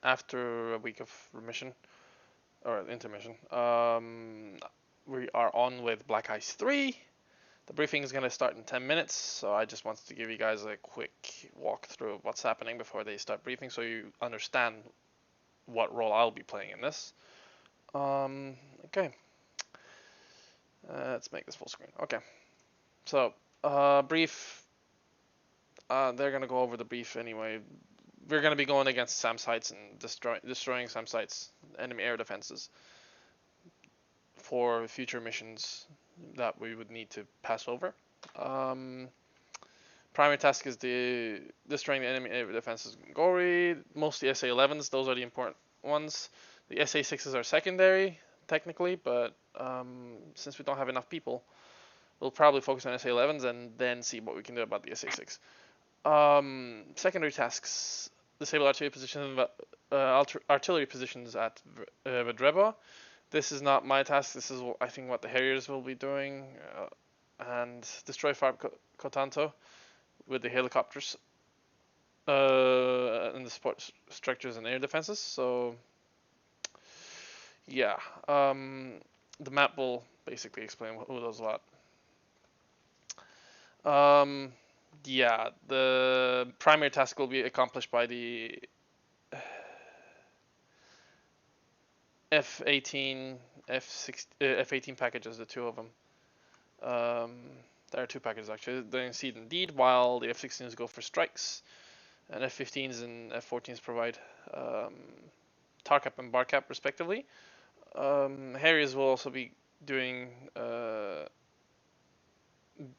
after a week of remission or intermission. We are on with Black Ice 3. The briefing is going to start in 10 minutes, so I just wanted to give you guys a quick walkthrough of what's happening before they start briefing so you understand what role I'll be playing in this. Okay. Let's make this full screen. Okay. So, brief. They're going to go over the brief anyway. We're going to be going against SAM sites and destroying SAM sites, enemy air defenses, for future missions that we would need to pass over. Primary task is destroying the enemy air defenses in Gori, mostly SA-11s, those are the important ones. The SA-6s are secondary, technically, but since we don't have enough people, we'll probably focus on SA-11s and then see what we can do about the SA-6. Secondary tasks: disable artillery positions, artillery positions at Vedreba. This is not my task. This is I think what the Harriers will be doing, and destroy Fort Cotanto with the helicopters, and the support structures and air defenses. So yeah, the map will basically explain who does what. Yeah, the primary task will be accomplished by the F-18, F-18 packages, the two of them. There are two packages actually. They Seed and Deed, while the F-16s go for strikes, and F-15s and F-14s provide TARCAP and BARCAP respectively. Harriers will also be doing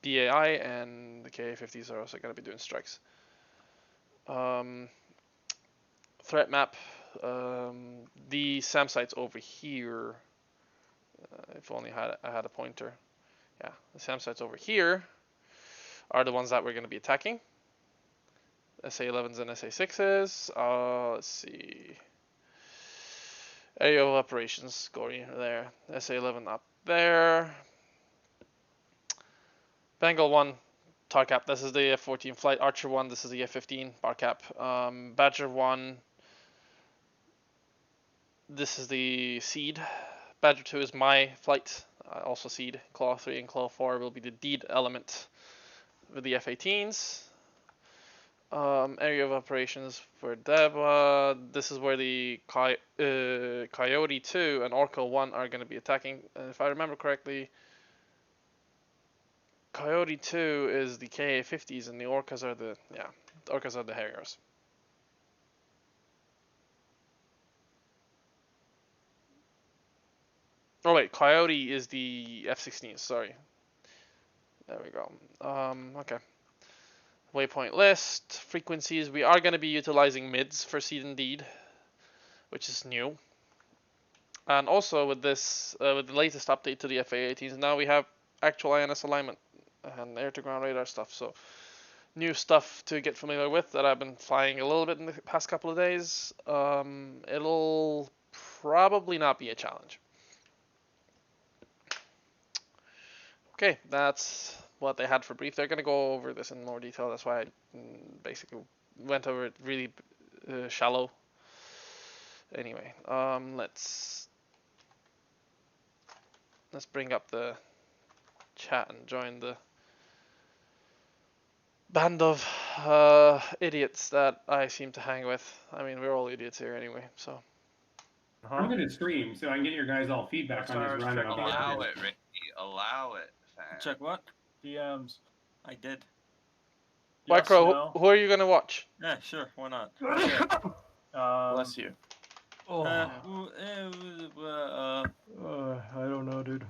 BAI, and the Ka-50s are also going to be doing strikes. Threat map. The SAM sites over here. If only I had a pointer. Yeah, the SAM sites over here are the ones that we're going to be attacking. SA-11s and SA-6s. Let's see. Area of operations, Gori there. SA-11 up there. Bengal 1, TARCAP. This is the F-14 flight. Archer 1, this is the F-15 BARCAP. Badger 1, this is the Seed. Badger 2 is my flight. Also Seed. Claw 3 and Claw 4 will be the Deed element with the F-18s. Area of operations for Deva. This is where the Coyote 2 and Orca 1 are going to be attacking. And if I remember correctly, Coyote 2 is the Ka-50s and the Orcas are the Harriers. Oh wait, Coyote is the F-16s. Sorry. There we go. Okay. Waypoint list, frequencies. We are going to be utilizing mids for Seed and Deed, which is new. And also with this, with the latest update to the FA-18s, now we have actual INS alignment and air-to-ground radar stuff. So new stuff to get familiar with that I've been flying a little bit in the past couple of days. It'll probably not be a challenge. Okay, that's what they had for brief. They're going to go over this in more detail. That's why I basically went over it really shallow. Anyway, let's bring up the chat and join the band of idiots that I seem to hang with. I mean, we're all idiots here anyway, so. I'm going to stream so I can get your guys all feedback on this run. Allow it, Ricky. Allow it, fam. Check what? DMs. I did. Micro, no? who are you going to watch? Yeah, sure. Why not? Bless you. I don't know, dude.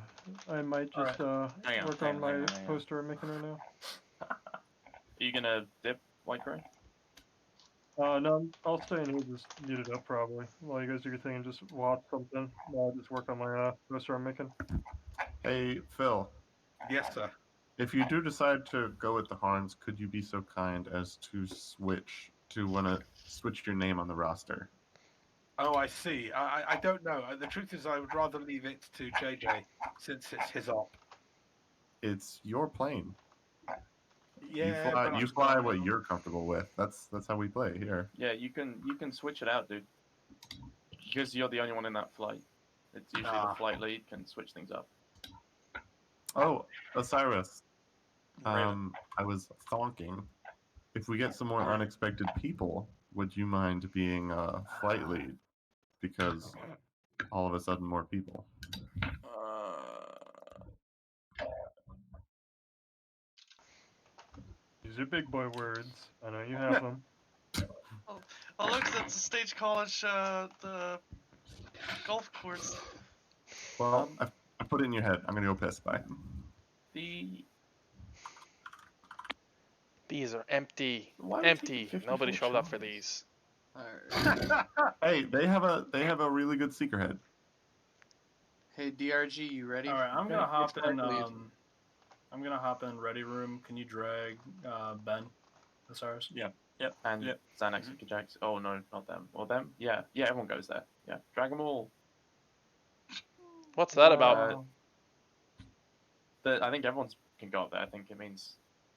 I might just work on my poster I'm making right now. Are you gonna dip, White Crow? No, I'll stay in here, just mute it up probably. While you guys do your thing and just watch something. I'll just work on my poster I'm making. Hey, Phil. Yes, sir. If you do decide to go with the Harns, could you be so kind as to switch your name on the roster? Oh, I see. I don't know. The truth is, I would rather leave it to JJ since it's his op. It's your plane. Yeah, you fly what you're comfortable with. That's how we play here. Yeah, you can switch it out, dude. Because you're the only one in that flight. It's usually the flight lead can switch things up. Oh, Osiris. Raven. I was thonking. If we get some more unexpected people, would you mind being a flight lead? Because all of a sudden more people. These are big boy words. I know you have them. Oh look, that's the Stage College, the golf course. Well, I put it in your head. I'm gonna go piss. Bye. These are empty. Why would you Empty. take 54 Nobody showed up for shots? these. Hey, they have a really good seeker head. Hey DRG, you ready? All right, I'm gonna Your hop flight in. lead. I'm gonna hop in ready room. Can you drag Ben, Osiris? Yeah. Yep. And Xanax and Kajax. Oh no, not them. Or them? Yeah. Yeah, everyone goes there. Yeah. Drag them all. What's that about? I think everyone can go up there. I think it means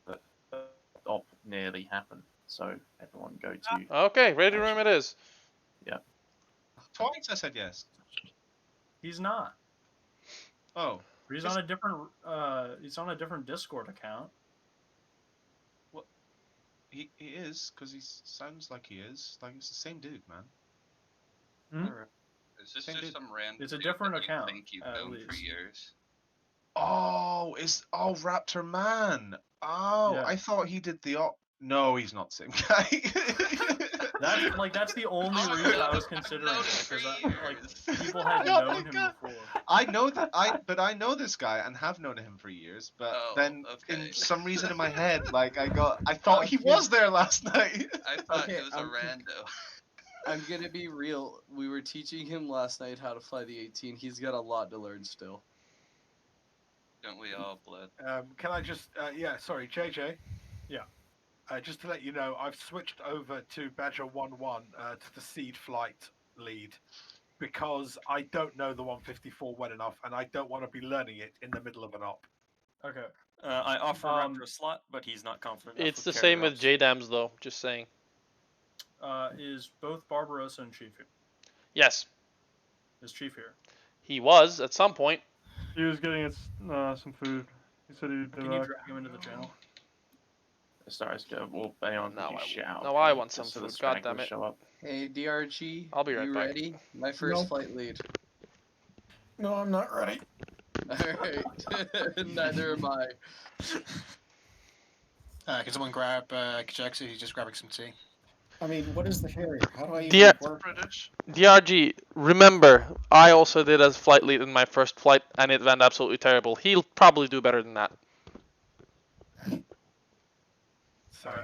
that the op nearly happened. So everyone go to. Okay, ready room it is. Yeah. Twice I said yes. He's not. Oh. He's on a different. He's on a different Discord account. What? He is, because he sounds like he is. Like, it's the same dude, man. Is this Same just dude. some random It's a dude different that you account, think you've at known for least. years? Oh, Raptor Man. Oh, Yeah. I thought he did the op. No, he's not the same guy. That's the only reason I was considering it, because people had Oh known my him God. before. I know that I know this guy and have known him for years, but Oh, then okay. in some reason in my head, like I thought he was there last night. I thought Okay, it was a rando. I'm gonna be real. We were teaching him last night how to fly the 18. He's got a lot to learn still. Don't we all, blood? Can I just, sorry, JJ? Yeah. Just to let you know, I've switched over to Badger 1-1 to the seed flight lead because I don't know the 154 well enough and I don't want to be learning it in the middle of an op. Okay. I offer Raptor a slot, but he's not confident. enough It's to the carry same with ops. JDAMs though, just saying. Is both Barbarossa and Chief here? Yes, Is Chief here? he was at some point. He was getting some food. He said he'd be Can you back. drag him into the channel? Stars go. Well, anyone No, can I shout. won't. No, I want just some so the food, God stragglers damn it. Show up. Hey DRG, I'll be right you back. ready? My first flight lead. No, I'm not ready. Alright. Neither am I. Can someone grab Kajaxi? He's just grabbing some tea. I mean, what is the carrier? How do I even Dear work? British. DRG, remember, I also did as flight lead in my first flight, and it went absolutely terrible. He'll probably do better than that.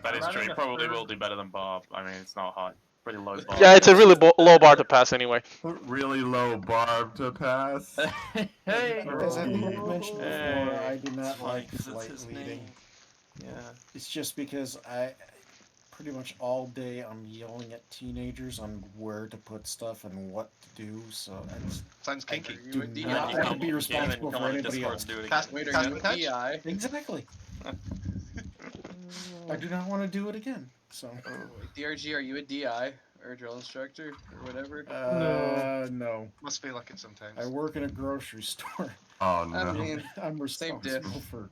That is I'm true. having He a probably third- will do better than Bob. I mean, it's not hard. Pretty low bar. Yeah, it's a really low bar to pass anyway. Really low barb to pass. Hey. As I mentioned before, Hey. I do not like Because it's flight his leading. name. Yeah. It's just because I pretty much all day I'm yelling at teenagers on where to put stuff and what to do. So I just Sounds kinky. You a do DI? not want to be responsible for anybody else. Do it Cast- again. Wait, are Cast you a touch? DI? Exactly. I do not want to do it again. So DRG, are you a DI or a drill instructor or whatever? no. Must feel like it sometimes. I work in a grocery store. Oh I no. mean, I'm Same diff. responsible for.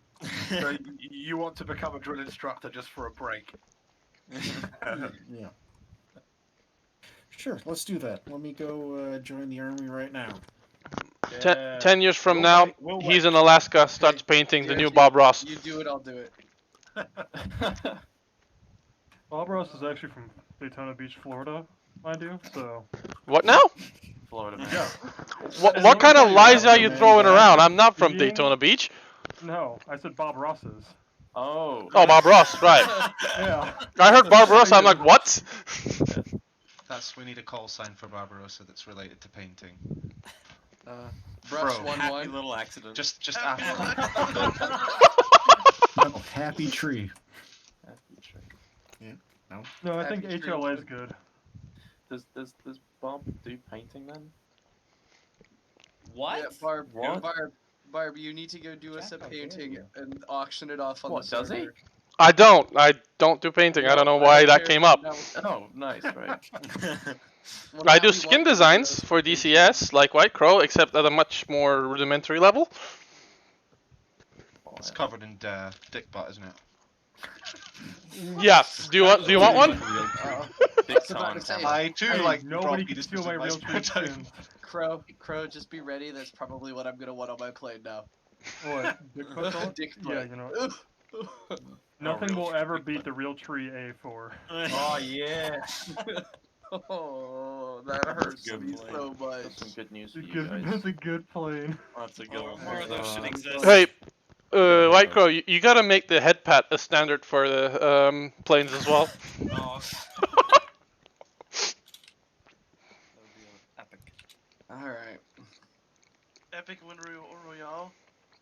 So you want to become a drill instructor just for a break? Yeah. Sure, let's do that. Let me go join the army right now. Yeah. 10 years from We'll now, wait, we'll he's wait. in Alaska, starts painting the new DRG, Bob Ross. You do it, I'll do it. Bob Ross is actually from Daytona Beach, Florida, mind you. So What now? Florida man. yeah. What kind of lies are you man, throwing man. around? I'm not from Being- Daytona Beach. No, I said Bob Ross's. Oh. Oh, Bob Ross, right. Yeah. I heard Barbarossa, I'm like, what? We need a call sign for Barbarossa that's related to painting. Brush Bro. 1-1. little accident. Just Happy after. Oh, happy tree. No, I think Happy tree. HLA is good. Does Bob do painting then? Yeah, Barb, What? Barb, you need to go do us a Jack, how dare painting you. and auction it off on What, the does he? server. I don't do painting. I don't know why that came up. Oh, nice, right? I do skin designs for DCS, like White Crow, except at a much more rudimentary level. It's covered in dick butt, isn't it? Yeah. Do you want one? I do like nobody Robbie can steal my real tree skin. Crow, just be ready. That's probably what I'm gonna want on my plane now. What? Dick butt? Dick Yeah, butt. you know. Nothing will ever beat the real tree A4. Oh yeah. Oh, that hurts me so much. That's some good news for you Good, guys. that's a good plane. That's a good one. More of those should exist. Hey, White Crow, you gotta make the head pat a standard for the planes as well. Oh, Alright. Epic win royale.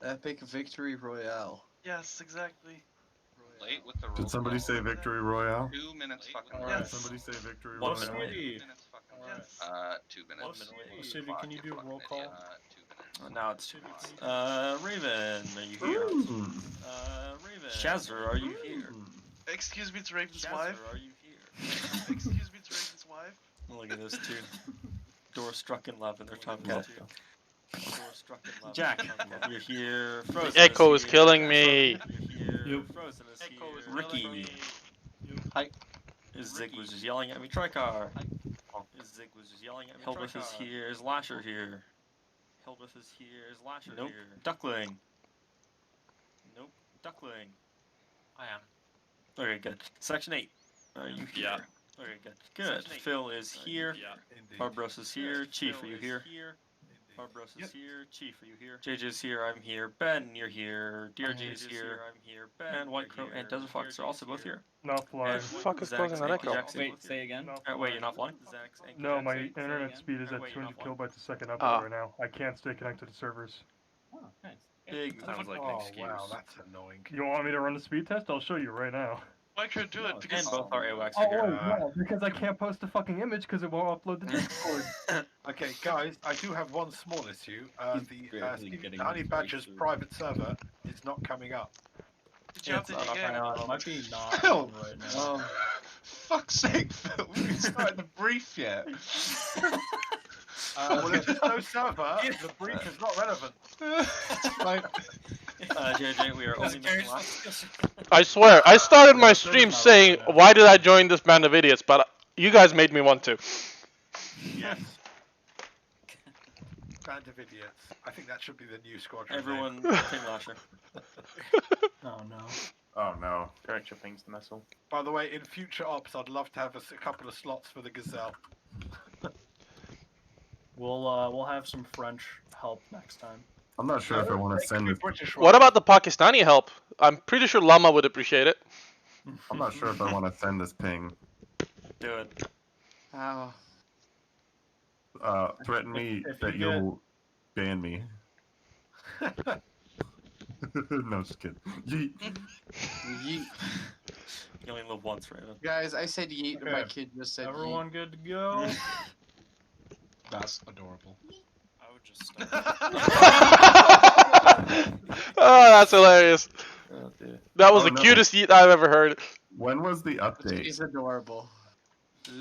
Epic victory royale. Yes, exactly. Late with the roll Did somebody call. say Victory Royale? 2 minutes fucking. Alright. Did somebody say Victory 1 Royale? minute. 2 minutes fucking. Yes. 2 minutes. Stevie, can you do roll call? 2 minutes. Now it's 2 minutes. Raven, are you here? Raven. Shazzer, are you here? Excuse me, it's Raven's Shazzer, wife. are you here? Excuse me, it's Raven's wife. Look at this too. Door struck in love in their tongue cat. Jack, you're here. Frozen The echo is here. killing me. You're here. Frozen is here. Ricky. Hi. Zig was just yelling at me. Tricar. Zig was just yelling at me. Hildreth is here. Is Lasher here? Hildreth is here. Is Lasher here? Duckling. Nope. Duckling. I am. Okay, good. Section 8. Are you here? Yeah. Okay, good. Good. Phil is here. Barbros is here. Chief, are you here? Barbros is here. Chief, are you here? JJ's here. I'm here. Ben, you're here. DRG is here. I'm here. Ben, and White Crow and Desert Fox are also both here. Not flying. Fuck is causing that echo? Wait, say again. Wait, you're not flying? No, my internet speed is at 200 kilobytes a second upload Ah. right now. I can't stay connected to servers. Oh, nice. Big. Sounds like an Oh excuse. wow, that's annoying. You want me to run the speed test? I'll show you right now. Why can't do it? And Because both our AWACS Oh, are here. no, because I can't post a fucking image because it won't upload to Discord. Okay, guys, I do have one small issue. The really getting Honey very Badger's soon. private server is not coming up. did you update the game? It might be not Phil. on right now. Fuck's sake, Phil. We haven't started the brief yet. Well, if there's no server, the brief is not relevant. Like, JJ, we are only missing last. I swear, I started my stream saying, "Why did I join this band of idiots?" But you guys made me want to. Yes. Band of idiots. I think that should be the new squadron. Everyone, name. Team Lasher. Oh no. Oh no. Correct your things to missile. By the way, in future ops, I'd love to have a couple of slots for the Gazelle. We'll have some French help next time. I'm not sure if I want to send this. British What about the Pakistani help? I'm pretty sure Lama would appreciate it. I'm not sure if I want to send this ping. Do it. How? Threaten me if that you get- you'll ban me. No, just kidding. Yeet. Yeet. You only live once, Raven. Guys, I said yeet, and my Okay. kid just said Everyone good to go? that's adorable. I would just start. Oh, that's hilarious. Oh, dear. That was Oh, the no. cutest yeet I've ever heard. When was the yeet. update? She's adorable.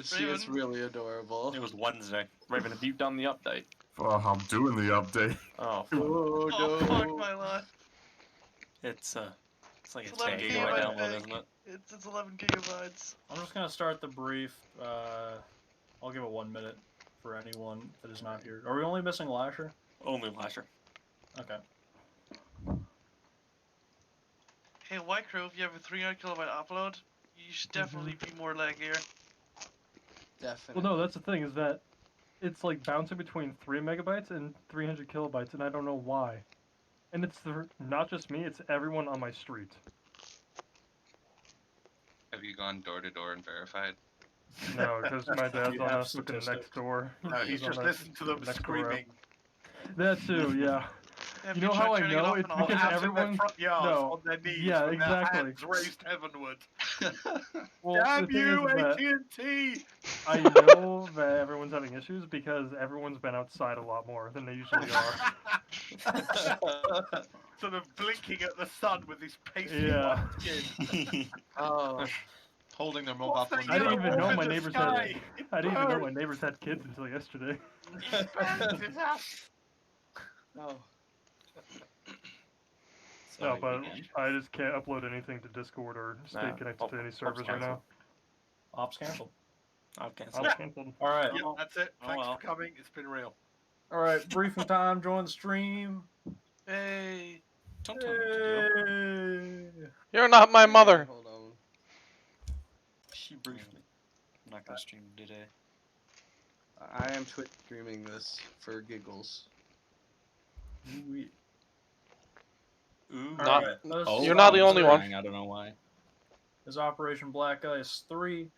She is Raven? really adorable. It was Wednesday. Raven, have you done the update? Oh, I'm doing the update. Oh, fuck. Oh, Oh, no. fuck my life. It's like a It's 10 11 gigabyte gigabyte download, big. isn't it? It's 11 gigabytes. I'm just gonna start the brief. I'll give it 1 minute for anyone that is not here. Are we only missing Lasher? Only Lasher. Okay. Hey, White Crow, if you have a 300 kilobyte upload, you should definitely be more leg here. Definitely. Well, no, that's the thing is that it's like bouncing between 3 megabytes and 300 kilobytes, and I don't know why. And it's not just me; it's everyone on my street. Have you gone door to door and verified? No, because my dad's You on have us looking statistics. next door. No, he's on just the listened to them next door screaming. out. That too, yeah. Have You know tried how I turning it know? off It's and on? because Out in their everyone. front yards No. on their knees Yeah, with exactly. their hands raised heavenward. Well, Damn the thing you, is that AT&T! I know that everyone's having issues because everyone's been outside a lot more than they usually are. Sort of blinking at the sun with his pasty Yeah. white skin. Oh. Holding their mobile What's that phone. I didn't yellow even know orb my in the neighbors sky? had. I didn't even know my neighbors had kids until yesterday. No. No, but I just can't upload anything to Discord or stay connected to any servers right now. Ops canceled. I've canceled. Ops canceled. All right. Yep, that's it. Oh, Thanks well. for coming. It's been real. All right. Briefing time. Join the stream. Hey. Don't tell me what to do. Hey. You're not my mother. Hold on. She briefed me. I'm not gonna stream today. I am Twitch streaming this for giggles. Ooh. Not- Right. You're not the only one. I don't know why. This is Operation Black Ice 3.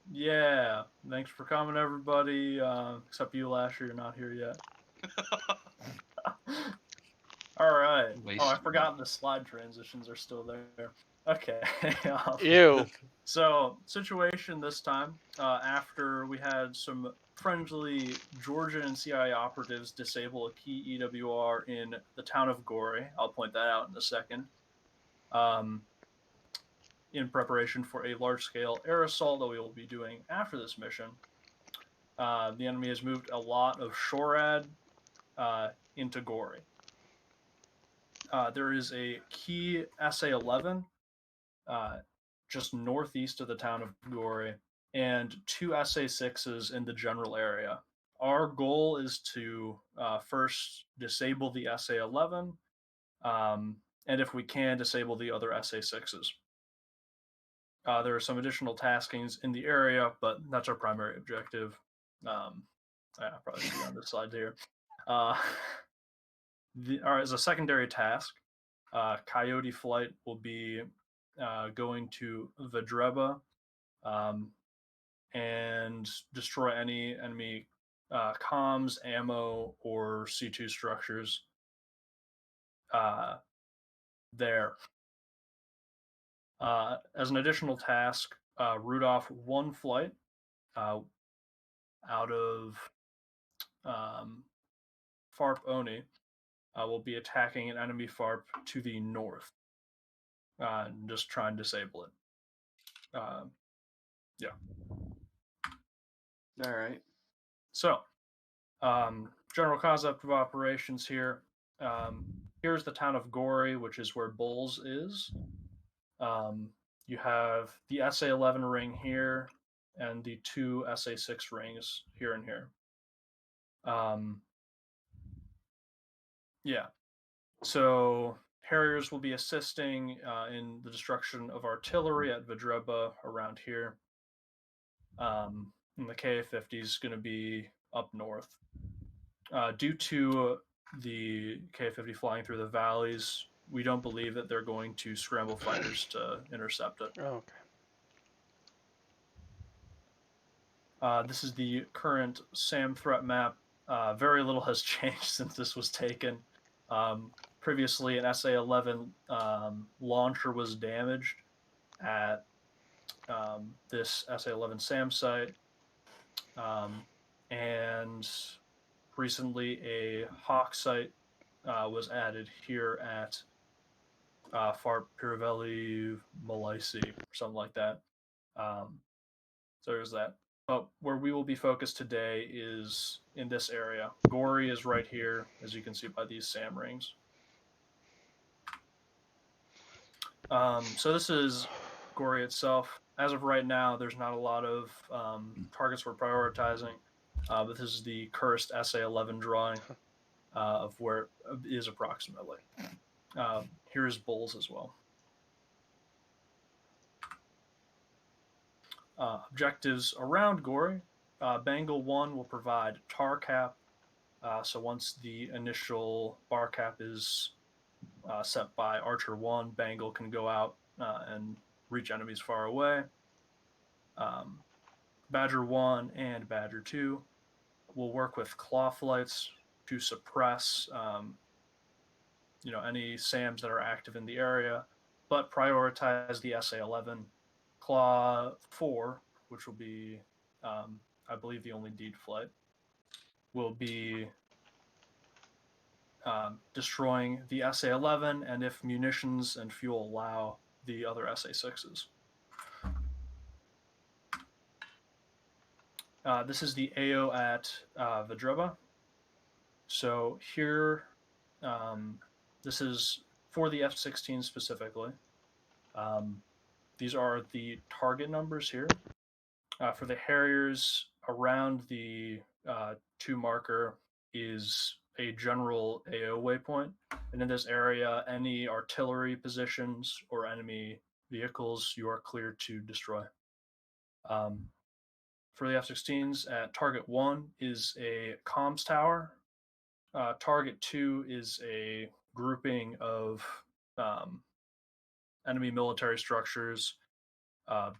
Yeah. Thanks for coming, everybody. Except you, Lasher. You're not here yet. All right. Oh, I forgot the slide transitions are still there. Okay. Ew. So, situation this time, after we had some friendly Georgian and CIA operatives disable a key EWR in the town of Gori. I'll point that out in a second. In preparation for a large-scale air assault that we will be doing after this mission. The enemy has moved a lot of SHORAD into Gori. There is a key SA-11 just northeast of the town of Gori, and 2 SA-6s in the general area. Our goal is to first disable the SA-11, and if we can, disable the other SA-6s. There are some additional taskings in the area, but that's our primary objective. Probably see on this slide here. As a secondary task, Coyote Flight will be going to Vedreba and destroy any enemy comms, ammo, or C2 structures there. As an additional task, root off 1 flight out of FARP Oni will be attacking an enemy FARP to the north. And just try and disable it. Yeah. All right. So, general concept of operations here. Here's the town of Gori, which is where Bulls is. You have the SA-11 ring here, and the 2 SA-6 rings here and here. Yeah. So Harriers will be assisting in the destruction of artillery at Vedreba around here. And the Ka-50 is going to be up north. Due to the Ka-50 flying through the valleys, we don't believe that they're going to scramble fighters to intercept it. Oh, okay. This is the current SAM threat map. Very little has changed since this was taken. Previously, an SA-11 launcher was damaged at this SA-11 SAM site. And recently, a Hawk site was added here at FARP Piravelli Malaisi, or something like that. So there's that. But where we will be focused today is in this area. Gori is right here, as you can see by these SAM rings. So this is Gori itself. As of right now, there's not a lot of targets we're prioritizing, but this is the cursed SA-11 drawing of where it is approximately. Here's Bulls as well. Objectives around Gori. Bengal 1 will provide tar cap. So once the initial bar cap is set by Archer 1, Bengal can go out and reach enemies far away. Badger 1 and Badger 2 will work with claw flights to suppress any SAMs that are active in the area but prioritize the SA-11. Claw 4, which will be, I believe, the only deed flight, will be destroying the SA-11, and if munitions and fuel allow, the other SA-6s. This is the AO at Vedrova. So here, this is for the F-16 specifically. These are the target numbers here. For the Harriers, around the 2 marker is a general AO waypoint. And in this area, any artillery positions or enemy vehicles you are cleared to destroy. For the F-16s, at target 1 is a comms tower. Target 2 is a grouping of enemy military structures,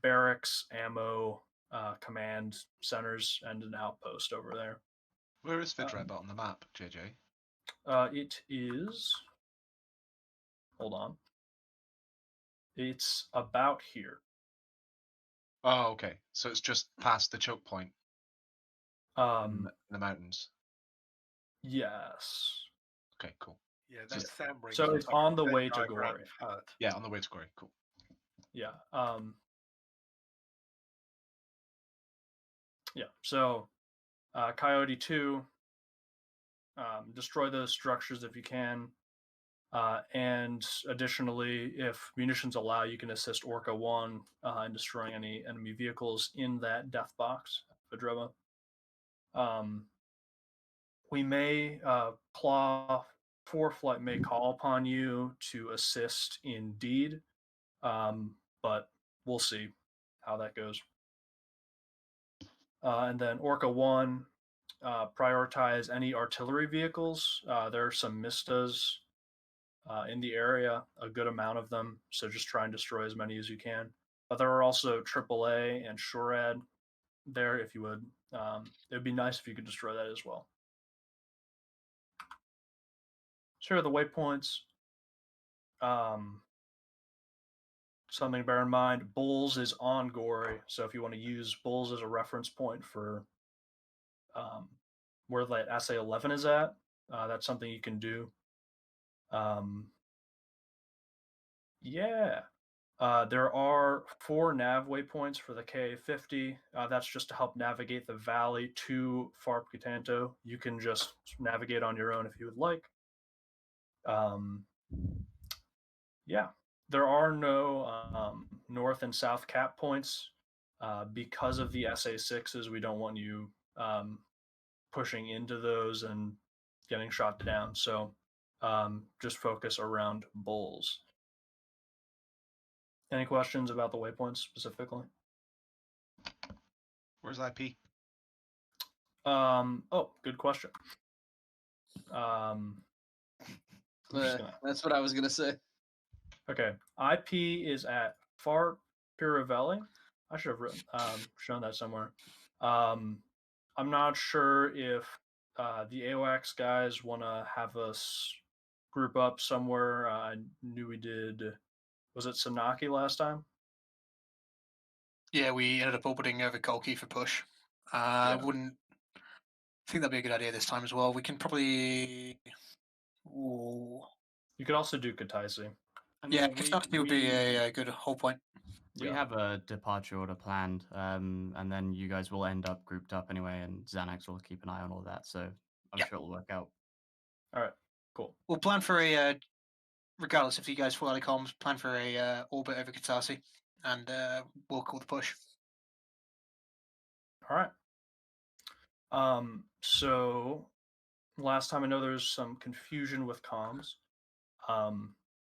barracks, ammo, command centers, and an outpost over there. Where is Vidreba on the map, JJ? It is. Hold on. It's about here. Oh, okay. So it's just past the choke point. In the mountains. Yes. Okay, cool. Yeah, that's Sam Ring. So it's on the way to Gori. Yeah, on the way to Gori. Cool. Yeah. Yeah. So, Coyote 2, destroy those structures if you can. And additionally, if munitions allow, you can assist Orca 1 in destroying any enemy vehicles in that death box, Vedrova. We may, Claw 4 flight may call upon you to assist in deed, but we'll see how that goes. And then Orca 1, prioritize any artillery vehicles. There are some Mistas in the area, a good amount of them, so just try and destroy as many as you can. But there are also AAA and SHORAD there if you would. It would be nice if you could destroy that as well. So here are the waypoints. Something to bear in mind, Bulls is on Gori, so if you want to use Bulls as a reference point for where that SA-11 is at, that's something you can do. Yeah. There are 4 nav waypoints for the Ka-50. That's just to help navigate the valley to Farp Gitanto. You can just navigate on your own if you would like. Yeah. There are no north and south cap points. Because of the SA-6s, we don't want you pushing into those and getting shot down. So just focus around Bulls. Any questions about the waypoints specifically? Where's IP? Oh, good question. That's what I was gonna say. Okay, IP is at Far Piravelli. I should have shown that somewhere. I'm not sure if the AOX guys want to have us group up somewhere. I knew we did. Was it Sanaki last time? Yeah, we ended up orbiting over Kolki for push. I wouldn't think that'd be a good idea this time as well. We can probably. Ooh. You could also do Kataisi. Yeah, Kataisi would be a good whole point. We have a departure order planned, and then you guys will end up grouped up anyway, and Xanax will keep an eye on all that, so I'm sure it'll work out. All right, cool. We'll plan for a, regardless if you guys fall out of comms, plan for a orbit over Kataisi, and we'll call the push. All right. So last time I know there's some confusion with comms.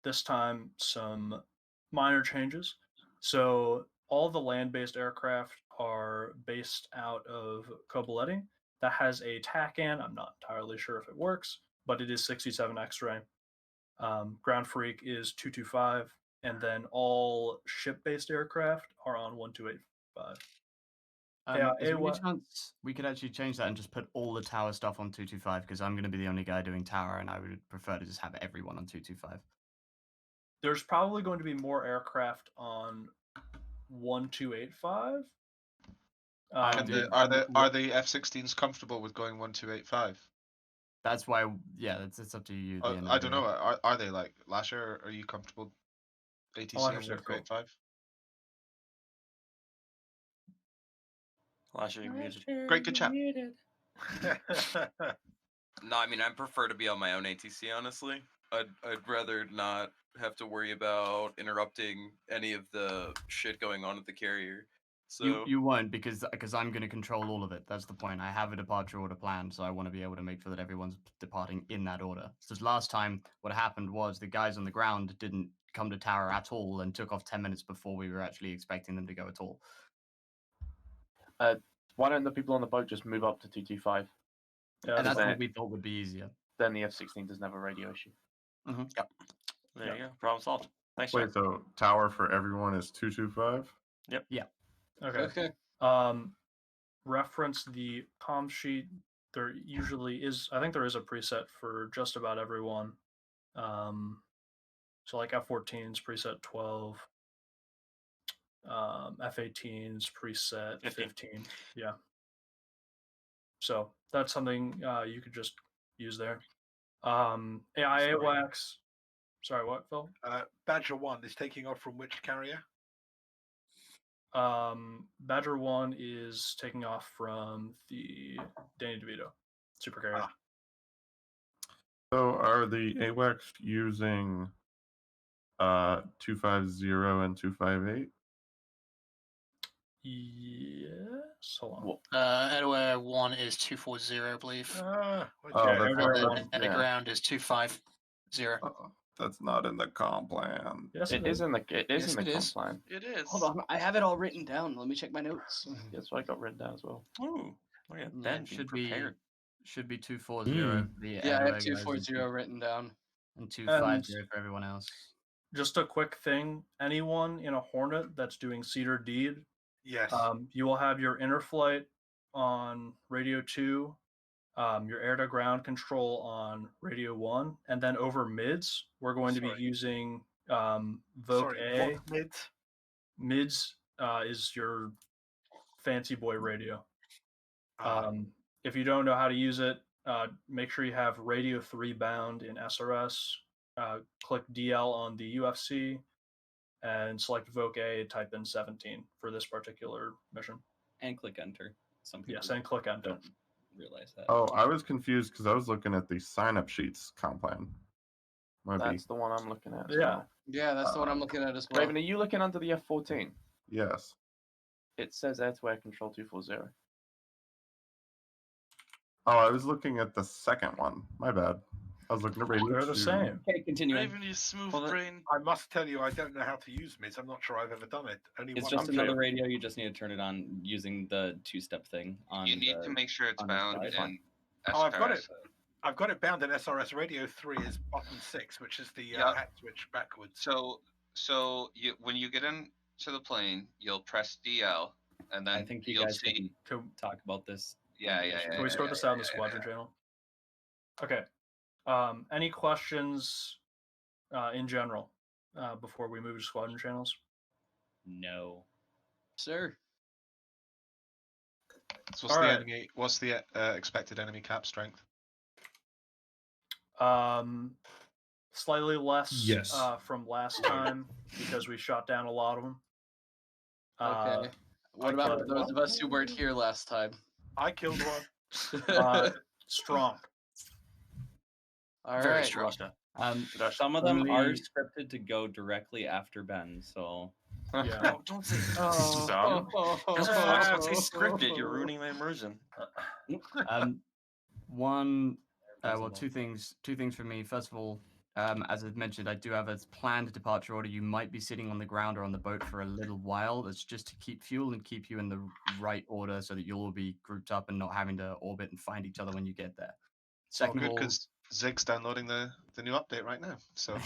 This time some minor changes. So all the land-based aircraft are based out of Kobuleti. That has a TACAN. I'm not entirely sure if it works, but it is 67 X-ray. Ground Freak is 225, and then all ship-based aircraft are on 1285. Is there any chance we could actually change that and just put all the tower stuff on 225? Because I'm going to be the only guy doing tower, and I would prefer to just have everyone on 225. there's probably going to be more aircraft on 1285. And are the F-16s comfortable with going 1285? That's why, yeah, it's up to you. at the end of I the don't day. know. Are they like Lasher? Are you comfortable ATC on Lasher's cool. 1285? Lasher, you muted. Great, good chat. No, I mean I prefer to be on my own ATC. Honestly, I'd rather not have to worry about interrupting any of the shit going on at the carrier. So You won't because I'm going to control all of it. That's the point. I have a departure order planned, so I want to be able to make sure that everyone's departing in that order. Because last time, what happened was the guys on the ground didn't come to tower at all and took off 10 minutes before we were actually expecting them to go at all. Why don't the people on the boat just move up to 225? And that's what we thought would be easier. Then the F-16 doesn't have a radio issue. Mm-hmm. Yep. There you go. Problem solved. Thanks, Wait, so tower for everyone is 225? Yep. Yeah. Okay. Reference the comm sheet. There usually is. I think there is a preset for just about everyone. So like F-14's preset 12. F-18's preset 15. Yeah. So that's something you could just use there. AI wax. Sorry, what, Phil? Badger 1 is taking off from which carrier? Badger 1 is taking off from the Danny DeVito supercarrier. So are the AWACS using 250 and 258? Yes. Hold on. Anywhere 1 is 240, I believe. That's the ground is 250. That's not in the comp plan. Yes, it is in the Yes, comp it is. plan. It is. Hold on, I have it all written down. Let me check my notes. That's what I got written down as well. Ooh, look at Yeah, Ben it being should prepared. be 240 for the Yeah, I airway have guys 240 written down. and 250 for everyone else. Just a quick thing. Anyone in a Hornet that's doing Cedar Deed, yes, you will have your inner flight on radio 2, your air to ground control on radio 1, and then over mids, we're going to be using Voke A. What mids? Mids is your fancy boy radio. If you don't know how to use it, make sure you have radio 3 bound in SRS. Click DL on the UFC and select Voke A, type in 17 for this particular mission. And click enter. Some people Yes, and click enter. don't realize that. Oh, I was confused because I was looking at the sign-up sheets comp plan. That's the one I'm looking at. Yeah, that's the one I'm looking at as well. Raven, are you looking under the F-14? Yes. It says air-to-air control 240. Oh, I was looking at the second one. My bad. I was looking at radio. They're the 2. same. Okay, continue. Raven, you smooth brain. I must tell you, I don't know how to use mids. I'm not sure I've ever done it. Only It's one just I'm another sure. radio. You just need to turn it on using the two-step thing. On You need to make sure it's on the bound side. in Oh, I've got SRS. it. I've got it bound in SRS. Radio 3 is button 6, which is the Yeah. hat switch backwards. So when you get into the plane, you'll press DL, and then I think you you'll guys see. can talk about this. Yeah. Can we sort this out in the squadron channel? Okay. Any questions in general before we move to squadron channels? No. Sir. So All right. what's the expected enemy cap strength? Slightly less Yes. from last time because we shot down a lot of them. Okay. What about those of us who weren't here last time? I killed one. Strong. All Very right. strong. Um, Some of them only- are scripted to go directly after Ben, so. Yeah. No, don't say Oh. some. Oh. Just fuck, say scripted. You're ruining the immersion. Two things for me. First of all, as I've mentioned, I do have a planned departure order. You might be sitting on the ground or on the boat for a little while. That's just to keep fuel and keep you in the right order so that you'll all be grouped up and not having to orbit and find each other when you get there. It's all Second good of all, because Zig's downloading the new update right now. So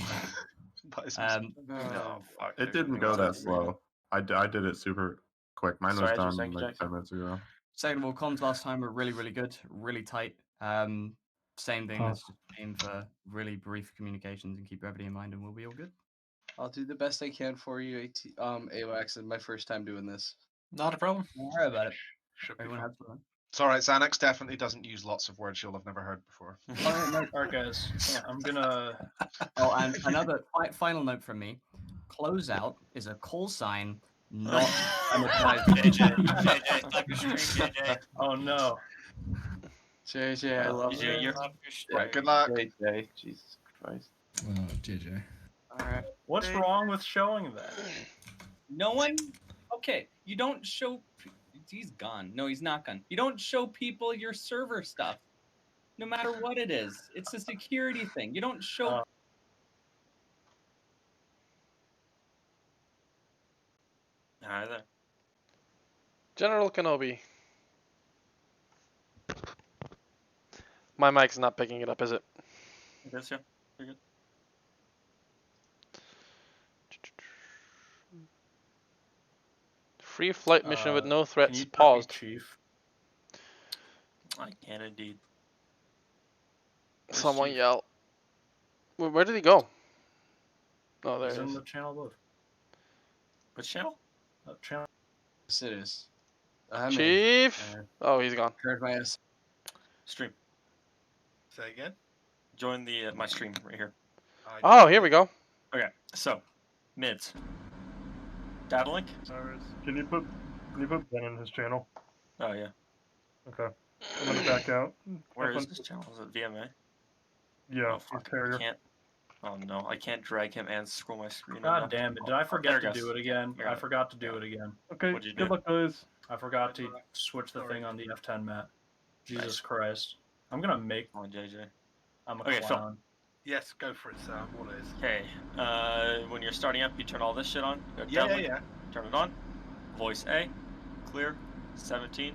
It didn't go that slow. I did it super quick. Mine was Sorry, done just saying, like Jackson. 10 minutes ago. second of all, comms last time were really, really good, really tight. Same thing. Let's just aim for really brief communications and keep everybody in mind, and we'll be all good. I'll do the best I can for you, AWAX. It's my first time doing this. Not a problem. Don't worry about it. Should be Everyone fun. has fun. It's alright, Xanax definitely doesn't use lots of words you'll have never heard before. Alright, guys. I'm gonna. Oh, and another final note from me: closeout is a call sign, not an advice. JJ, type your stream, JJ. Oh no. JJ, I love JJ, you. you're off your stream. Right, good luck. JJ, Jesus Christ. Oh, JJ. Alright. What's wrong with showing that? No one. Okay, you don't show. He's gone. No, he's not gone. You don't show people your server stuff, no matter what it is. It's a security thing. You don't show. Hi there. General Kenobi. My mic's not picking it up, is it? I guess, yeah. You're good. Free flight mission with no Can threats you tell me, paused. Chief? I can indeed. Someone yell. Where did he go? Oh, there He's he in is. the channel above. Which channel? Channel. Yes, it is. I'm in. Chief. Oh, he's gone. Heard my ass. Stream. Say again. Join the my stream right here. Oh, here we go. Okay, so mids. Data link. Cyrus, can you put Ben in his channel? Oh yeah. Okay. I'm gonna back out. Where Have is fun. this channel? Is it VMA? Yeah, Oh, he's fuck, I carrier. can't. Oh no, I can't drag him and scroll my screen. God damn it! Did I forget to There do goes. it again? Here. I forgot to do it again. Okay, What'd you good do? luck, guys. I forgot to switch the thing on the F10 map. Jesus Christ! I'm gonna make. Come on, JJ. I'm a Okay, Phil. clown. Yes, go for it, Sam. What is? Okay. When you're starting up, you turn all this shit on. Go Yeah, down yeah, link, yeah. Turn it on. Voice A. Clear. 17.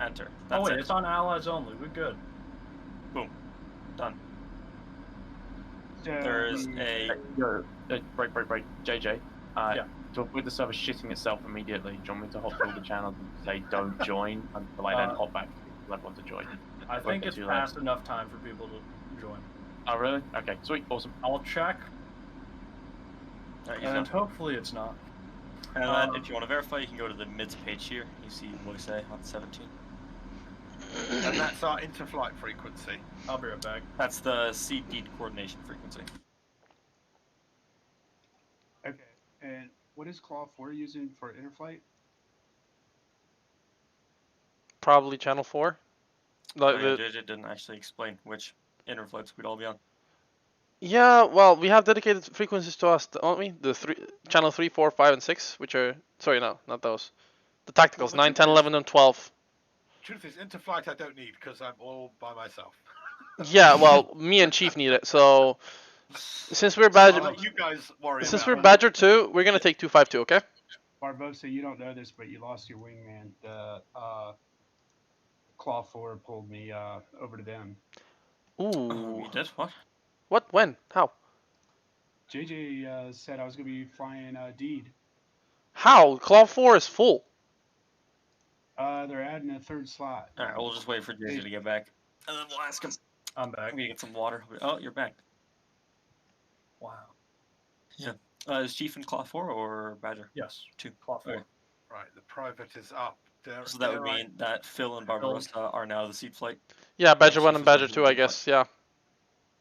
Enter. That's Oh wait, it. it's on allies only. We're good. Boom. Done. Yeah. There's a. Break. JJ. Yeah. So with the server shitting itself immediately, do you want me to hop through the channels and say don't join until I then hop back to everyone to join? I Won't think get it's too past enough time for people to join. Oh really? Okay, sweet, awesome. I'll check, Alright, and hopefully it's not. And then if you want to verify, you can go to the mids page here. You see voice A on 17. And that's our interflight frequency. I'll be right back. That's the seed deed coordination frequency. Okay, and what is Claw 4 using for interflight? Probably channel 4. Like Oh, yeah, the, JJ didn't actually explain which interflights we'd all be on. yeah, well, we have dedicated frequencies to us, don't we? The channel 3, 4, 5, and 6, which are sorry, no, not those. The tacticals 9, 10, 11, and 12. Truth is, interflight I don't need because I'm all by myself. Yeah, well, me and Chief need it. So since we're I'll Badger, let you guys worry since about we're it. Badger 2, we're gonna take 252, okay? Barbosa, you don't know this, but you lost your wingman. The Claw 4 pulled me over to them. Ooh. You did? What? What? When? How? JJ said I was going to be flying Deed. How? Claw 4 is full. They're adding a third slot. Alright, we'll just wait for JJ to get back. And then we'll ask him. I'm back. We get some water. Oh, you're back. Wow. Yeah. Is Chief in Claw 4 or Badger? Yes. 2. Claw 4. Okay. Right, the private is up. There, So that would there I- mean that Phil and Barbarossa are now the seed flight. Yeah, Badger 1 and Badger 2, I guess. Yeah.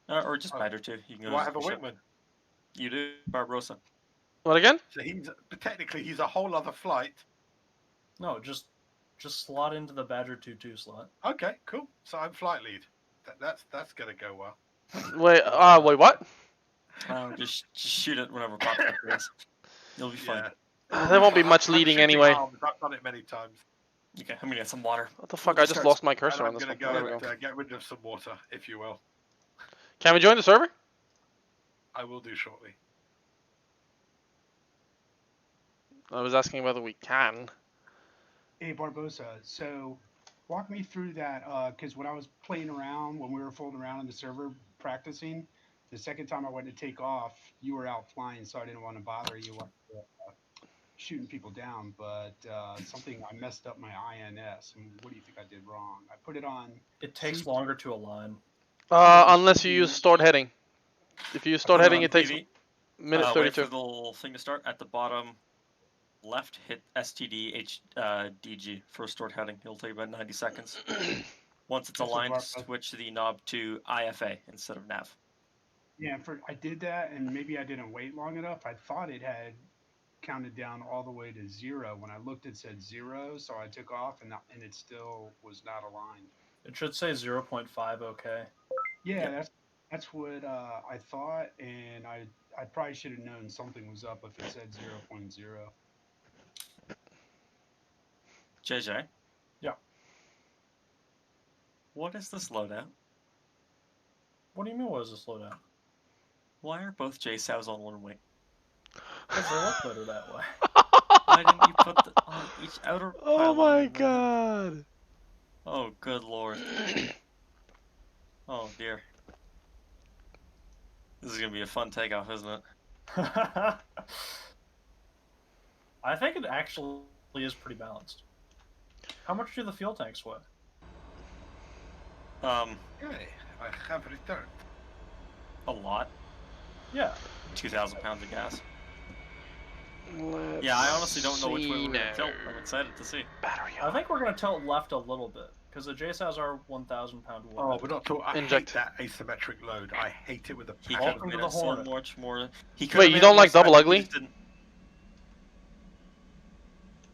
Or just Badger 2. You can go Do I to have a the ship. wingman? You do, Barbarossa. What again? So technically he's a whole other flight. No, just slot into the Badger 2-2 slot. Okay, cool. So I'm flight lead. That's gonna go well. Wait, what? Just shoot it whenever it pops up, yes. You'll be fine. There won't be much I'm leading shooting anyway. arms. I've done it many times. Okay, I'm gonna get some water. What the fuck? I just lost my cursor And on I'm this gonna one. There we go go. and get rid of some water, if you will. Can we join the server? I will do shortly. I was asking whether we can. Hey, Barbosa, so walk me through that, because when I was playing around, when we were fooling around on the server practicing, the second time I went to take off, you were out flying, so I didn't want to bother you shooting people down, but something, I messed up my INS, and what do you think I did wrong? I put it on... It takes longer to align. Unless you use stored heading. If you use stored heading, it takes. Minute Wait 32. for the little thing to start. At the bottom left, hit STD DG for restored heading. It'll take about 90 seconds. Once it's That's a aligned, bar- switch the knob to IFA instead of nav. Yeah, I did that, and maybe I didn't wait long enough. I thought it had counted down all the way to 0. When I looked, it said 0, so I took off, and it still was not aligned. It should say 0.5 okay. Yeah, that's what I thought, and I probably should have known something was up if it said 0.0. JJ? Yeah. What is this loadout? What do you mean, what is this loadout? Why are both JSOWs on one wing? Because they look better that way. Why didn't you put on each outer Oh pylon my and then- god. Oh, good lord. Oh dear. This is gonna be a fun takeoff, isn't it? I think it actually is pretty balanced. How much do the fuel tanks weigh? Okay, I have returned. A lot. Yeah. 2,000 pounds of gas. Let's Yeah, I honestly don't know which way see we're gonna now. tilt. I'm excited to see. I think we're going to tilt left a little bit, because the JSOWs are 1,000 pound Oh, wood. we're not talking. I Inject. hate that asymmetric load. I hate it with a He passion. could have Welcome to made the it so Hornet. much more. He Wait, could've you made don't it like more double exciting, he ugly? just didn't.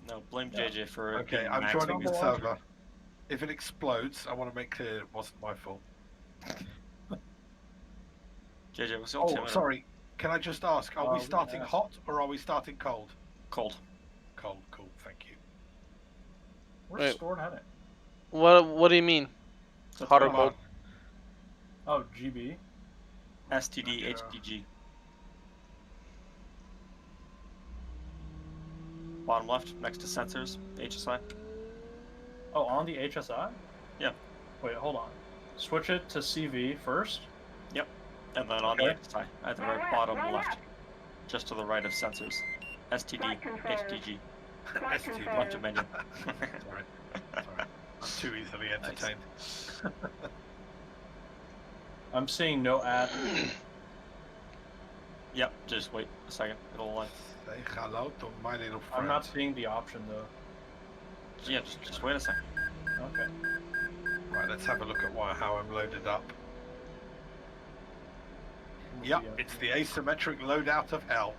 No, blame Yeah. JJ for Okay, being I'm maxing joining the his- server. If it explodes, I want to make clear it wasn't my fault. JJ, what's your Oh, altimeter? sorry. Can I just ask, are we we starting asked. hot or are we starting cold? Cold. Cold, cool, thank you. Where's Wait. stored heading? What do you mean? That's Hot or right. cold? Oh, GB. STD Okay. HDG. Bottom left, next to sensors, HSI. Oh, on the HSI? Yeah. Wait, hold on. Switch it to CV first. Yep. And then on the Okay. HSI, at the very bottom left, just to the right of sensors. STD HDG. STD. Left of menu. Sorry. I'm too easily entertained. I'm seeing no ad. Yep, just wait a second. It'll align. Say hello to my little friend. I'm not seeing the option though. Yeah, just wait a second. Okay. Right, let's have a look at how I'm loaded up. Yep, it's the asymmetric loadout of hell.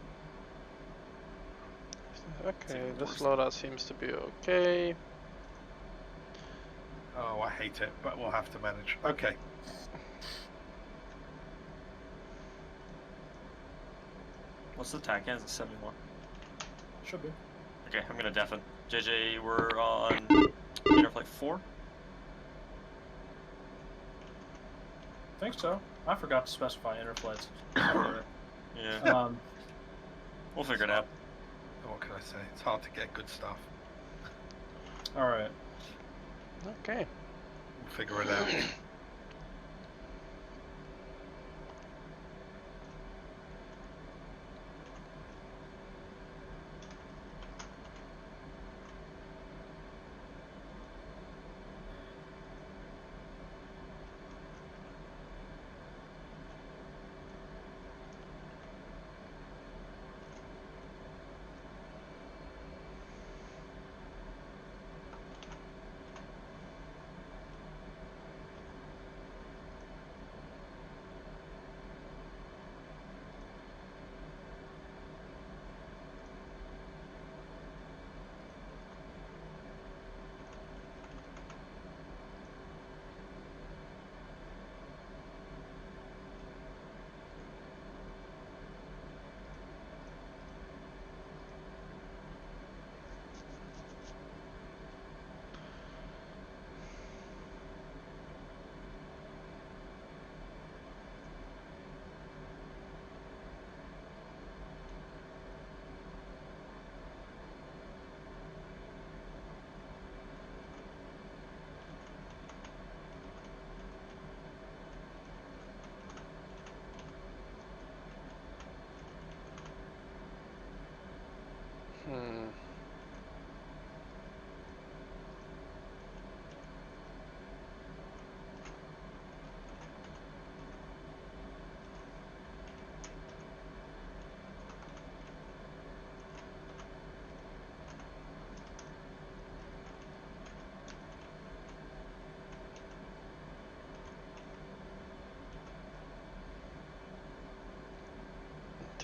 Okay, this loadout seems to be okay. Oh, I hate it, but we'll have to manage. Okay. What's the TAC? Is it 71? Should be. Okay, I'm gonna deafen. JJ, we're on Interflight 4. Think so. I forgot to specify interflights. Yeah. We'll figure it out. What can I say? It's hard to get good stuff. Alright. Okay. We'll figure it out.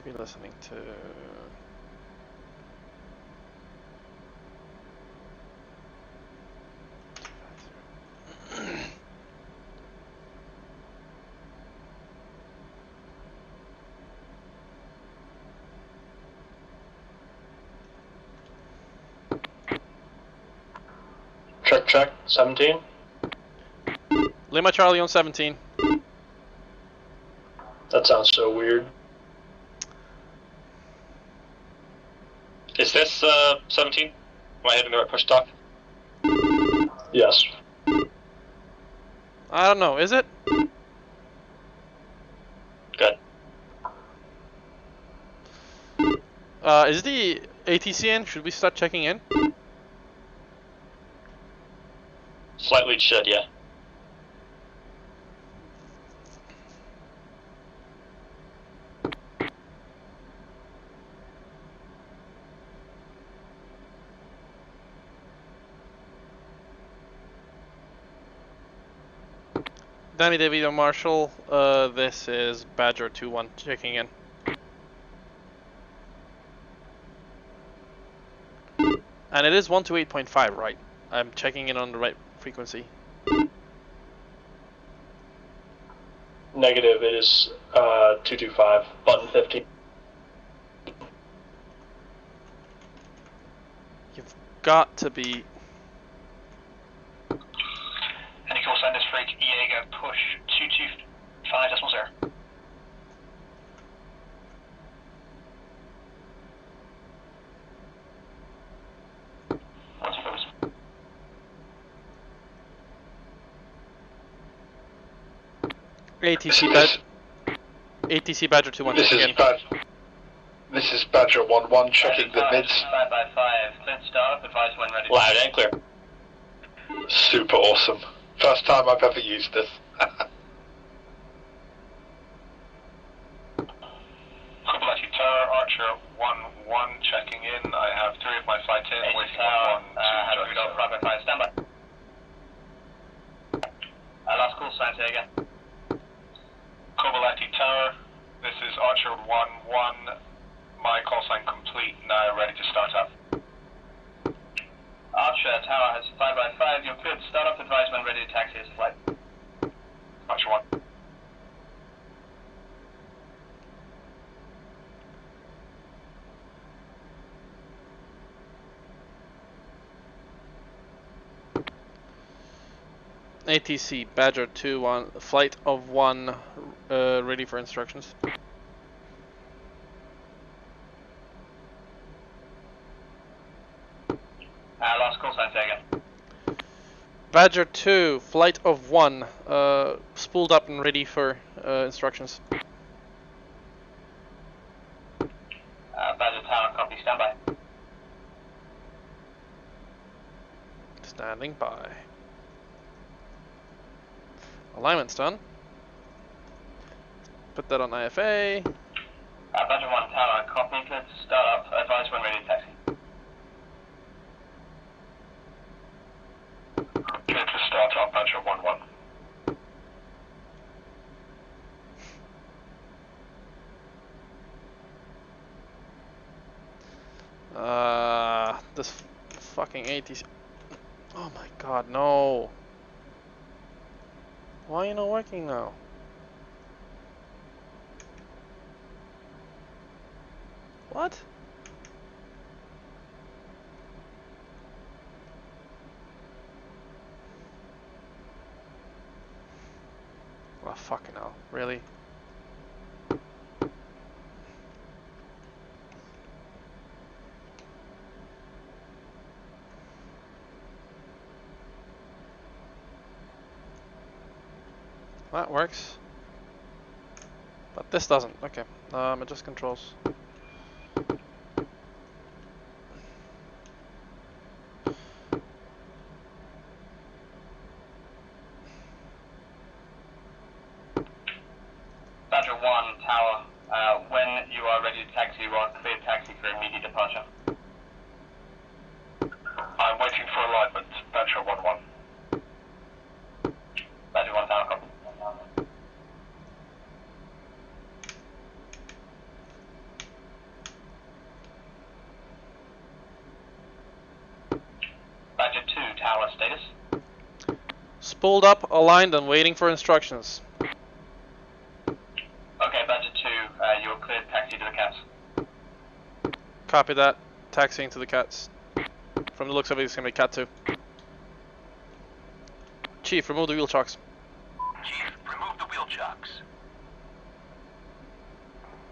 be listening to? Check, 17. Lima Charlie on 17. That sounds so weird. Is this 17? Am I hitting the right push talk? Yes. I don't know, is it? Good. Is the ATC in? Should we start checking in? Flight lead should, yeah. Danny DeVito Marshall, this is Badger 2-1 checking in. And it is 128.5, right? I'm checking in on the right frequency. Negative, it is 225, button 50. You've got to be... Any call sign this freight, Jaeger, push 225.0. What's first? ATC Badger 2-1 This checking is in. This is Badger 1-1 checking the mids. 5 by 5, clear start, advise when ready. Loud and clear. Super awesome. First time I've ever used this. Kubalaki Tower, Archer 1-1 checking in. I have 3 of my flight in, waiting on 1, 2, have Rudolph, Bravo 5, standby. Last call sign, say again. Kubalaki Tower, this is Archer 1-1. My call sign complete, now ready to start up. Archer Tower has 5 by 5, you're cleared to start up, advise when ready to taxi this flight. Archer 1. ATC Badger 2-1, flight of 1, ready for instructions. Last call sign, say again. Badger 2, flight of 1, spooled up and ready for instructions. Badger Tower, copy, standby. Standing by. Alignment's done. Put that on IFA. Badger 1 Tower, copy, clear to start up, advise when ready to taxi. Clear to start up, Badger 1-1. This fucking ATC. Oh my god, no. Why are you not working now? What? Oh fucking hell, really? That works. But this doesn't. Okay. Adjust controls. Badger 1 Tower, when you are ready to taxi, you are cleared taxi for immediate departure. I'm waiting for alignment, Badger 1-1. Badger 1 Tower, copy. pulled up, aligned, and waiting for instructions. Okay, Badger 2, you're cleared. Taxi to the cats. Copy that. Taxiing to the cats. From the looks of it, it's gonna be cat 2. Chief, remove the wheel chocks. Chief, remove the wheel chocks.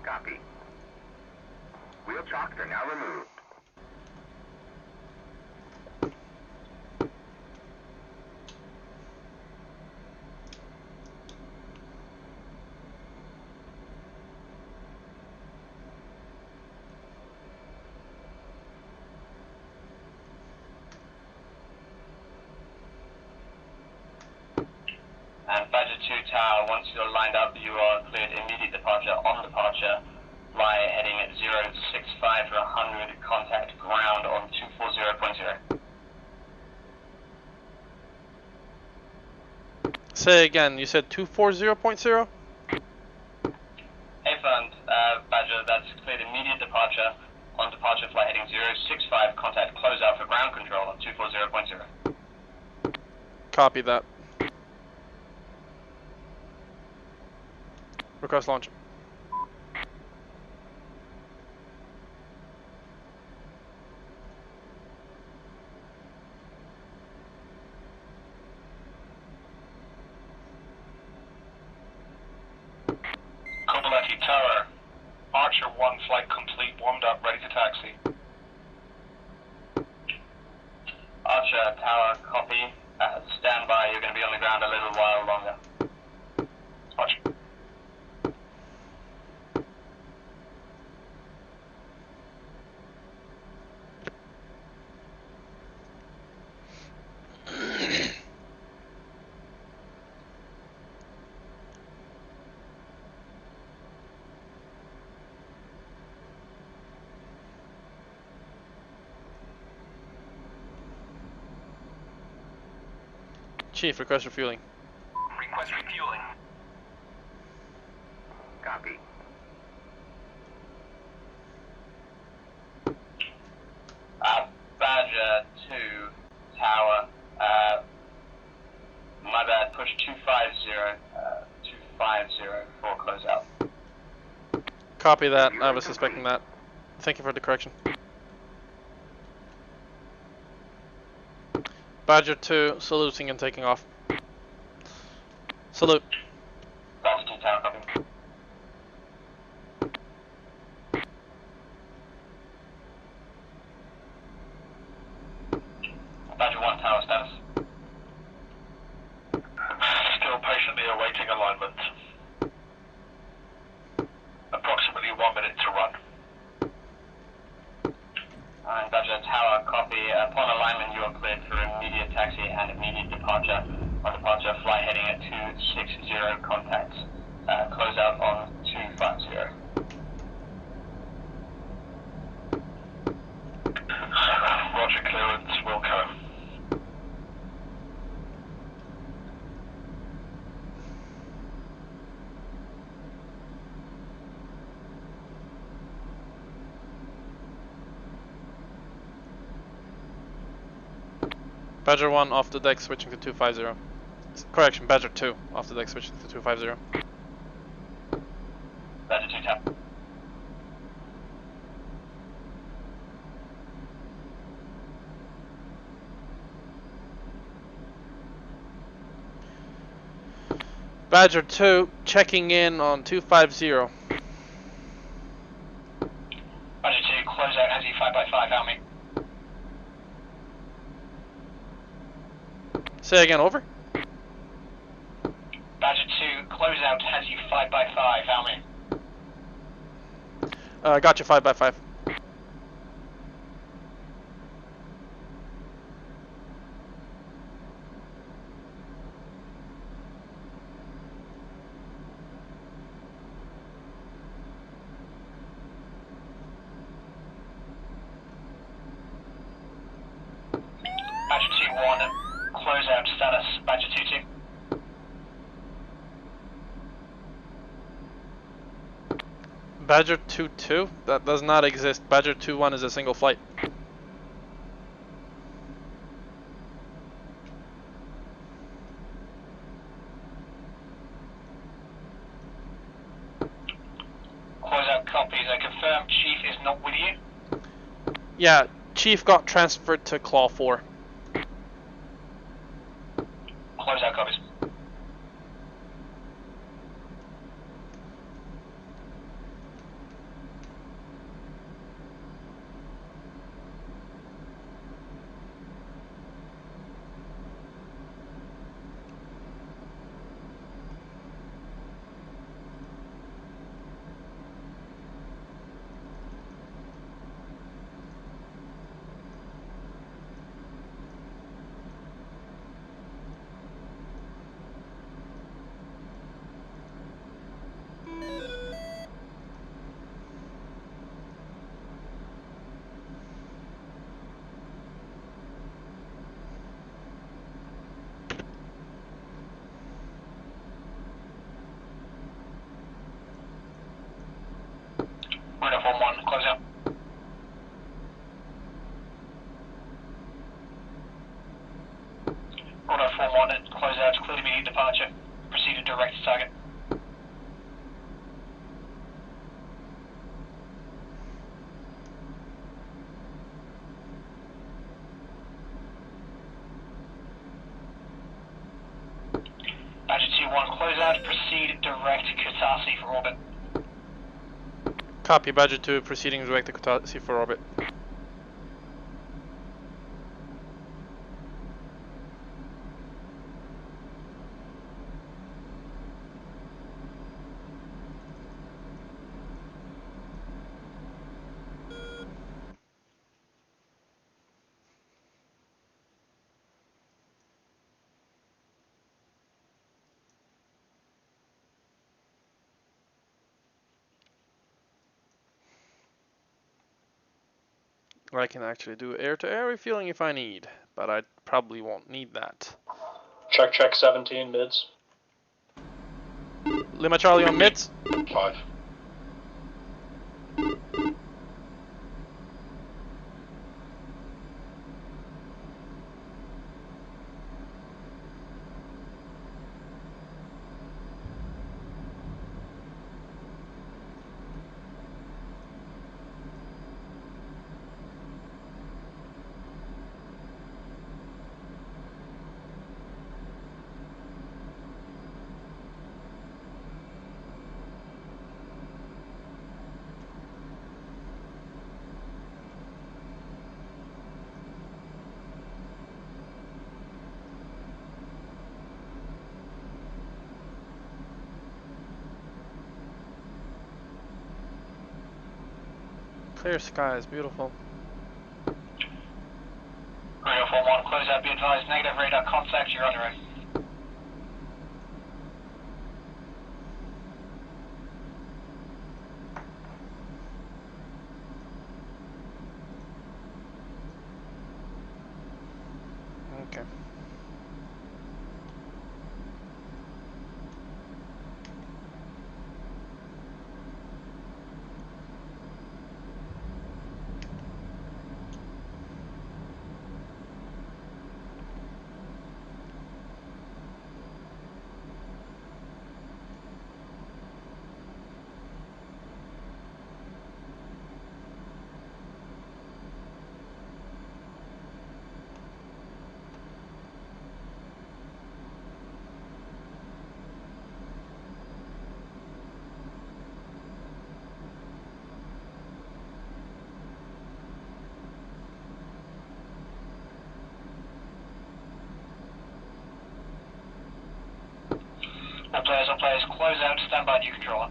Copy. Wheel chocks are now removed. And Badger 2 Tower, once you're lined up, you are cleared immediate departure. On departure, fly heading at 065 for 100, contact ground on 240.0. Say again, you said 240.0? Hey, Fund, Badger, that's cleared immediate departure. On departure, fly heading 065, contact closeout for ground control on 240.0. Copy that. Request launch. Kobuleti Tower, Archer 1 flight complete, warmed up, ready to taxi. Archer Tower, copy. Stand by, you're going to be on the ground a little while longer. Archer. Chief, request refueling. Request refueling. Copy. Badger 2 Tower, my bad, push 250 for closeout. Copy that. I was suspecting that. Thank you for the correction. Badger 2, saluting and taking off. Salute. Badger 2 Tower, copy. Badger 1 Tower status. Still patiently awaiting alignment. Approximately 1 minute to run. And Badger Tower, copy. Upon alignment, you are cleared for immediate taxi and immediate departure. On departure, fly heading at 260, contacts. Closeout on 250. Roger, clearance, Wilco. Badger 1 off the deck, switching to 250. Correction, Badger 2 off the deck, switching to 250. Badger 2 tap. Badger 2 checking in on 250. Badger 2, close out as you 5x5, help me. Say again, over. Badger 2, close out as you 5x5, help me. Got you 5x5. Badger 2-1, close out status, Badger 2-2. Badger 2-2? That does not exist. Badger 2-1 is a single flight. Copies. I confirm Chief is not with you. Yeah, Chief got transferred to Claw 4. Close out copies. Rhino Form 1, close out. Rhino Form 1, close out, clear immediate departure. Proceed to direct target. Badger 2-1, close out, proceed direct Kutasi for orbit. Copy, Badger 2, proceeding direct to Kutasi for orbit. I can actually do air-to-air refueling if I need, but I probably won't need that. Check 17 mids. Lima Charlie on mids. 5. Clear skies, beautiful. Rhino Form 1, close out, be advised, negative radar contact, you're on your own. Okay. All players, close out, stand by, new controller.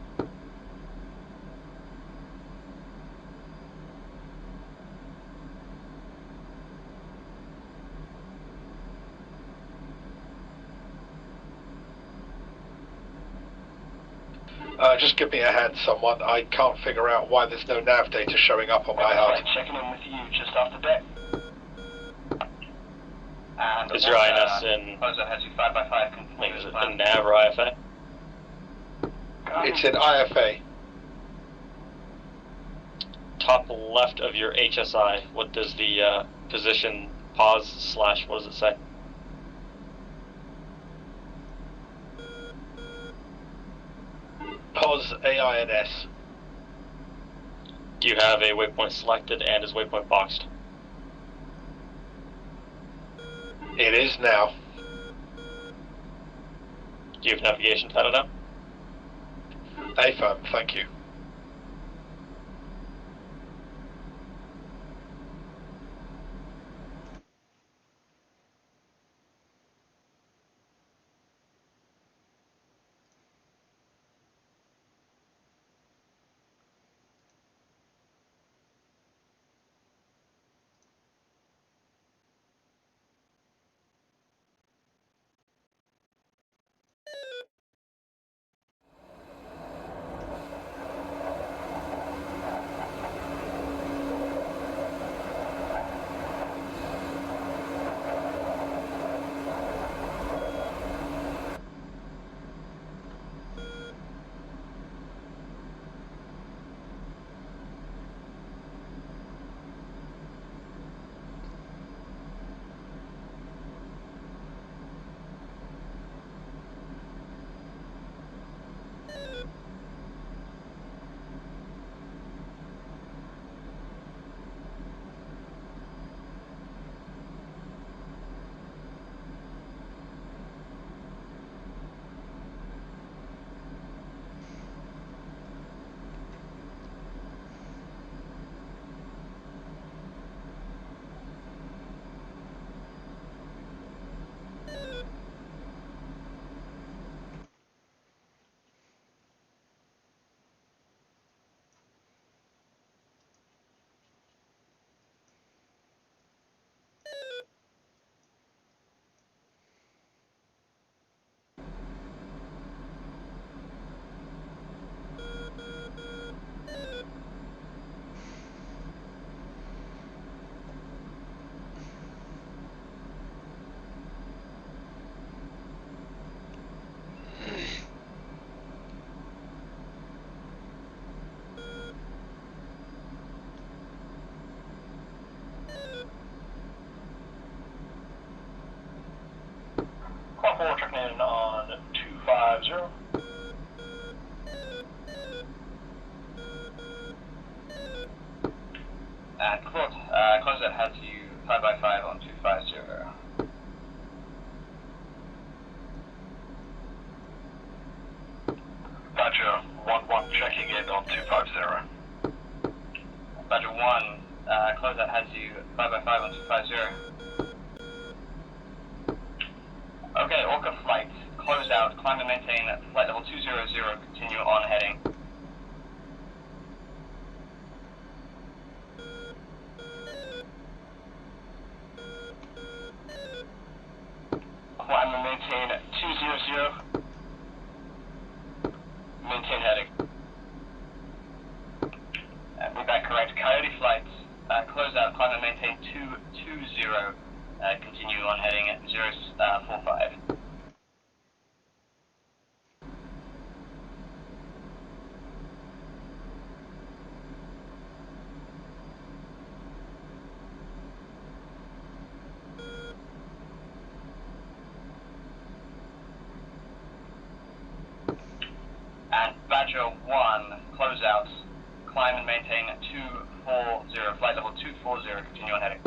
Just give me a hand, someone. I can't figure out why there's no nav data showing up on my HUD. Checking in with you just after deck. And Is your INS in? Close out has you 5x5 Is it in nav or IFA? It's in IFA. Top left of your HSI. What does the position pause / what does it say? POS AINS. Do you have a waypoint selected and is waypoint boxed? It is now. Do you have navigation to that now? Affirm, thank you. Quad 4 checking in on 250. And close that has you 5x5 on 250. Badger 1-1 checking in on 250. Badger 1, close that has you 5x5 on 250. Okay, Orca flight, close out, climb and maintain flight level 200, continue on heading. Climb and maintain 200, maintain heading. Move back correct, Coyote flight, close out, climb and maintain 220, continue on heading at 045. And Badger 1, close out, climb and maintain 240, flight level 240, continue on heading.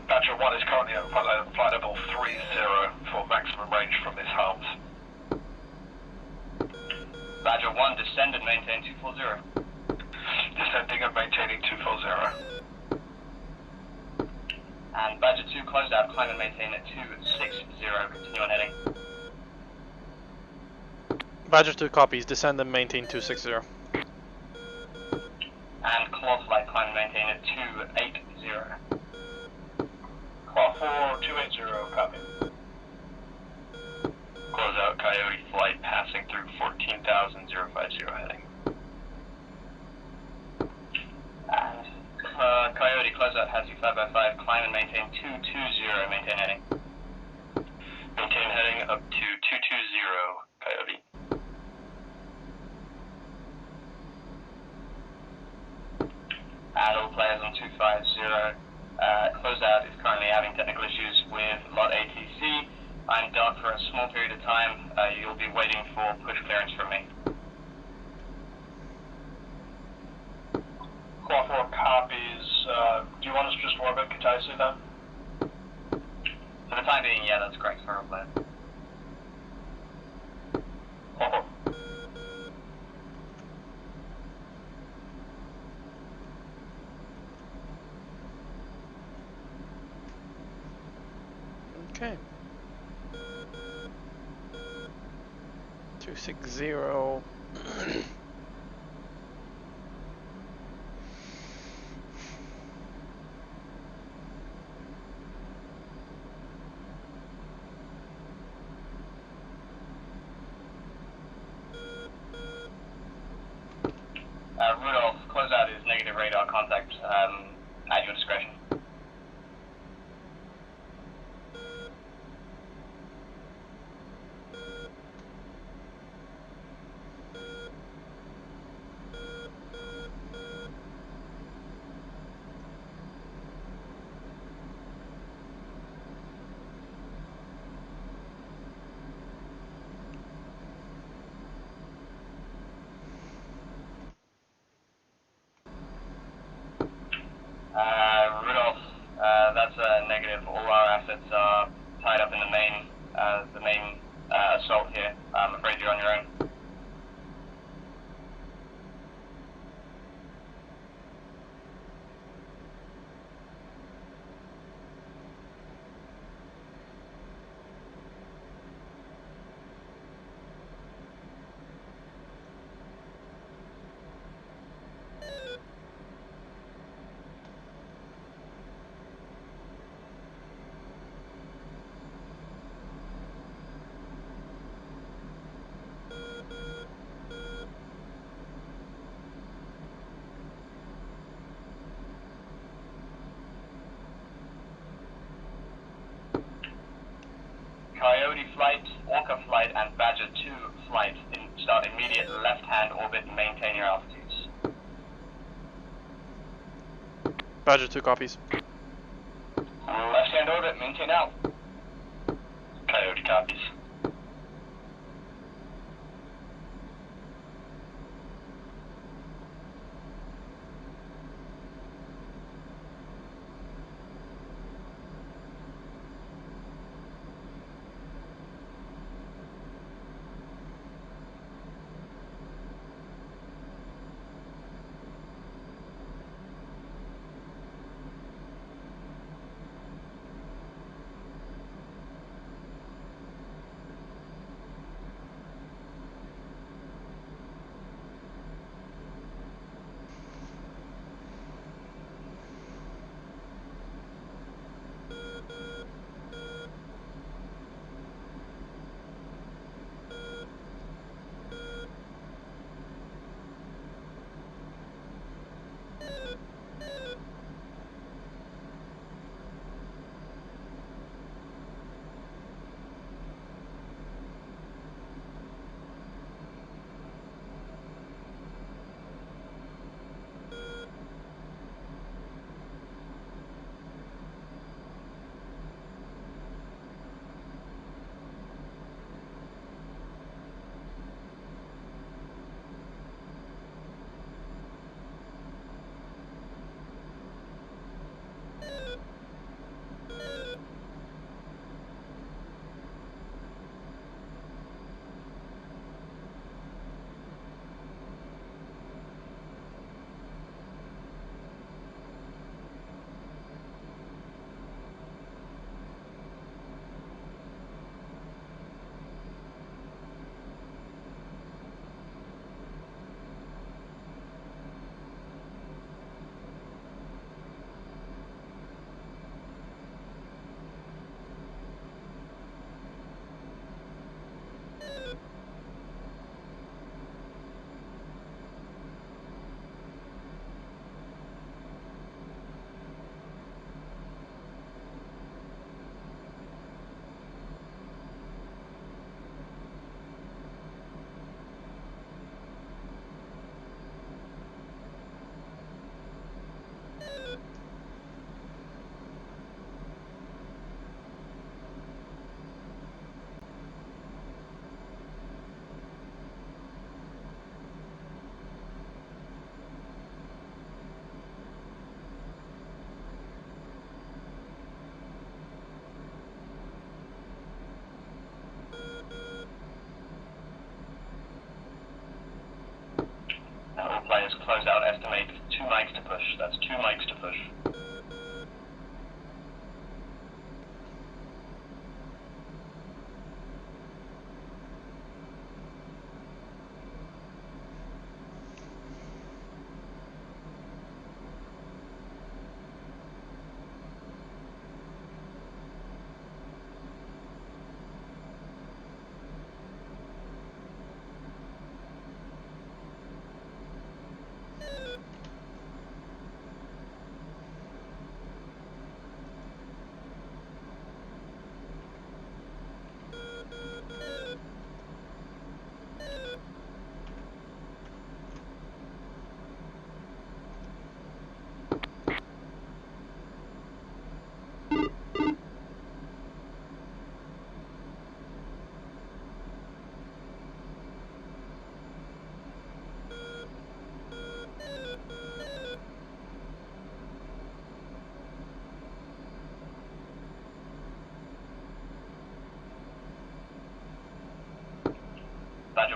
Badger 1 is currently at flight level 30 for maximum range from this harms. Badger 1, descend and maintain 240. Descending and maintaining 240. And Badger 2, close out, climb and maintain at 260, continue on heading. Badger 2 copies, descend and maintain 260. And Claw flight, climb and maintain at 280. Claw 4, 280, copy. Close out Coyote flight, passing through 14,050 heading. And Coyote closeout has you 5x5, climb and maintain 220, maintain heading. Maintain heading up to 220, Coyote. And all players on 250, closeout is currently having technical issues with lot ATC. I'm dark for a small period of time. You'll be waiting for push clearance from me. 4-4 copies. Do you want us to just orbit Kataisi then? For the time being, yeah, that's correct for our plan. 4-4. Okay. 260. Rudolph, close out is negative radar contact at your discretion. Rudolph, that's a negative. All our assets are tied up in the main assault here. I'm afraid you're on your own. Coyote flight, Orca flight, and Badger 2 flight. Start immediate left-hand orbit and maintain your altitudes. Badger 2 copies. Left-hand orbit, maintain out. Coyote copies.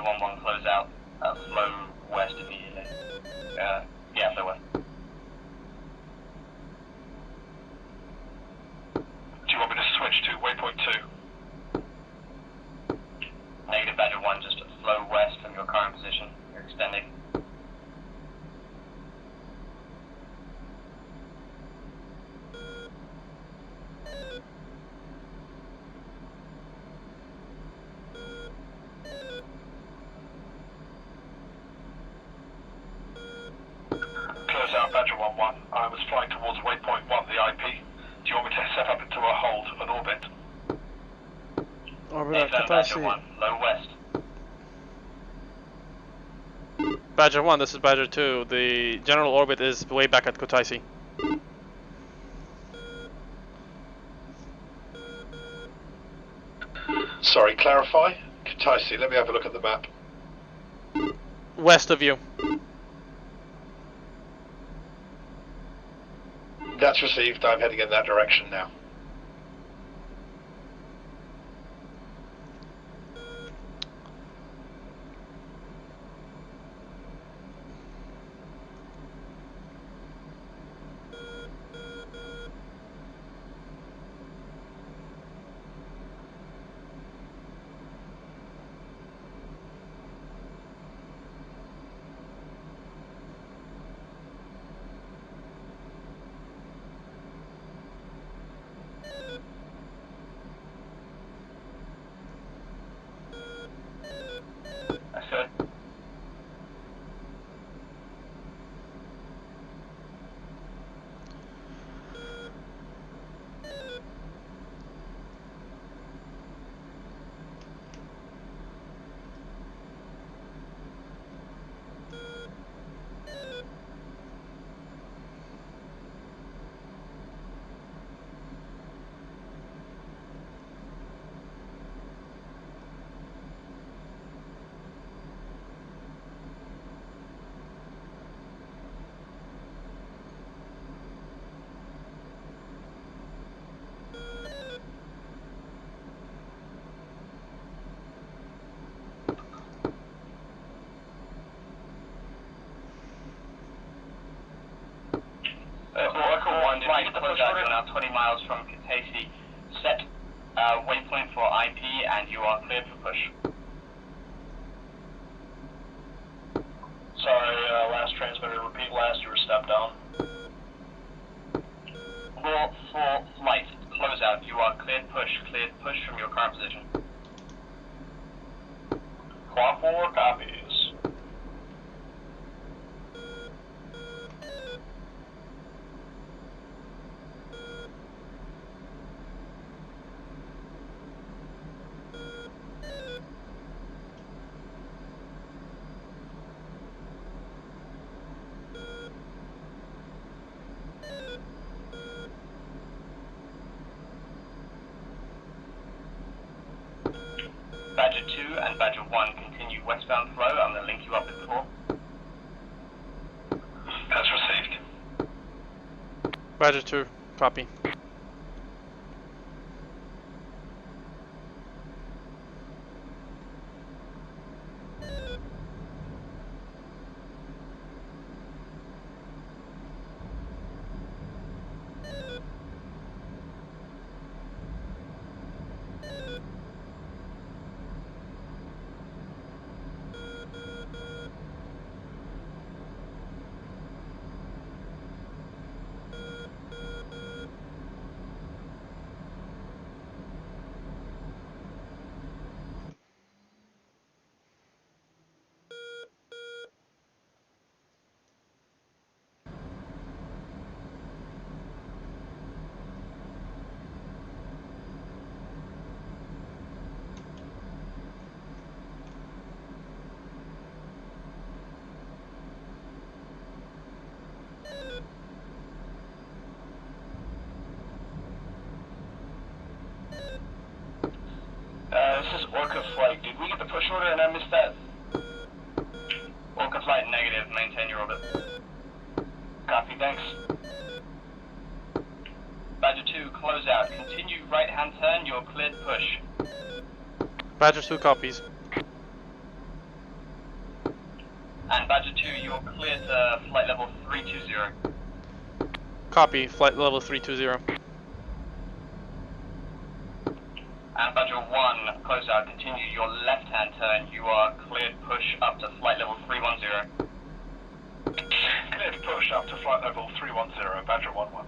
Badger 1-1 close out. Flow west immediately. Yeah, flow west. Do you want me to switch to waypoint 2? Negative Badger 1, just flow west from your current position. You're extending. Close out, Badger 1-1. I was flying towards waypoint 1, the IP. Do you want me to set up into a hold, an orbit? Orbit at Badger Kutaisi. 1, low west. Badger 1, this is Badger 2. The general orbit is way back at Kutaisi. Sorry, clarify? Kutaisi, let me have a look at the map. West of you. That's received, I'm heading in that direction now. That's good. Oracle 1, flight close out, you're now 20 miles from Kutaisi. Set waypoint for IP and you are cleared for push. Sorry, last transmitter, repeat last, you were stepped down. Law for flight, close out, you are cleared push from your current position. Quad 4 copies. Badger 2 and Badger 1 continue westbound flow. I'm going to link you up with 4. That's received. Badger 2, copy. This is Orca Flight. Did we get the push order and I missed that? Orca Flight negative. Maintain your orbit. Copy, thanks. Badger 2, close out. Continue right-hand turn. You're cleared push. Badger 2 copies. And Badger 2, you're clear to flight level 320. Copy, flight level 320. And Badger 1, close out, continue your left-hand turn. You are cleared push up to flight level 310. Cleared push up to flight level 310, Badger 1-1.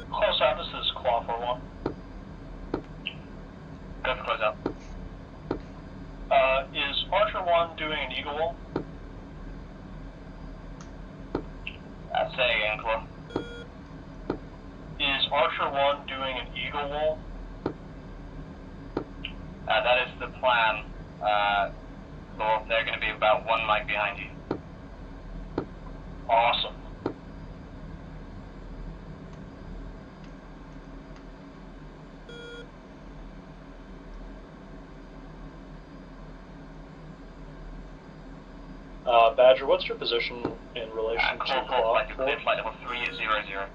Close out, this is Claw 4-1. Go for close out. Is Archer 1 doing an Eagle Wall? Say again, Claw. Is Archer 1 doing an Eagle Wall? That is the plan. Claw, they're going to be about 1 mic behind you. Awesome. Badger, what's your position in relation to Claw? Flight level 300.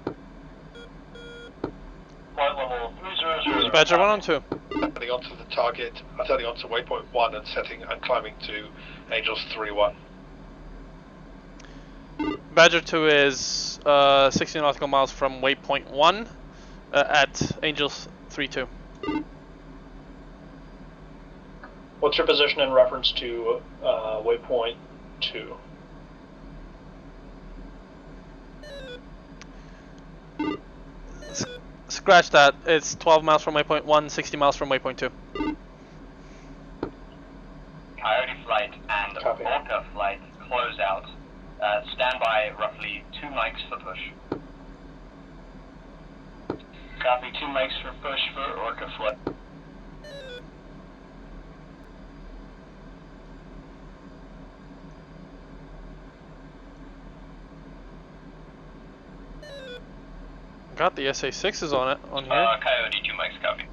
Flight level 300. Badger 1 on 2. Heading onto the target. I'm heading onto waypoint 1 and climbing to Angels 3-1. Badger 2 is 60 nautical miles from waypoint 1 at Angels 3-2. What's your position in reference to waypoint 2? Scratch that. It's 12 miles from waypoint 1, 60 miles from waypoint 2. Coyote flight and Copy. Orca flight close out. Stand by roughly 2 mics for push. Copy, 2 mics for push for Orca flight. Got the SA6s on it on here. Coyote, 2 mics, copy.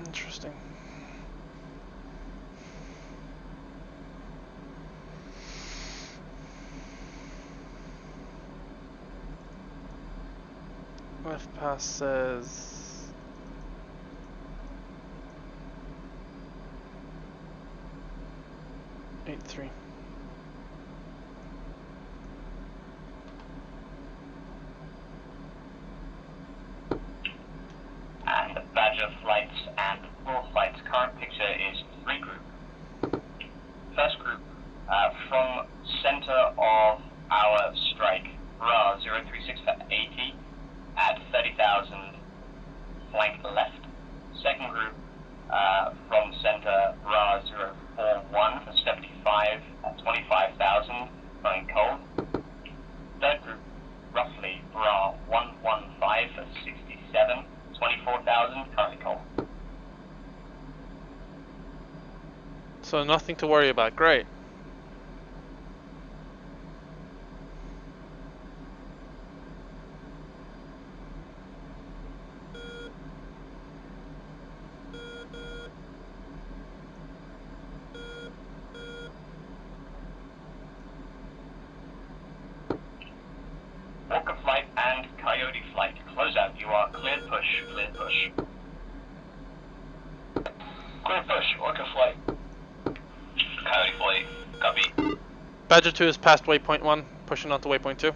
Interesting. Left pass says 8-3. And Badger flights and Bull flights. Current picture is 3 group. First group, from center of our strike, RA 036 for 80 at 30,000 flank left. Second group, from center, RA 041 for 75 at 25,000 going cold. Third group, roughly RA 115 for 67, 24,000 currently cold. So nothing to worry about. Great. Orca flight and Coyote flight. Close out. You are cleared push. Cleared push. Badger 2 is past waypoint 1, pushing on to waypoint 2.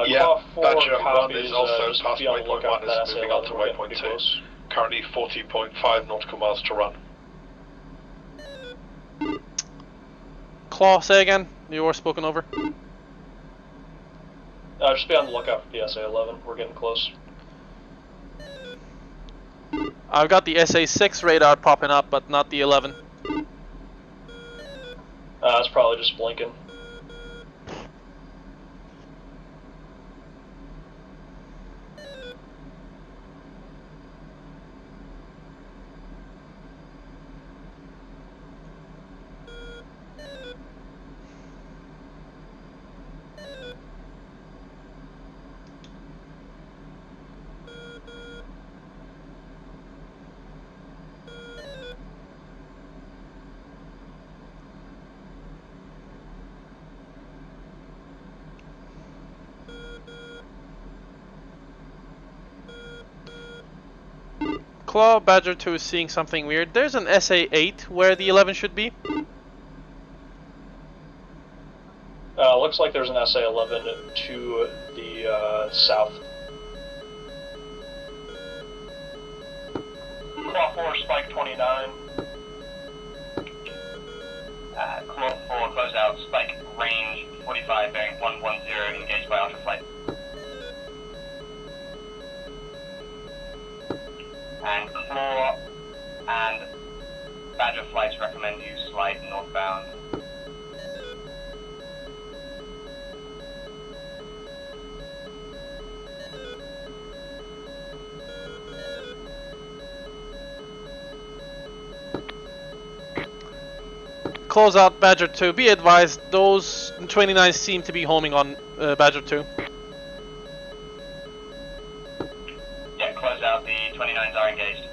Yeah, Claw 4 Badger 1 copies, is also just past be on the waypoint lookout 1, for that is moving on to SA11, we're getting waypoint pretty 2. close. Currently 40.5 nautical miles to run. Claw, say again. You were spoken over. Just be on the lookout for the SA11, we're getting close. I've got the SA6 radar popping up, but not the 11. It's probably just blinking. Claw, Badger 2 is seeing something weird. There's an SA8 where the 11 should be. Looks like there's an SA11 to the south. Claw 4, Spike 29. Claw 4, close out, Spike, range 45, bearing 110, engaged by Ultra Flight. And Claw and Badger flights recommend you slide northbound. Close out Badger 2. Be advised, those 29s seem to be homing on Badger 2. Yeah, close out, the 29s are engaged.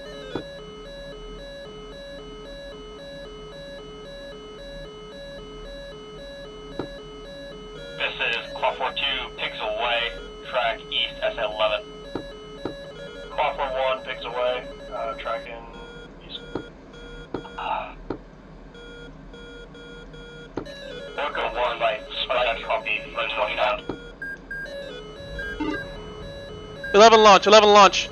This is Claw 4-2, pixel away, track east SA11. Claw 4-1, pixel away, tracking east. Orca 1 by Spike, copy, flow 29. 11 launch, 11 launch.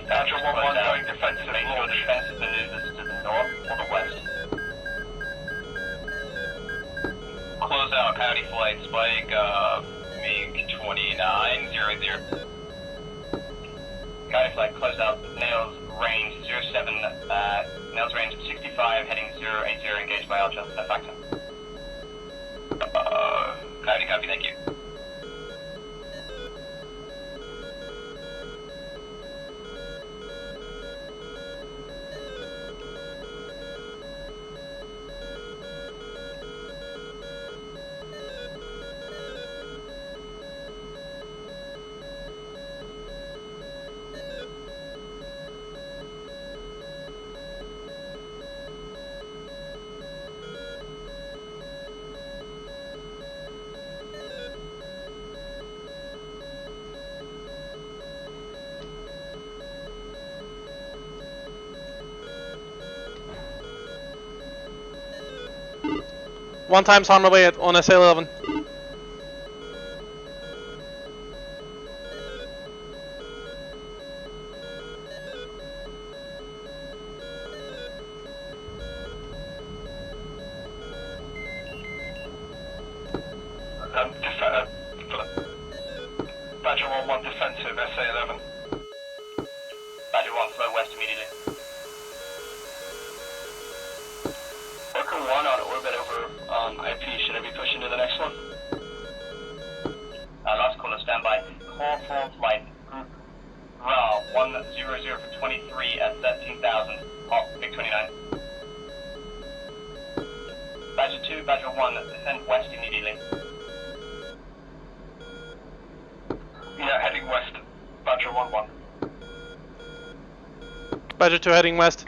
Badger 1-1 going defensive. Make sure the defensive maneuvers to the north or the west. Close out Coyote Flight Spike, MiG 2900. Coyote Flight, close out Nails range 07, Nails range 65, heading 080, engaged by Ultra, factor. Coyote copy, thank you. One time's on the way on SA11. Badger 1-1 defensive, SA11. Badger 1, flow west immediately. Orca 1 on orbit over IP, should I be pushing to the next one? Last caller, standby. Call 4 flight, group RAL 100 for 23 at 13,000. Hot, MiG-29. Badger 2, Badger 1, descend west immediately. Yeah, heading west. Badger 1-1. Badger 2 heading west.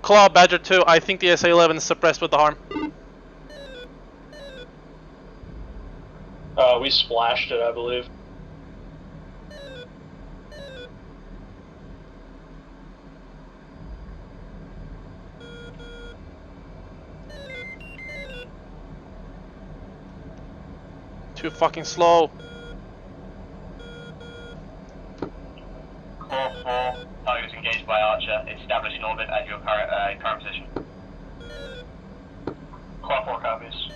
Claw, Badger 2, I think the SA-11 is suppressed with the harm. We splashed it, I believe. Too fucking slow. Claw 4, target is engaged by Archer. Establish in orbit at your current position. Claw 4 copies.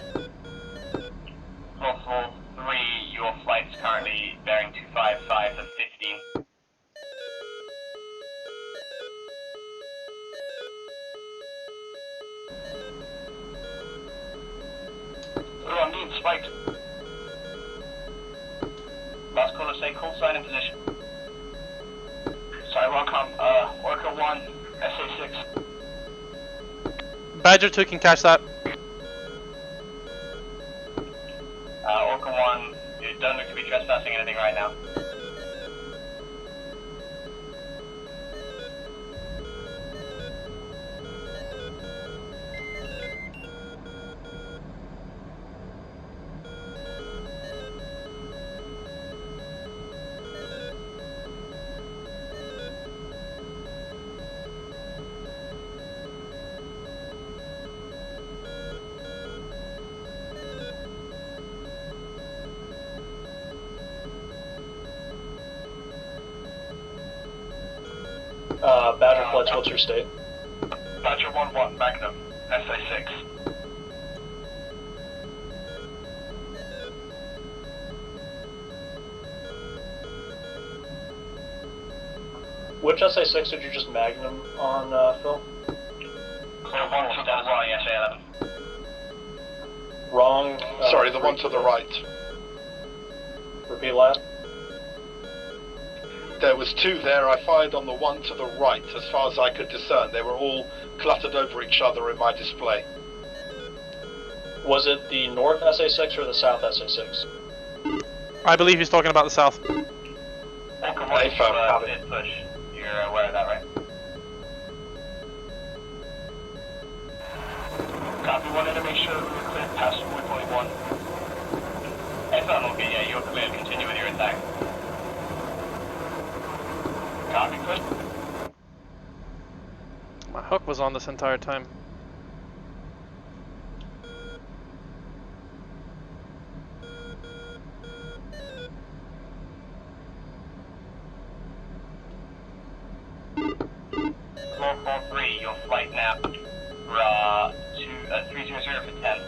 Claw 4, 3, your flight is currently bearing 255 for 15. Oh, I'm being spiked. Last caller, say call sign in position. Sorry, Rockcom. Orca 1, SA6. Badger 2 can catch that. Orca 1, you don't look to be trespassing anything right now. Badger Flights, what's your state? Badger 1-1, Magnum, SA6. Which SA6 did you just Magnum on, Phil? Clear 1 to the right, SA-11. Wrong. Sorry, the one to the right. Repeat last. There was two there. I fired on the one to the right, as far as I could discern. They were all cluttered over each other in my display. Was it the north SA6 or the south SA6? I believe he's talking about the south. Orca 1, Hey, phone, copy. did push. You're aware of that, right? Copy, wanted to make sure we were cleared past waypoint 1. FM will be, yeah, you're clear. Continue with your attack. Copy, push. My hook was on this entire time. Claw 4-3, your flight now. 300 for 10.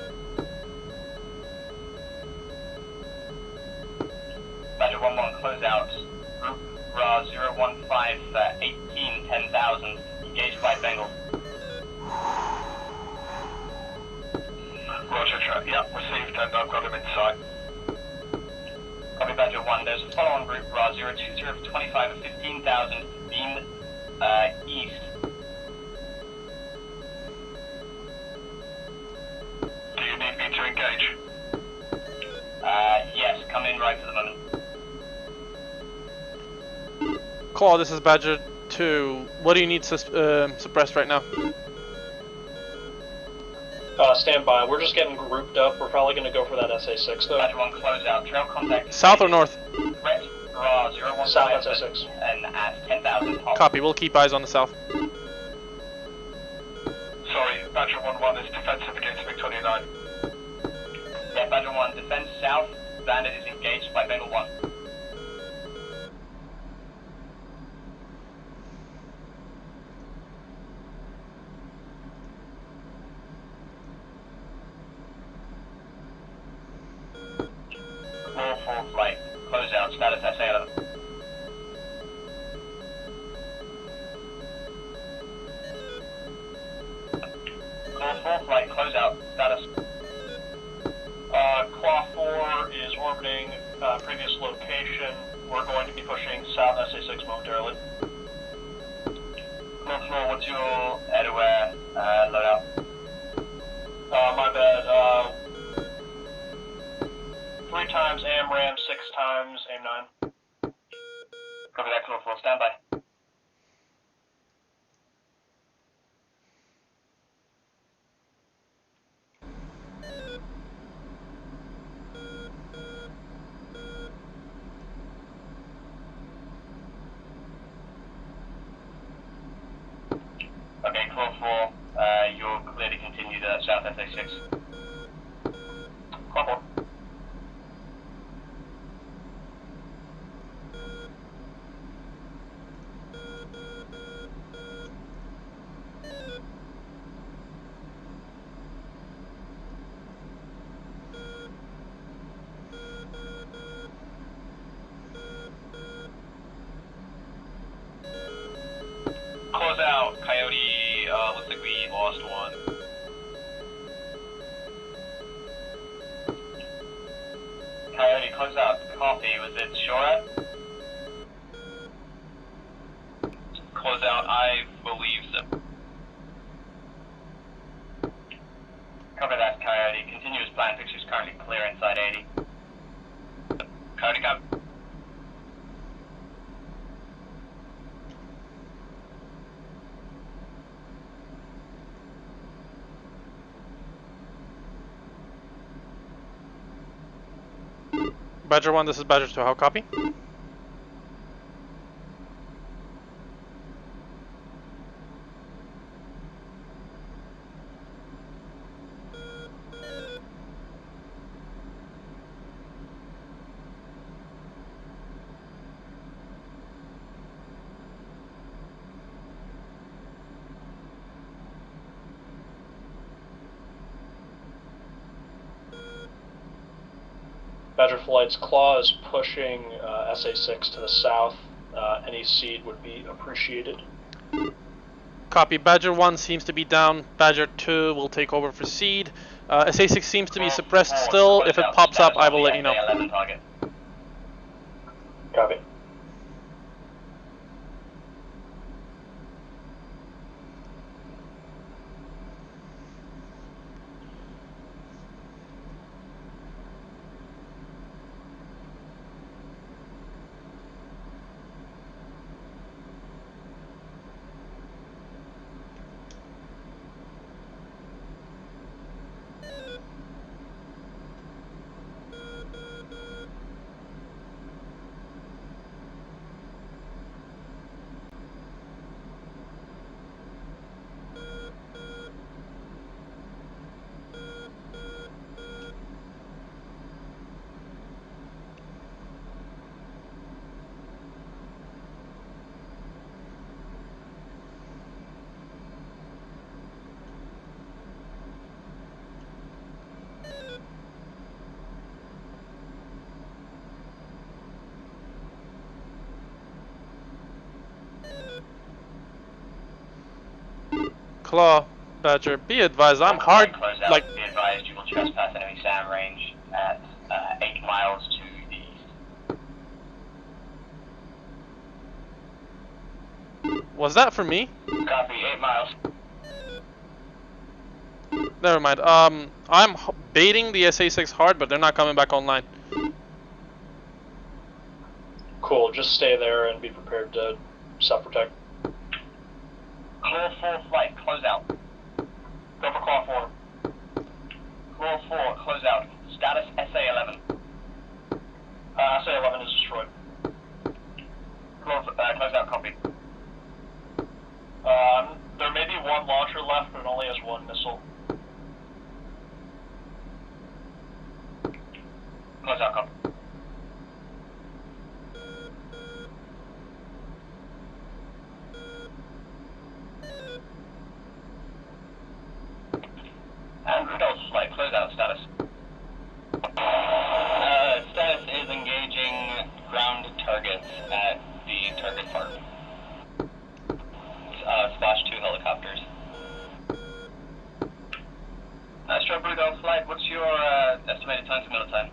Badger 1-1, close out. Group RA 015 for 18, 10,000. Engaged by Bengal. Roger, track. Yeah, received, and I've got him in sight. Copy Badger 1, there's a follow-on group RA 020 for 25 for 15,000. Beam east. Do you need me to engage? Yes, come in right for the moment. Claw, this is Badger 2. What do you need suppressed right now? Stand by. We're just getting grouped up. We're probably going to go for that SA6 though. Badger 1, close out. Trail contact. South or north? Threat RA 015 South SA6. and at 10,000 top. Copy, we'll keep eyes on the south. Sorry, Badger 1-1 is defensive against MiG-29. Yeah, Badger 1, defense south. Bandit is engaged by Bengal 1. Claw 4 flight. Close out. Status SA-11. Claw 4 flight. Close out. Status. Claw 4 is orbiting previous location. We're going to be pushing south SA6 momentarily. Floor 4, what's your air-aware loadout? My bad. 3 times AMRAAM, 6 times AIM-9. Copy that, Floor 4, stand by. Okay, Claw 4, you're clear to continue the South SA6. Claw 4. Close out, Coyote. Looks like we lost one. Coyote, close out. Copy, was it Shorad? Close out, I believe so. Copy that, Coyote. Continue as planned. Picture's currently clear inside 80. Coyote, copy. Badger 1, this is Badger 2, how copy? Badger Flight's Claw is pushing SA6 to the south. Any seed would be appreciated. Copy, Badger 1 seems to be down, Badger 2 will take over for seed. SA6 seems to be suppressed still, if it pops up I will let you know. Copy. Claw, Badger, be advised, I'm hard, like... Be advised you will trespass enemy SAM range at 8 miles to the east. Was that for me? Copy, 8 miles. Never mind, I'm baiting the SA6 hard, but they're not coming back online. Cool, just stay there and be prepared to self-protect. Claw 4 flight, close out. Go for Claw 4. Claw 4, close out. Status SA-11. SA-11 is destroyed. Close out, copy. There may be one launcher left, but it only has 1 missile. Close out, copy. And Rudolph flight, close out, status. Status is engaging ground targets at the target farm. Splash 2 helicopters. Strobe Rudolph flight, what's your estimated time to middle time?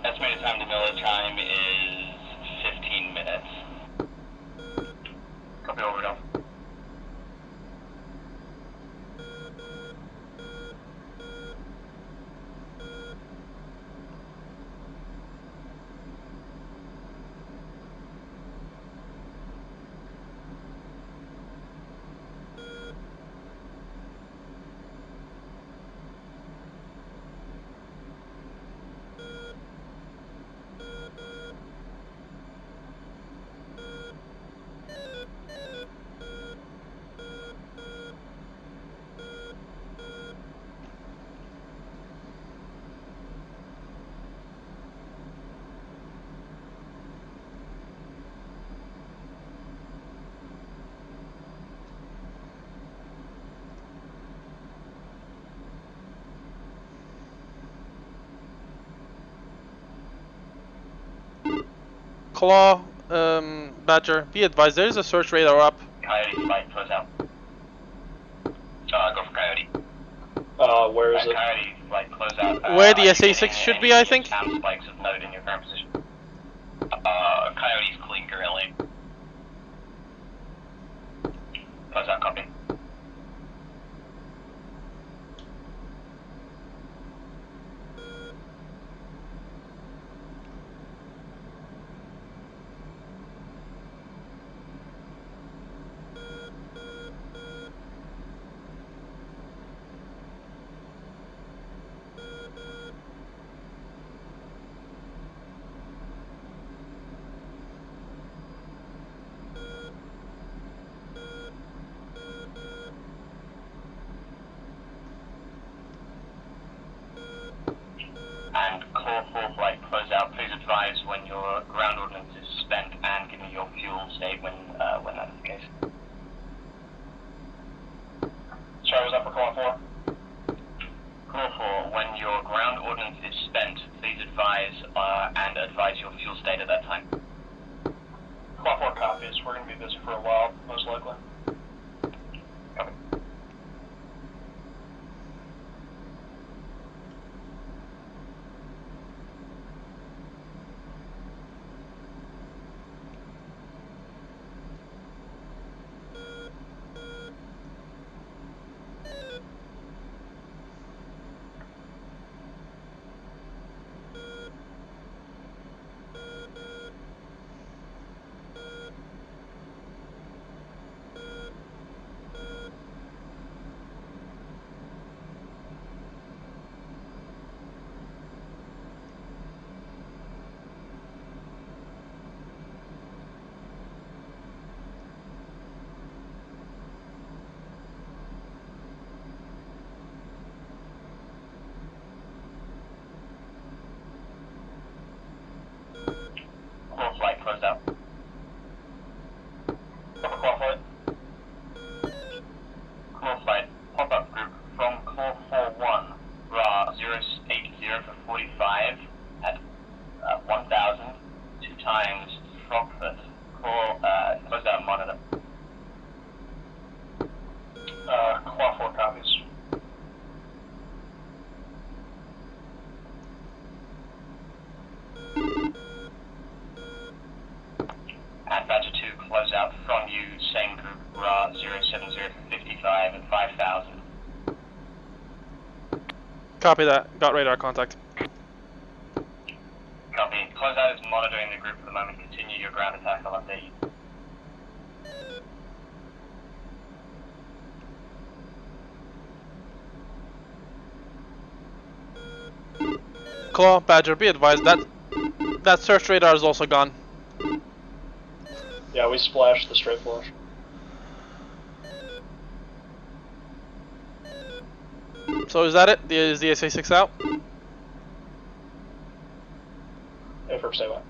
Estimated time to middle time is Claw, Badger, be advised, there is a search radar up. Coyote flight, close out. Go for Coyote. Where is it? Coyote flight, close out. Where the SA-6 should be, I think. Spam spikes of note in your current position. Coyote's clean currently. Close out, copy. And Claw 4 flight, close out. Please advise when your ground ordnance is spent and give me your fuel state when that's the case. Sorry, was that for Claw 4? Claw 4, when your ground ordnance is spent, please advise and advise your fuel state at that time. Claw 4 copies. We're going to be busy for a while, most likely. Copy. Claw flight, close out. Claw flight. Claw flight, pop-up group from Claw 4-1, RA 080 for 45 at 1000, 2 times Frogfoot. Close out, monitor. Claw 4 copies. And Badger 2, close out from you, same group, RA 070 for 55 at 5000. Copy that. Got radar contact. Copy. Close out is monitoring the group for the moment. Continue your ground attack. I'll update you. Claw, Badger, be advised that search radar is also gone. Yeah, we splashed the straight flush. So is that it? Is the SA-6 out? If we're stay back.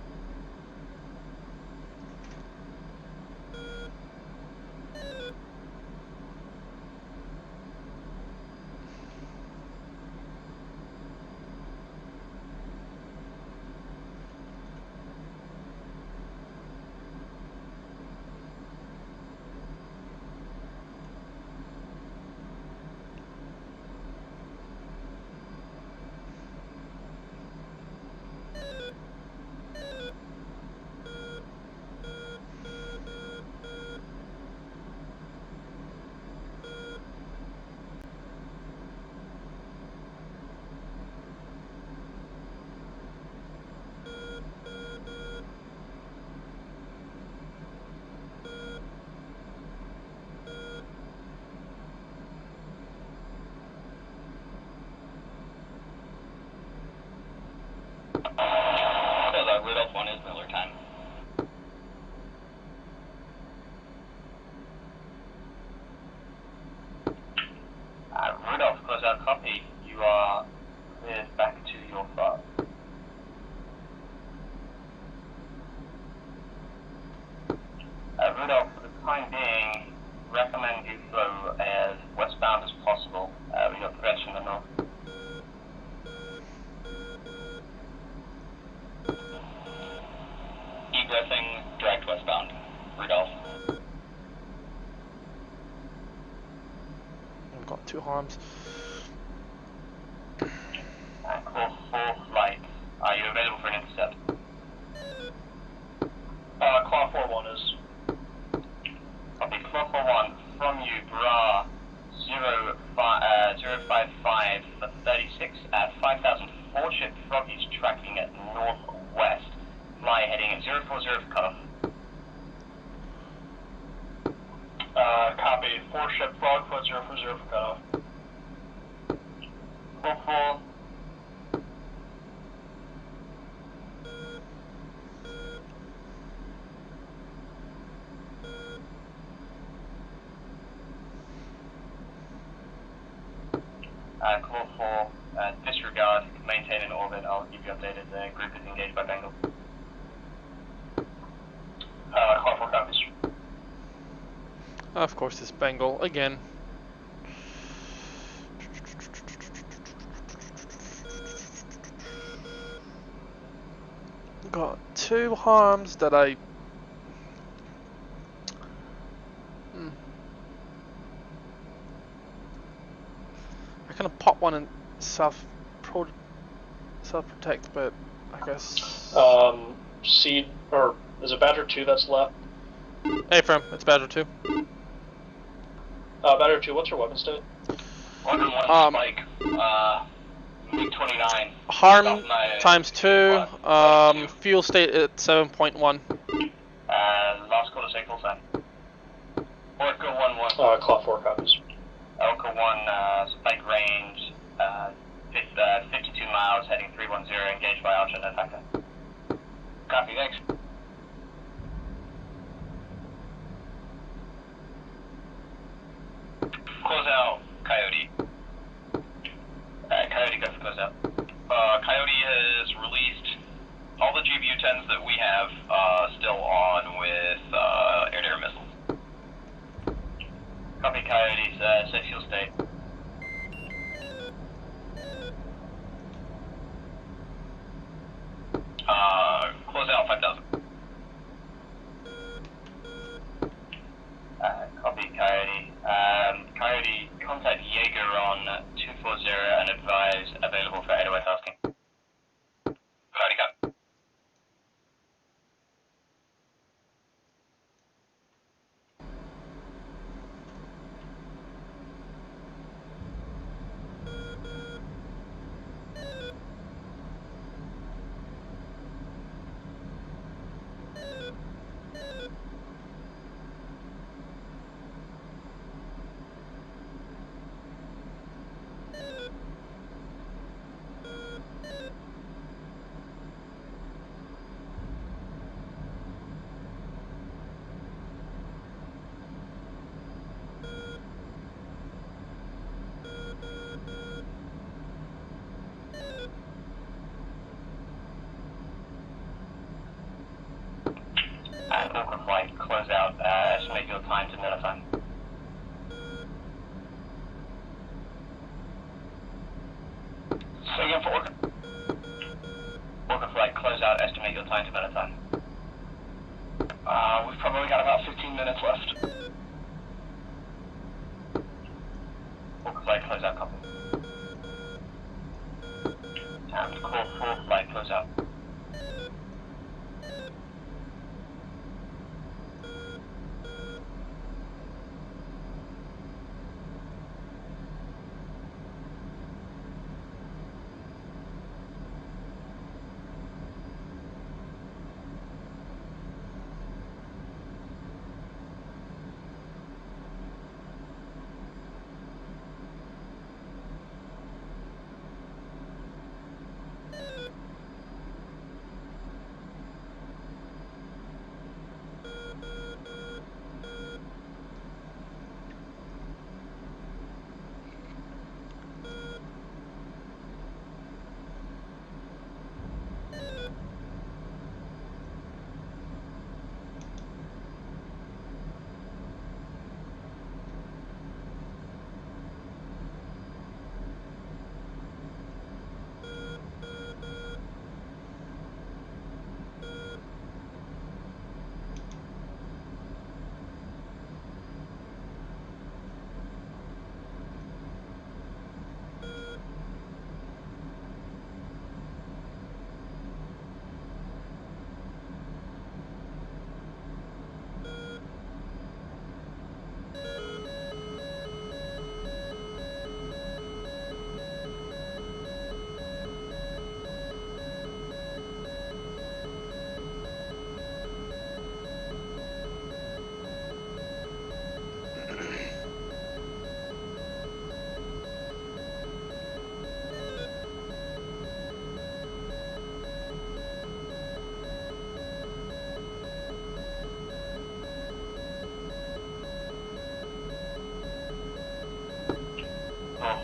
Rudolph 1 is Miller time. Rudolph, close out, copy. You are cleared back to your file. Rudolph, for the time being, recommend you flow as westbound as possible. We got threats from the north. Egress 2 harms. Call 4 flight. Are you available for an intercept? Claw 4-1 is. Copy. Claw 4-1 from you, Bra 055 for 36 at 5,000. 4-ship Froggy's tracking at northwest. Fly heading at 040 for cutoff. Copy. 4-ship Frogfoot 040 for cutoff. Claw 4. Call 4, disregard, maintain an orbit. I'll keep you updated. The group is engaged by Bengal. Call 4 copies. Of course, it's Bengal again. Got 2 harms that I. I kind of pop one in self-protect, but I guess. Seed, or is it Badger 2 that's left? Affirm, it's Badger 2. Badger 2, what's your weapon state? Weapon 1 spike, MiG-29. Harm times 2, fuel state at 7.1. Last call to say full time. Orca 1-1. Claw 4 copies. Orca 1, spike range, 52 miles, heading 310, engaged by Archer and attacker. Copy, thanks. Close out, Coyote. Coyote, go for close out. Coyote has released all the GBU-10s that we have still on with air-to-air missiles. Copy, Coyotes, set fuel state. Close out 5,000. Copy, Coyote. Coyote, contact Jaeger on 240 and advise available for 808 tasking. Coyote, got.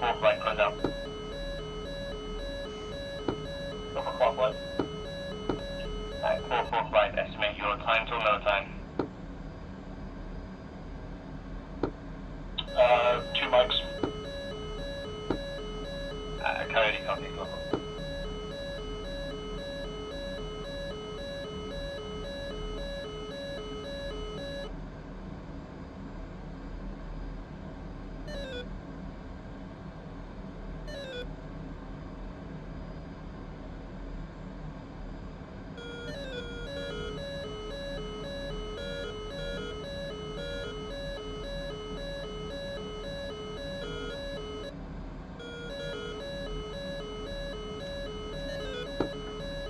4 flight, close out. Go for claw flight. Core 4 flight, estimate your time till no time. 2 mics. Coyote copy, go.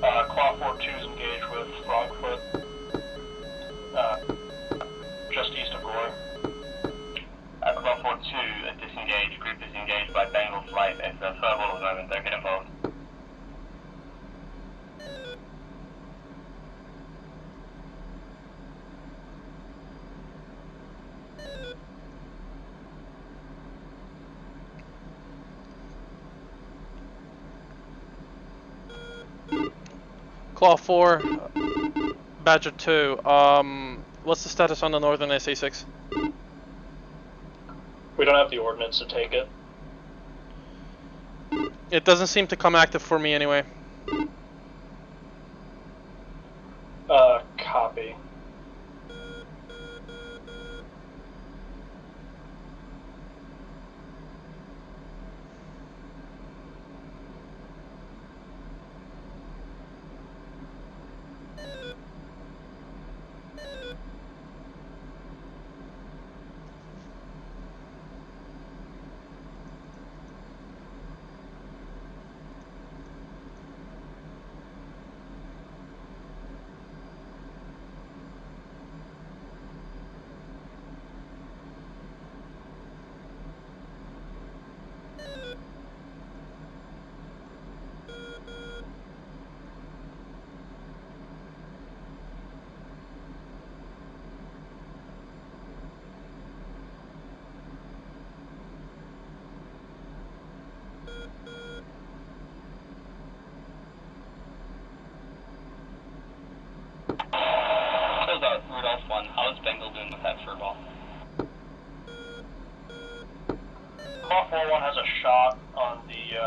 Claw 4-2's engaged with Frogfoot. Just east of Gore. Claw 4-2, disengaged. Group is engaged by Bengal flight. It's a furball at the moment, don't get involved. Claw 4, Badger 2. What's the status on the northern SA6? We don't have the ordnance to take it. It doesn't seem to come active for me anyway. Copy. Rudolph 1, how is Bengal doing with that furball? Claw 4-1 has a shot on the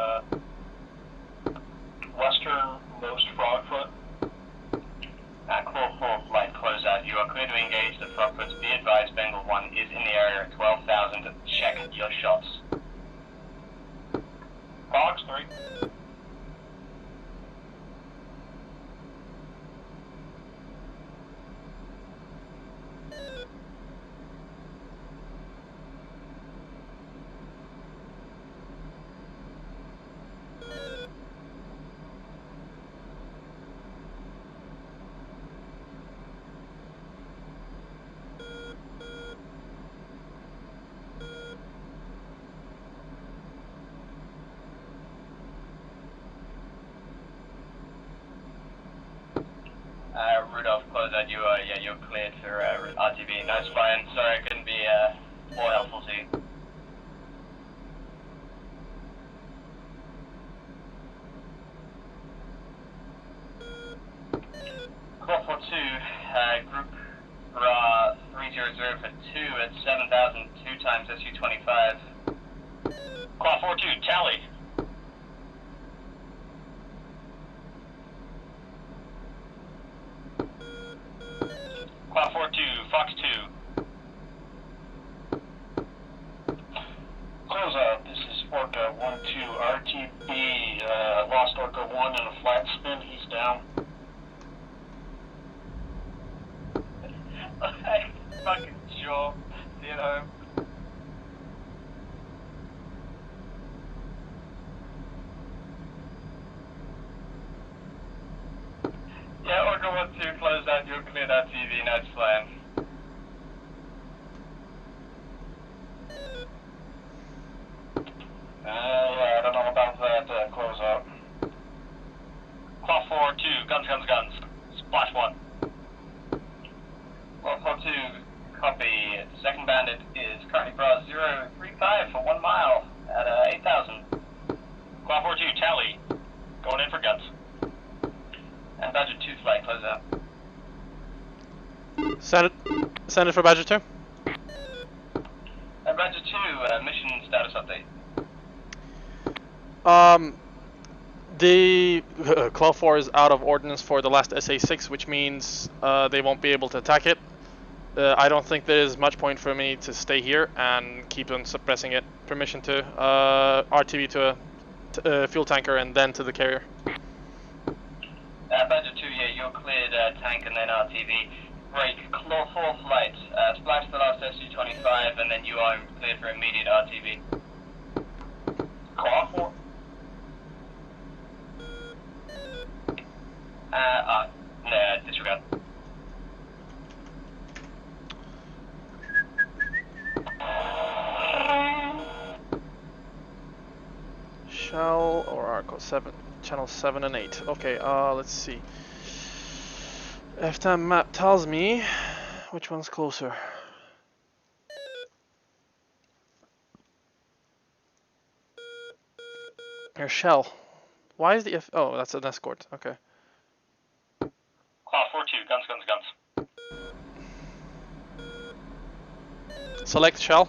westernmost Frogfoot. Claw 4 flight, close out. You are clear to engage the Frogfoots. Be advised, Bengal 1 is in the area at 12,000. Check your shots. Fox 3. Rudolph, close out. You're cleared for RTB. Nice flying. Sorry I couldn't be more helpful to you. Claw 4-2, group 300 for 2 at 7,000, 2 times SU-25. Claw 4-2, tally. Claw 4-2, Fox 2. Close out. This is Orca 1-2 RTB. Lost Orca 1 in a flat spin. He's down. Hey, fucking sure. See you at home. Yeah, Orca 1-2, close out. You're cleared out TV. Nice flying. Yeah, I don't know about that. Close out. Claw 4-2, guns, guns, guns. Splash 1. Claw 4-2, copy. Second bandit is currently bra 035 for 1 mile at 8,000. flight closeout. Send it for Badger 2. Badger 2, mission status update. The Claw 4 is out of ordnance for the last SA6, which means they won't be able to attack it. I don't think there is much point for me to stay here and keep on suppressing it. Permission to RTV to a fuel tanker and then to the carrier. Badger 2, yeah, you're cleared tank and then RTV. Break, Claw 4 flight, splash the last SU-25 and then you are cleared for immediate RTV. Claw 4? Nah, disregard. Shell or Arco 7, channel 7 and 8. Okay, let's see. FTAM map tells me which one's closer. Here's Shell. Why is the F? Oh, that's an escort. Okay. Claw 4-2, guns, guns, guns. Select Shell.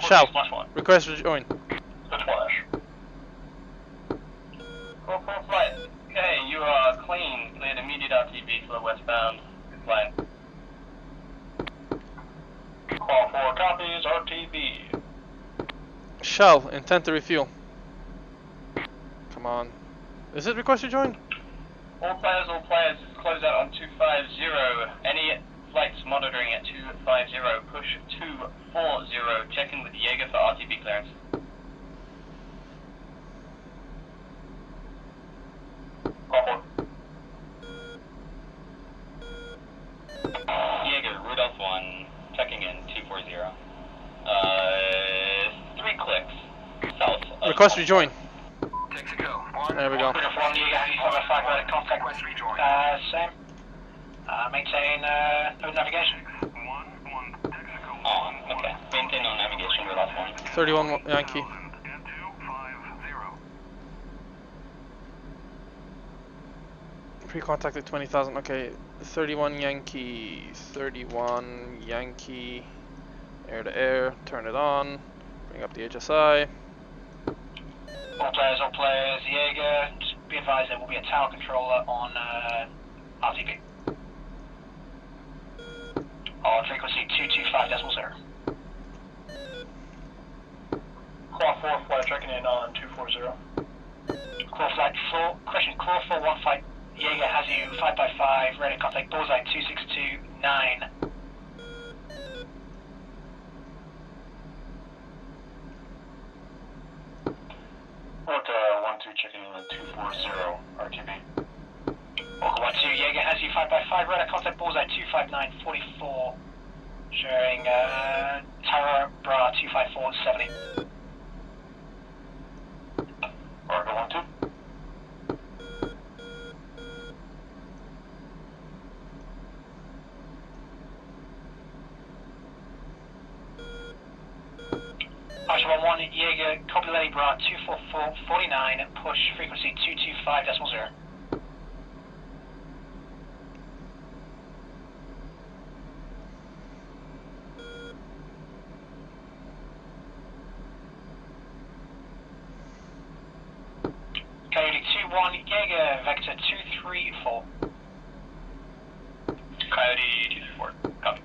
Shell. Request to join. Splash. Claw 4 flight. Okay, you are clean. Cleared immediate RTV for the westbound. Good flight. Claw 4 copies, RTV. Shell, intent to refuel. Come on. Is it request to join? All players, close out on 250. Any flights monitoring at 250, push 240. Check in with Jaeger for RTV clearance. Jaeger, Rudolph 1, checking in, 240. 3 clicks. South of... Request rejoin. There we go. Rudolph 1, Jaeger, have you found a flag ready contact? Same. Maintain no navigation. On, okay. Maintain no navigation, Rudolph 1. 31 Yankee. Pre-contact at 20,000. Okay, 31 Yankee. 31 Yankee. Air to air. Turn it on. Bring up the HSI. All players, Jaeger. Just be advised there will be a tower controller on RTV. On frequency 225.0. Claw 4 flight checking in on 240. Claw flight 4, question, Claw 4 1 flight, Jaeger has you 5x5, ready to contact bullseye 2629. Orca 1-2 checking in on 240, RTB. Orca 1-2, Jaeger has you 5x5, ready to contact bullseye 25944. Sharing Tower Bra 25470. Orca 1-2. Archer 1-1, Jaeger, copy Lady Bra 24449, push frequency 225.0. Coyote 2-1, Jaeger, vector 234. Coyote 234, copy.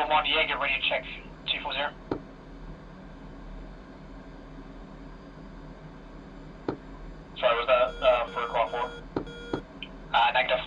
1, Jaeger, ready to check 240. Sorry, was that for Claw 4? Negative.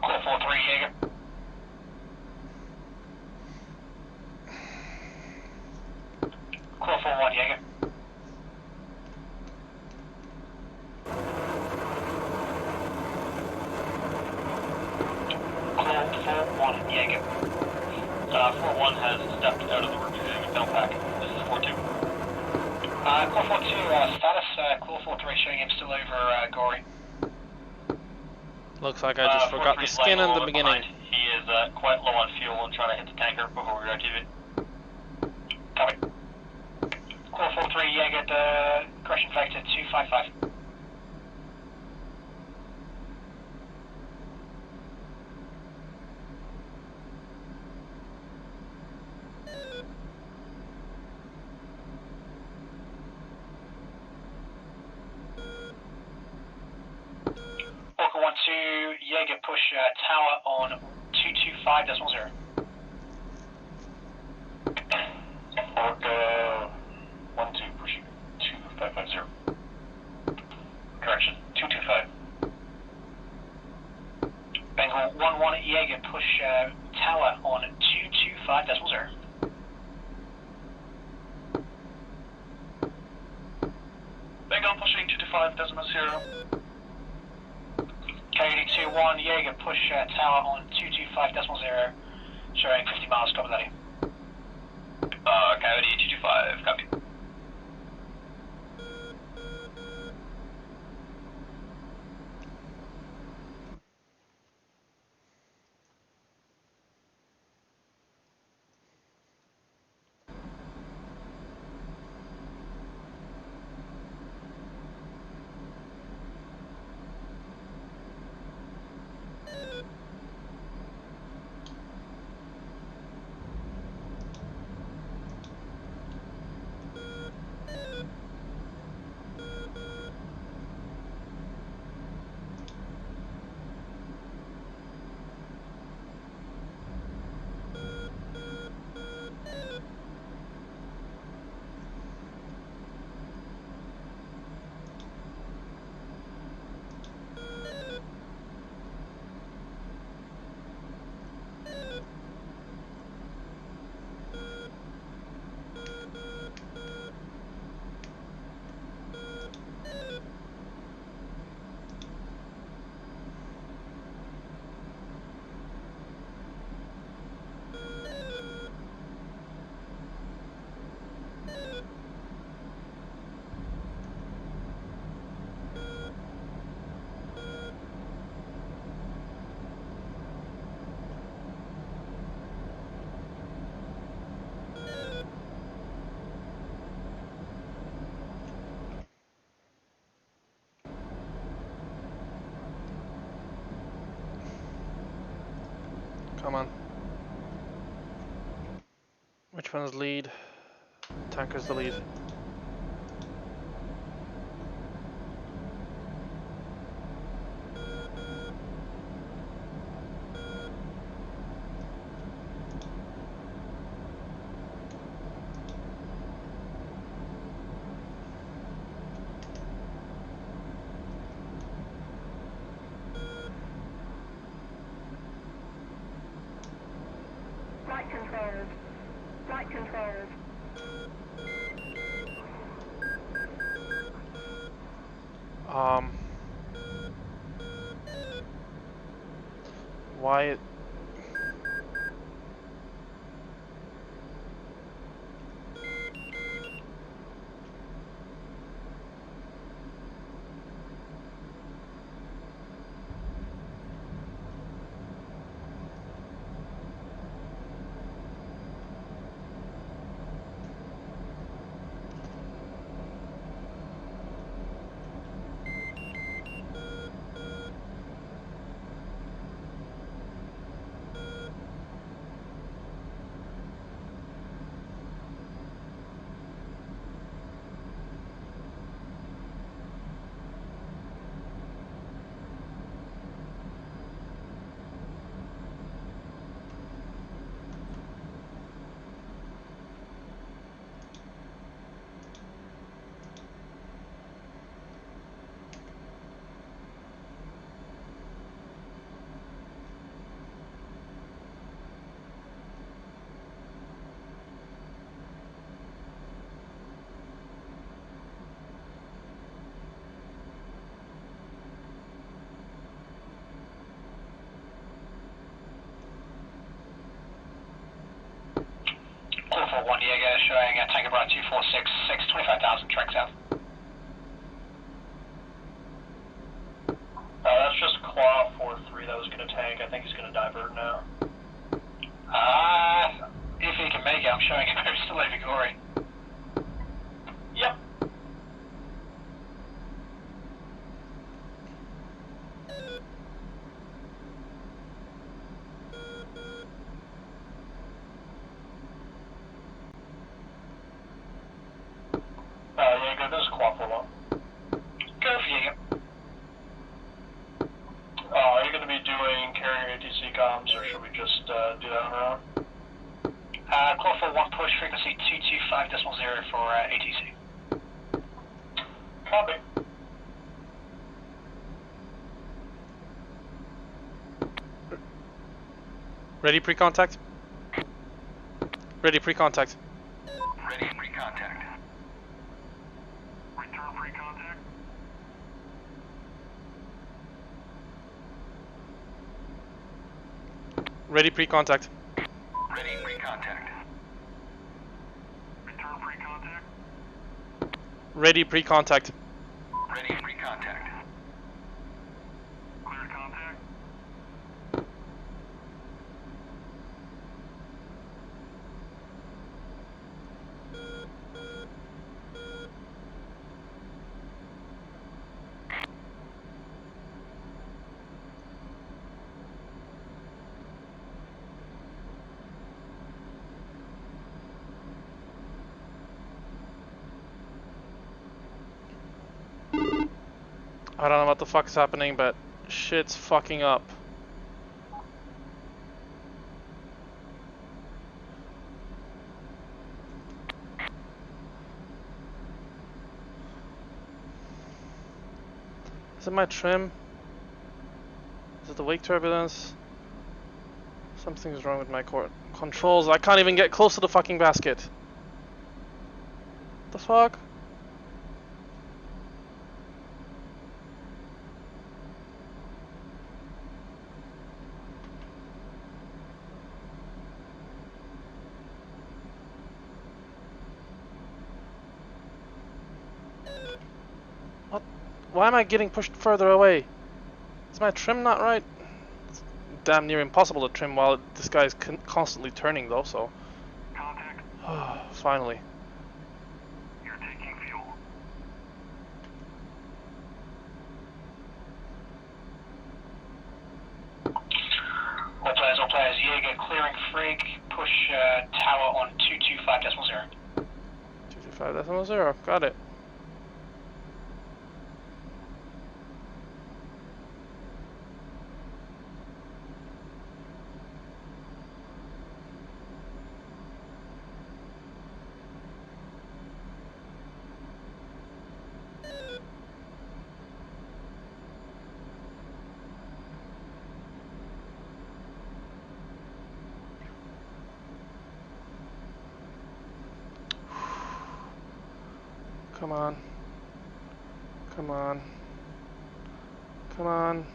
Claw 4-3, Jaeger. Claw 4-1, Jaeger. Claw 4-1, Jaeger. 4-1 has stepped out of the room using a film pack. This is 4-2. Claw 4-2, status, Claw 4-3 showing him still over Gory. Looks like I just forgot the skin in the beginning. He is quite low on fuel and trying to hit the tanker before we reactivate. Copy. Claw 4-3, Jaeger, correction vector 255. Orca 1-2, Jaeger push tower on 225.0. Orca 1-2 pushing 2550. Correction, 225. Bengal 1-1, Jaeger push tower on 225.0. Bengal pushing 225.0. Coyote 2-1, Jaeger push tower on 225.0, showing 50 miles, copy that. Coyote 225, copy. Come on. Which one's lead? Tanker's the lead. Flight controls. Flight controls. Why? Call for 1 Diego showing Tango Bravo 2466, 25,000 track south. That's just Claw 43 that was going to tank. I think he's going to divert now. If he can make it, I'm showing him still over Gory. Yep. Jaeger, this is Claw 41. Go for Jaeger. Are you going to be doing carrier ATC comms, or should we just do that on our own? Claw 41 push frequency 225.0 for ATC. Copy. Ready pre-contact? Ready pre-contact. Ready pre-contact. Return pre-contact. Ready pre-contact. Ready pre-contact. Return pre-contact. Ready pre-contact. Ready pre-contact. Clear contact. I don't know what the fuck's happening, but shit's fucking up. Is it my trim? Is it the wake turbulence? Something's wrong with my controls. I can't even get close to the fucking basket. The fuck? Why am I getting pushed further away? Is my trim not right? It's damn near impossible to trim while this guy is constantly turning though, so... Contact. Finally. You're taking fuel. All players, Jaeger clearing Frig, push tower on 225.0. 225.0, got it. Come on. Come on. Come on.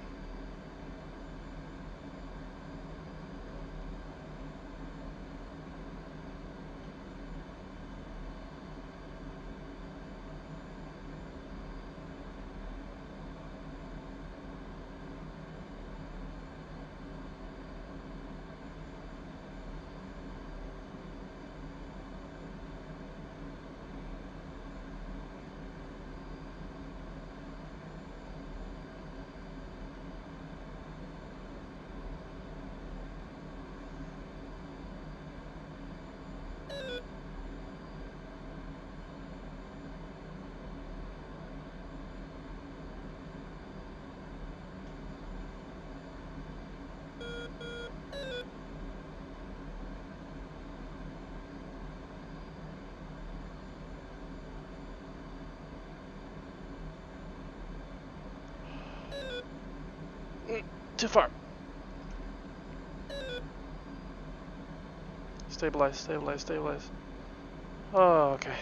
Too far. Stabilize, stabilize, stabilize. Oh, okay.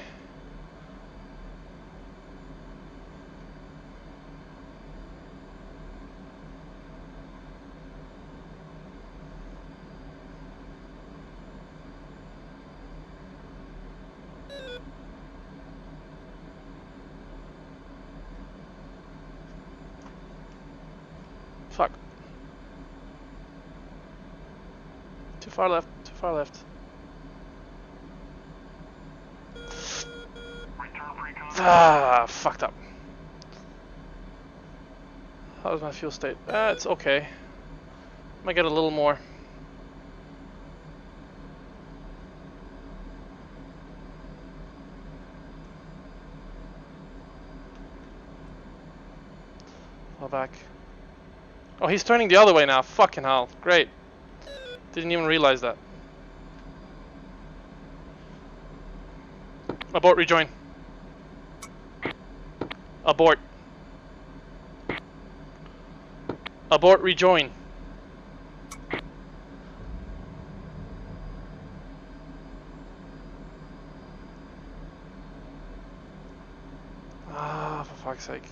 Fuck. Too far left, too far left. Ah, fucked up. How was my fuel state? It's okay. Might get a little more. Fall back. Oh, he's turning the other way now. Fucking hell. Great. Didn't even realize that. Abort, rejoin. Abort. Abort, rejoin. Ah, for fuck's sake.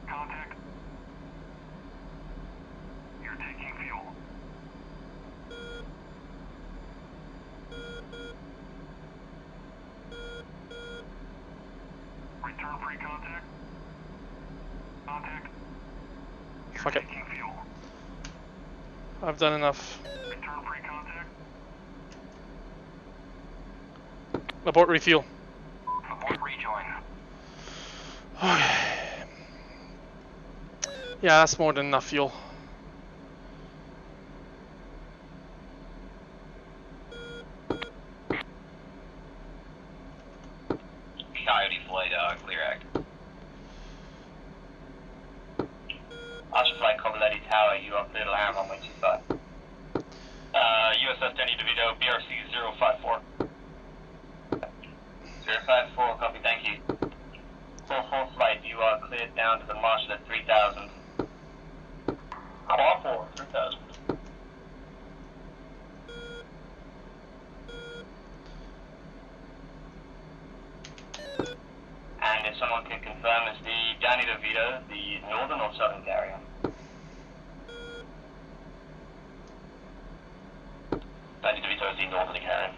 Contact. You're taking fuel. Return free contact. Contact. You're Fuck it. taking fuel. I've done enough. Return free contact. Abort, refuel. Abort rejoin. Yeah, that's more than enough fuel. Coyote flight, clear act. Oscar flight, Coviletti Tower, you are clear to land runway 25. USS Danny DeVito, BRC 054. 054, copy, thank you. Full flight, you are cleared down to the marshal at 3000. Quad 4, 3000. someone can confirm, is the Danny DeVito the northern or southern carrier? Danny DeVito is the northern carrier.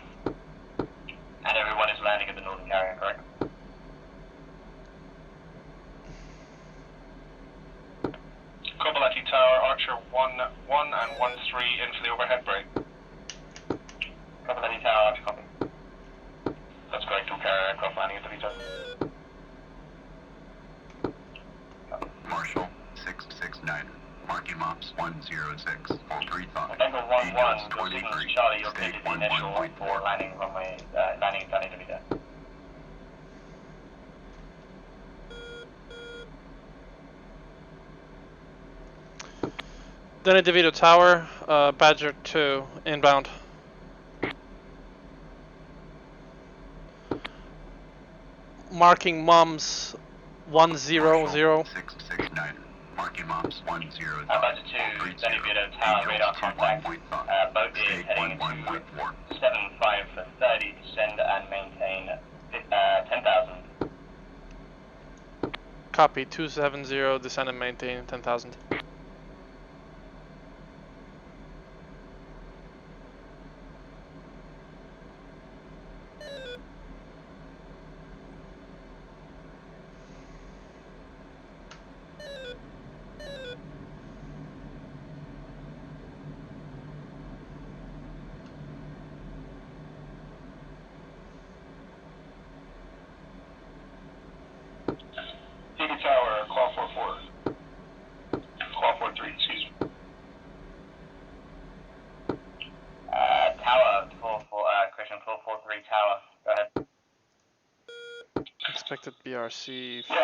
And everyone is landing at the northern carrier, correct? Kobuleti Tower, Archer 1-1 and 1-3 in for the overhead break. Kobuleti Tower, Archer, copy. That's correct, 2 carrier aircraft landing at DeVito. Marshall 669. Marking Mops 106. Full 3 thought. November 1-1, your signal to Charlie, you're cleared to the initial for landing runway, landing at Danny DeVito. Danny DeVito Tower, Badger 2, inbound. Marking Moms 100. 669. Marking Mops 10. Badger 2, Danny DeVito Tower, radar contact. Boat is heading into 75 for 30, descend and maintain 10,000. Copy, 270, descend and maintain 10,000. Eagle Tower, call 4-4. Call 4-3, excuse me. Tower, Christian, 443 Tower, go ahead. Expected BRC. Yeah,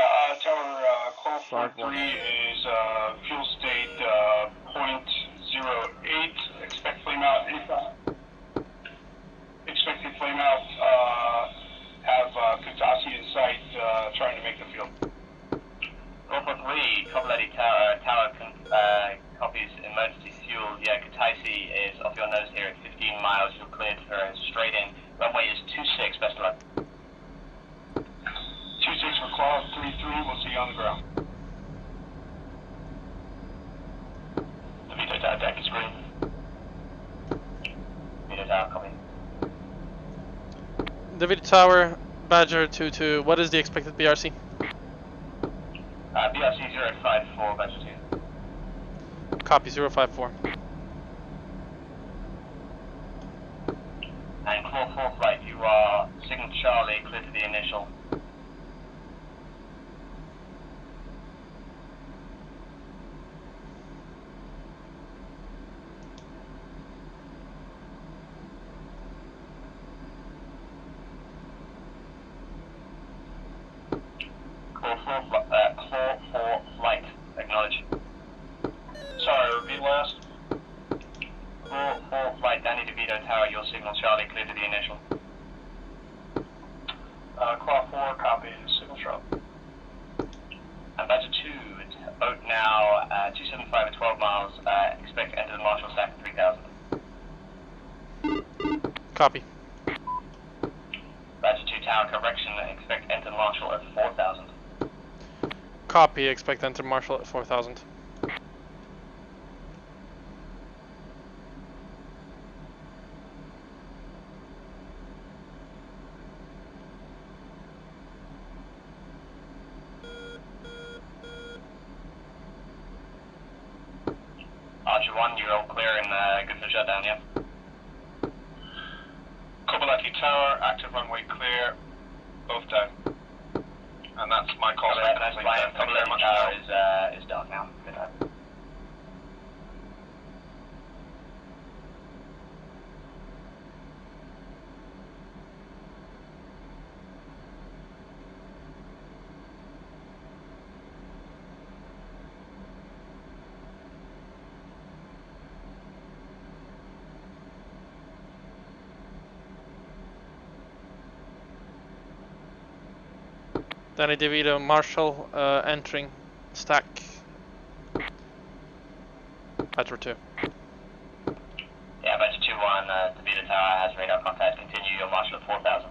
Tower, call Flag 4-3 1. is fuel state .08. Expect flame out anytime. Expected flame out, have Kutasi in sight, trying to make the field. 443, Kobuleti Tower, copies emergency fuel. Yeah, Kutaisi is off your nose here at 15 miles. You're cleared for a straight in. Runway is 26, best of luck. 26 for Claw 3-3, we'll see you on the ground. The Vito Tower deck is green. Vito Tower, copy. DeVito Tower, Badger 2-2, what is the expected BRC? BRC 054, Badger 2. Copy, 054. And Claw 4 flight, you are signal Charlie, clear to the initial. Claw 4 flight, acknowledge. Sorry, repeat last. Claw 4 flight, Danny DeVito Tower, your signal Charlie, clear to the initial. Claw 4, copy, signal Charlie. And Badger 2, it's boat now, 275 at 12 miles, expect to enter the Marshall stack at 3,000. Copy. Badger 2 Tower, correction, expect to enter Marshall at 4,000. Copy, expect to enter Marshall at 4,000. Archer 1, you're all clear and good for shutdown, yeah? Kobuleti Tower, active runway clear, both down. And that's my call. That's fine. Kobuleti Tower is dark now. Good night. Danny DeVito, Marshall, entering stack. Badger 2. Yeah, Badger 2-1, DeVito Tower has radar contact. Continue your Marshall at 4,000.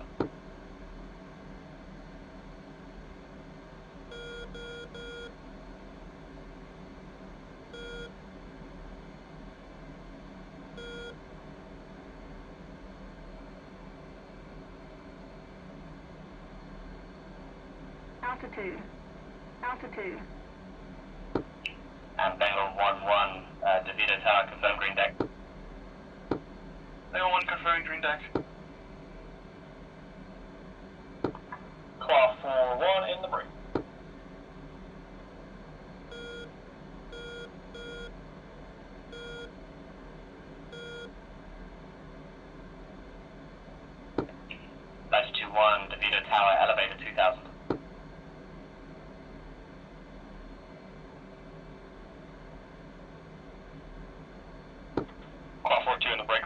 Altitude. Altitude. And Bengal 1-1, DeVito Tower, confirm green deck. Bengal 1 confirming green deck. Claw 4-1 in the break. That's 2-1, DeVito Tower, elevator 2000. Claw 4-2 in the break.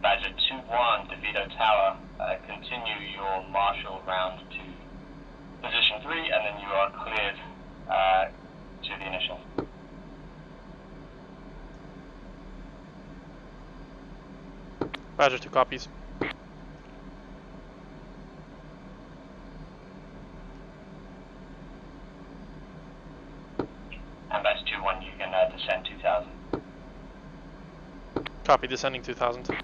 Badger 2-1, DeVito Tower, continue your marshal round to position 3, and then you are cleared to the initial. Badger 2 copies. And that's 2-1, you can descend 2000. Copy, descending 2000.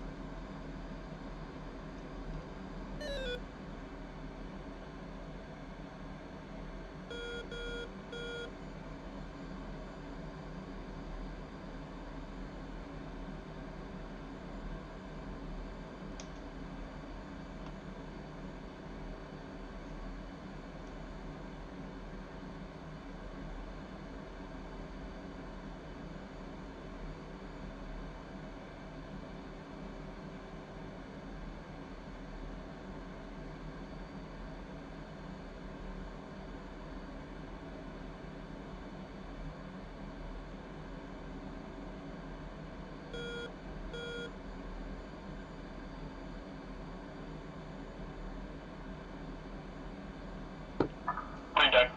Green deck.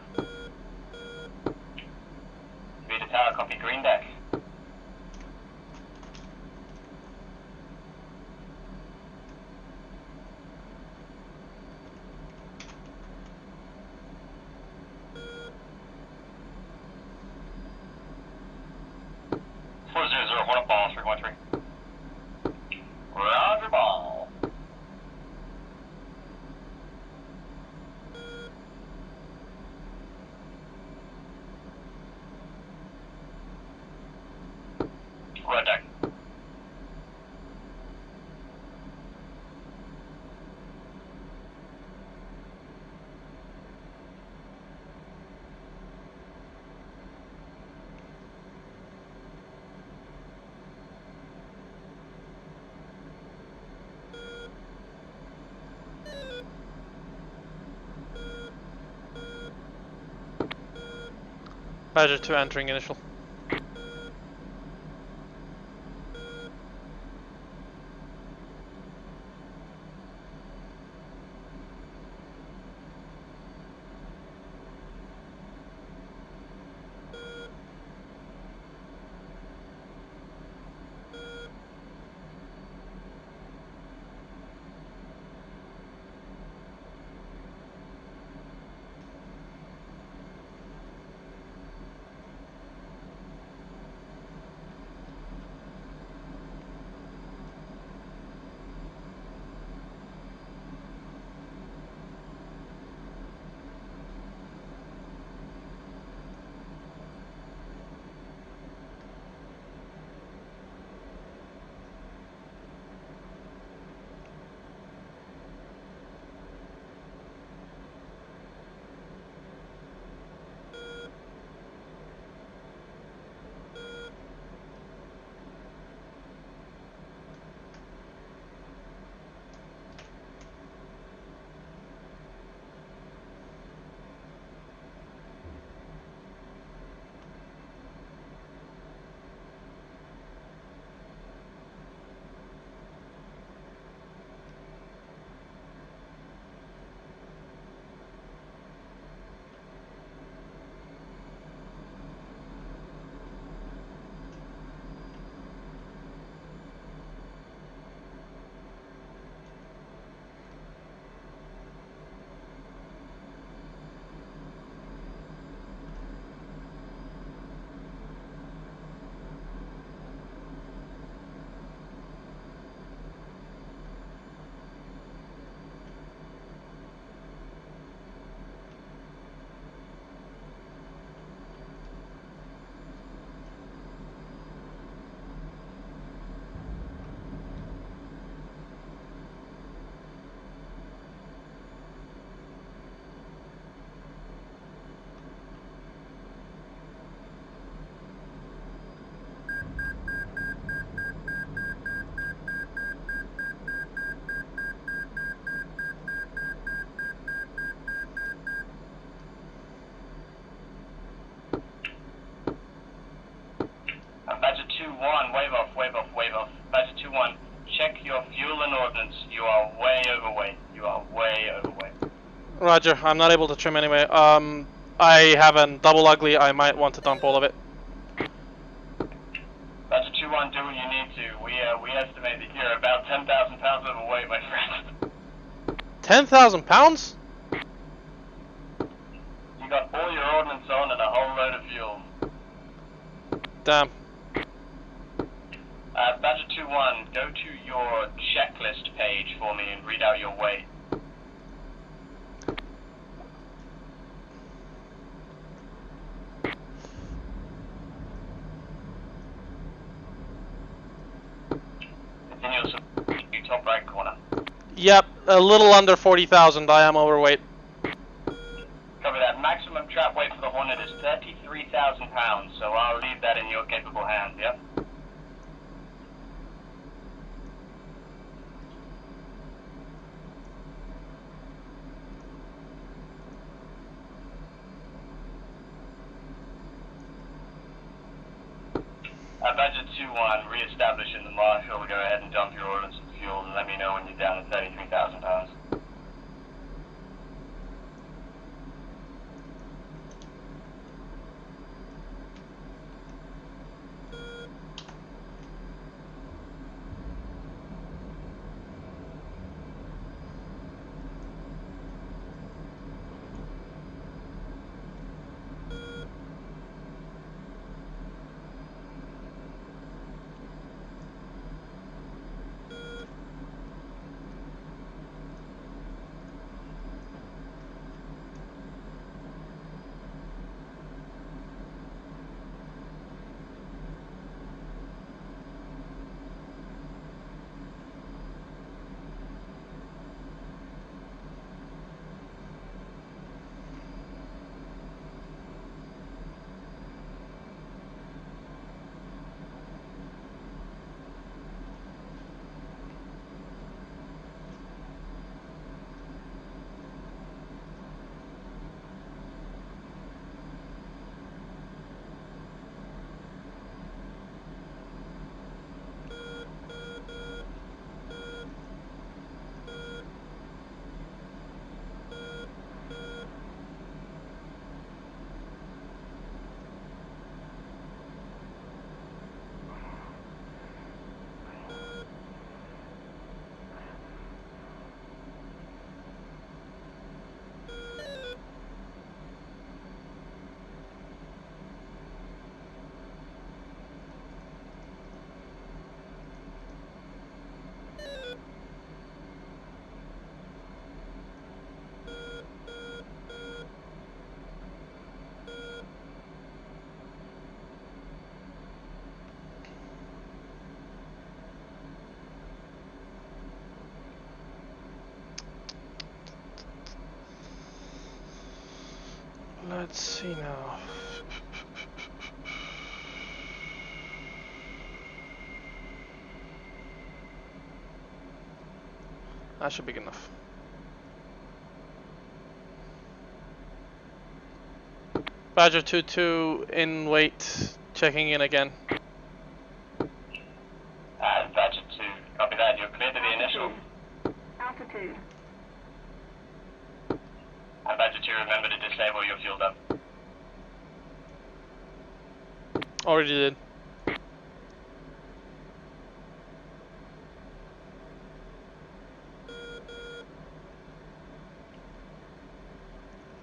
DeVito Tower, copy green deck. One up ball, 313. Roger ball. Red deck. Badger 2 entering initial. Roger. I'm not able to trim anyway. I have a double ugly. I might want to dump all of it. Badger 2-1, do what you need to. We estimate that you're about 10,000 pounds overweight, my friend. 10,000 pounds? You got all your ordnance on and a whole load of fuel. Damn. Badger 2-1, go to your checklist page for me and read out your weight. Continuous, top right corner. Yep, a little under 40,000. I am overweight. Cover that. Maximum trap weight for the Hornet is 33,000 pounds, so I'll leave that in your capable hands, yeah? Badger 2-1, re-establish in the marshal. Go ahead and dump your ordnance and fuel and let me know when you're down to 33,000 pounds. Let's see now. That should be good enough. Badger 2-2 in weight, checking in again. Badger 2, copy that. You're clear to the initial. Altitude. And Badger 2, remember to disable your fuel dump. Already did.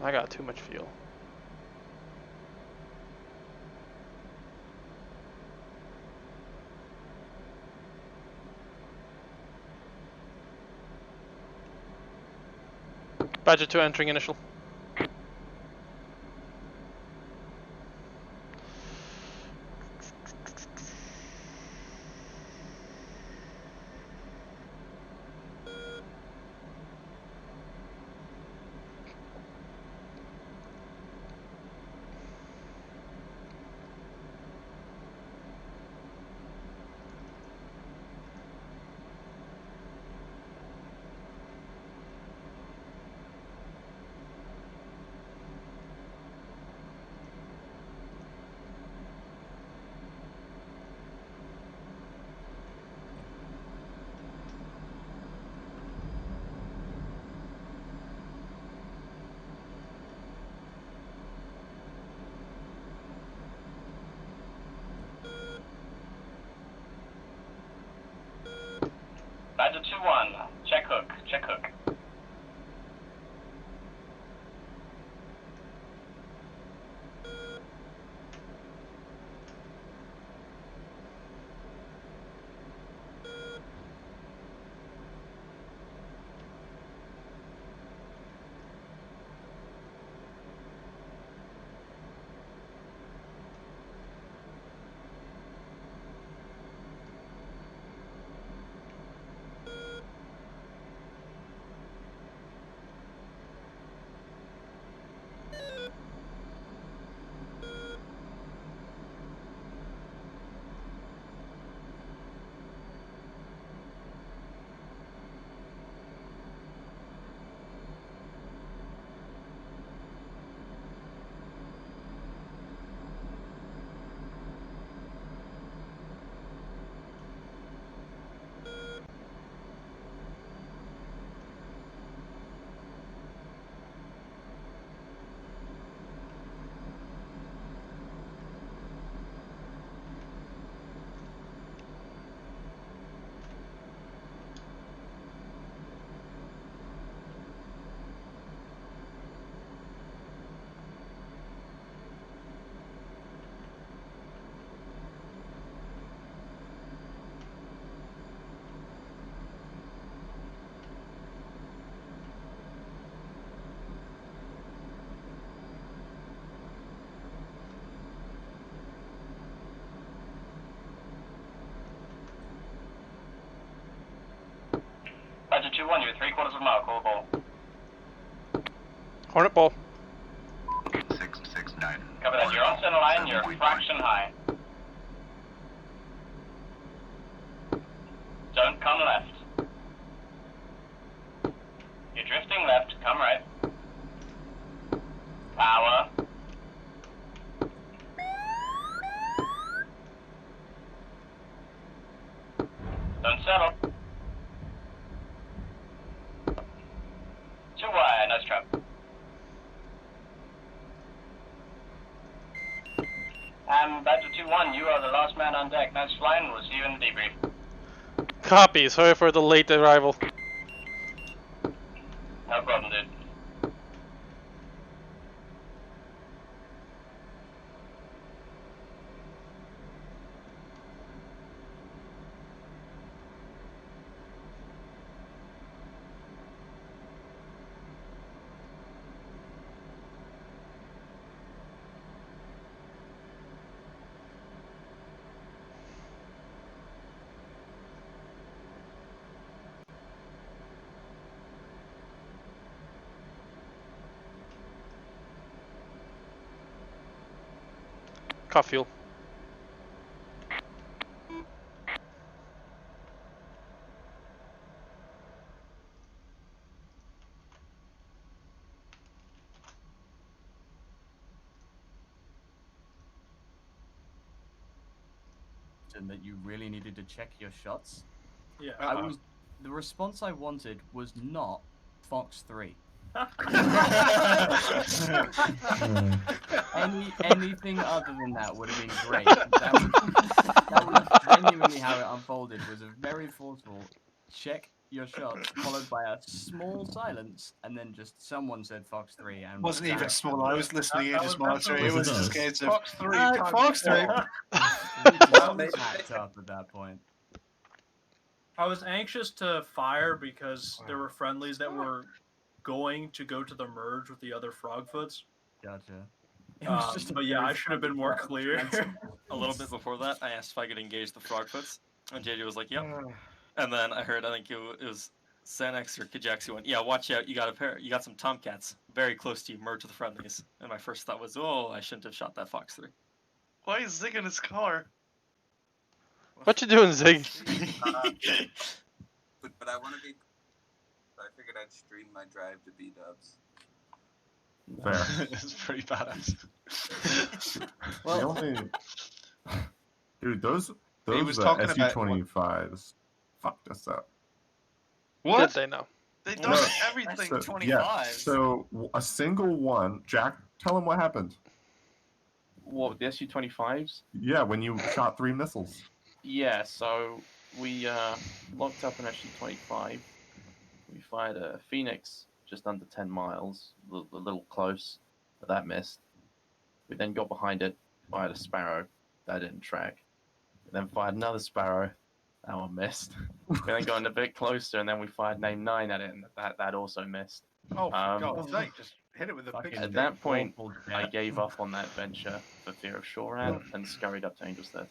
I got too much fuel. Badger 2 entering initial. 2-1, you're 3/4 of a mile, call ball. Hornet ball. 669. Cover that, you're on center line, you're a fraction high. Don't come left. You're drifting left, come right. Power. Don't settle. Too wide, nice trap. Badger 2-1, you are the last man on deck. Nice flying, we'll see you in the debrief. Copy. Sorry for the late arrival. No problem, dude. Cut fuel. And that you really needed to check your shots. Yeah. The response I wanted was not Fox 3. Anything other than that would have been great. That was genuinely how it unfolded. Was a very forceful check your shots, followed by a small silence, and then just someone said Fox 3. And Wasn't even small. I was listening in, just monitoring. It was definitely just case of Fox 3. Fox 3. Packed up at that point. I was anxious to fire because there were friendlies that were going to go to the merge with the other Frogfoots. Gotcha. But yeah, I should have been more clear. A little bit before that, I asked if I could engage the Frogfoots, and JJ was like, "Yep." And then I heard, I think it was Xanax or Kajaxi went, "Yeah, watch out! You got some Tomcats very close to you. Merge with the friendlies." And my first thought was, "Oh, I shouldn't have shot that Fox 3." Why is Zig in his car? What you doing, Zig? But I want to be. I figured I'd stream my drive to B-dubs. Fair. It's pretty badass. The only... Dude, those He was talking about- SU-25s fucked us up. What? Did they know? They No. done everything. So, yeah, so a single one... Jack, tell him what happened. What, the SU-25s? Yeah, when you shot 3 missiles. Yeah, so we locked up an SU-25. We fired a Phoenix just under 10 miles, a little close, but that missed. We then got behind it, fired a Sparrow, that didn't track. We then fired another Sparrow, that one missed. We then got in a bit closer, and then we fired Name 9 at it, and that also missed. Oh, for God's sake, just hit it with a big At stick. that point, I gave up on that venture for fear of Shoran and scurried up to Angel's Death.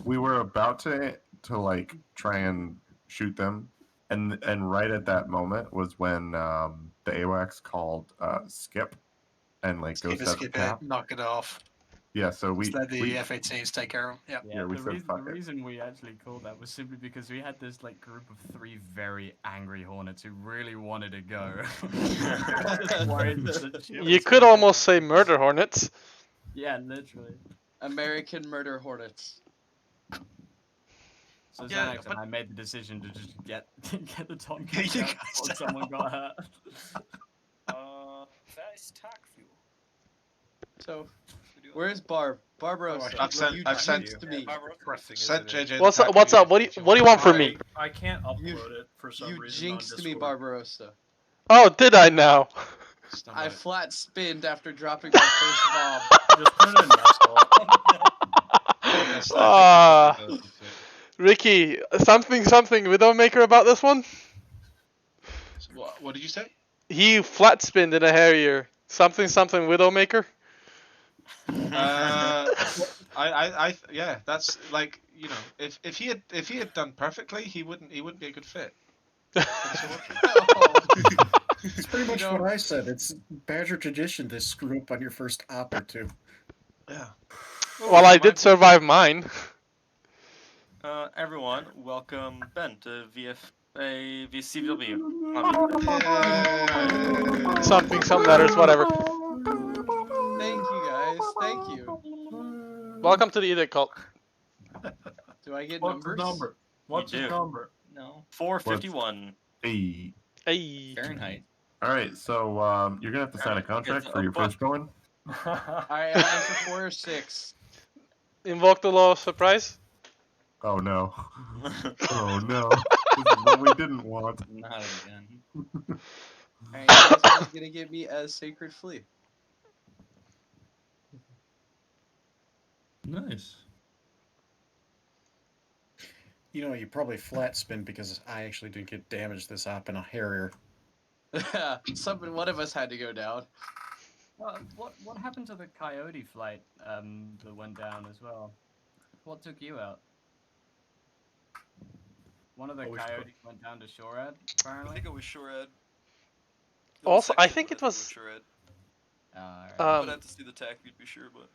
We were about to like try and shoot them, and right at that moment was when the AWACS called skip, and like go set Skip cap. it, knock it off. Yeah, so we Just let the we- F-18s take care of them. Yeah, we the, said the fuck it. reason we actually called that was simply because we had this like group of 3 very angry Hornets who really wanted to go. Worried that the ship You was could gonna- almost say murder hornets. Yeah, literally. American murder hornets. So Yeah, Xanax and I made the decision to just get the Tomcat out before someone got hurt. That is tac fuel. So, where's Barb? Barbarossa. I've sent- you I've sent- jinxed me. Sent JJ. What's up? What's up? What do you want from me? I can't upload it for some You reason. on jinxed me, Discord. Barbarossa. Oh, did I now? I flat spinned after dropping my first bomb. Just put it in Nestle. Ricky, something Widowmaker about this one? What did you say? He flat spinned in a Harrier. Something Widowmaker? Yeah, that's like, you know, if he had done perfectly, he wouldn't be a good fit. It's pretty much what I said. It's Badger tradition to screw up on your first op or two. Yeah. Well, I did survive mine. Everyone, welcome Ben to VCW. Some letters, whatever. Thank you guys. Thank you. Welcome to the Edict Cult. Do I get What's numbers? the number? What's You the do. number? No. 451. Hey. Hey. Fahrenheit. All right, so you're gonna have to sign a contract for your first going. I answer 4 or 6. Invoke the law of surprise. Oh no! Oh no! This is what we didn't want. Not again. Alright, you guys are gonna give me a sacred flea. Nice. You know, you probably flat spin because I actually didn't get damaged this op in a Harrier. One of us had to go down. What happened to the Coyote flight that went down as well? What took you out? One of the Coyotes went down to Shorad, apparently. I think it was Shorad. Also, I think it was. I'd have to see the tech to be sure, but.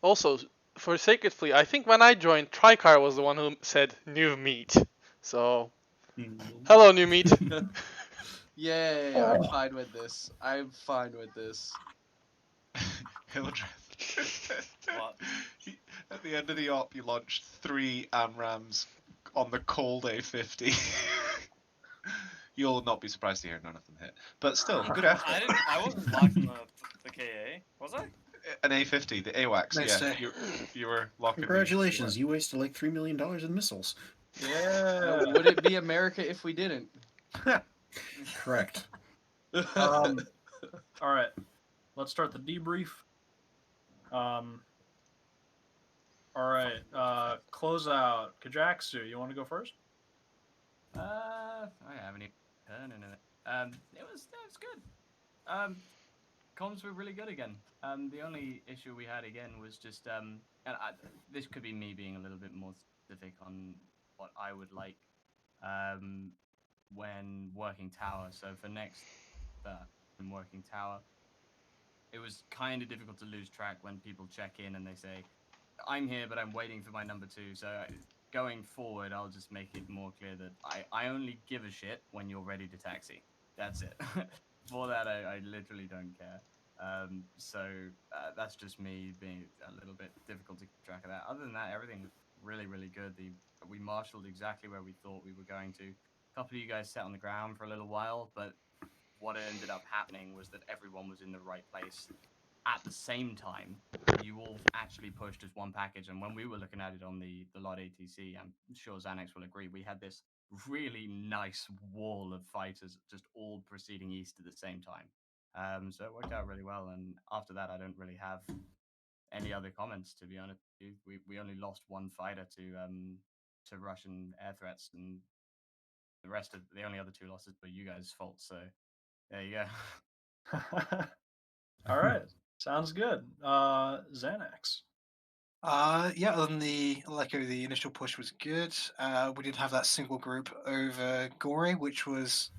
Also, for Sacred Fleet, I think when I joined, Tricar was the one who said new meat. So, hello, new meat. Yay, I'm fine with this. I'm fine with this. Hildreth. At the end of the op, you launched 3 AMRAMs on the cold A50. You'll not be surprised to hear none of them hit. But still, good effort. I wasn't locking the KA, was I? An A50, the AWACS, Nice yeah. day. You were locking the- Congratulations, you wasted like $3 million in missiles. Yeah. Would it be America if we didn't? Correct. All right, let's start the debrief. All right, close out. Kajaksu, you want to go first? I haven't even turned in it. It was good. Comms were really good again. The only issue we had again was just this could be me being a little bit more specific on what I would like when working tower. So for next when working tower, it was kind of difficult to lose track when people check in and they say, I'm here, but I'm waiting for my number 2. So going forward, I'll just make it more clear that I only give a shit when you're ready to taxi. That's it. For that, I literally don't care. So that's just me being a little bit difficult to keep track of that. Other than that, everything was really, really good. We marshaled exactly where we thought we were going to. A couple of you guys sat on the ground for a little while, but what ended up happening was that everyone was in the right place at the same time. You all actually pushed as one package, and when we were looking at it on the LOD ATC, I'm sure Xanax will agree, we had this really nice wall of fighters just all proceeding east at the same time. So it worked out really well, and after that I don't really have any other comments, to be honest. We only lost one fighter to Russian air threats, and the rest of the only other 2 losses were you guys' fault, so there you go. All right, sounds good. Xanax. Yeah, other than the initial push was good. We did have that single group over Gore, which was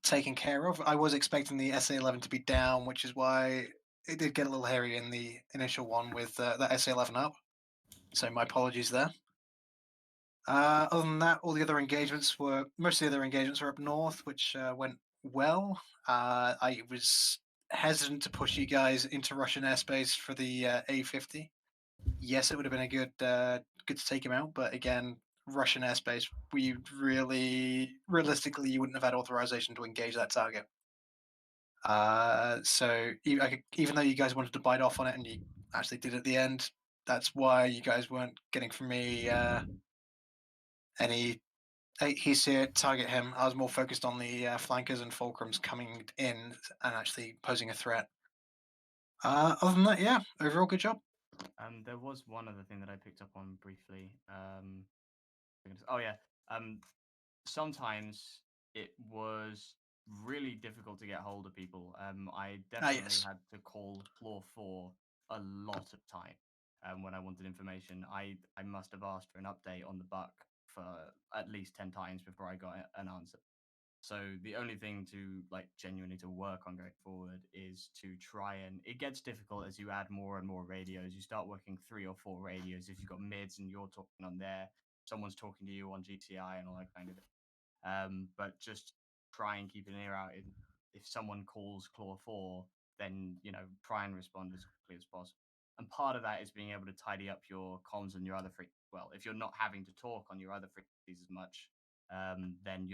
taken care of. I was expecting the SA-11 to be down, which is why it did get a little hairy in the initial one with that SA-11 up. So my apologies there. Other than that, most of the other engagements were up north, which went well. I was hesitant to push you guys into Russian airspace for the A-50. Yes, it would have been a good to take him out, but again, Russian airspace, realistically, you wouldn't have had authorization to engage that target. So even though you guys wanted to bite off on it, and you actually did at the end, that's why you guys weren't getting from me any. He's here, target him. I was more focused on the flankers and fulcrums coming in and actually posing a threat. Other than that, yeah, overall good job. There was one other thing that I picked up on briefly. Sometimes it was really difficult to get hold of people. I definitely had to call floor 4 a lot of time when I wanted information. I must have asked for an update on the buck for at least 10 times before I got an answer. So the only thing to like genuinely to work on going forward is to try and it gets difficult as you add more and more radios. You start working 3 or 4 radios if you've got mids and you're talking on there, someone's talking to you on GTI and all that kind of thing. But just try and keep an ear out. If someone calls Claw 4, then try and respond as quickly as possible. And part of that is being able to tidy up your comms and your other frequencies. Well, if you're not having to talk on your other frequencies as much, then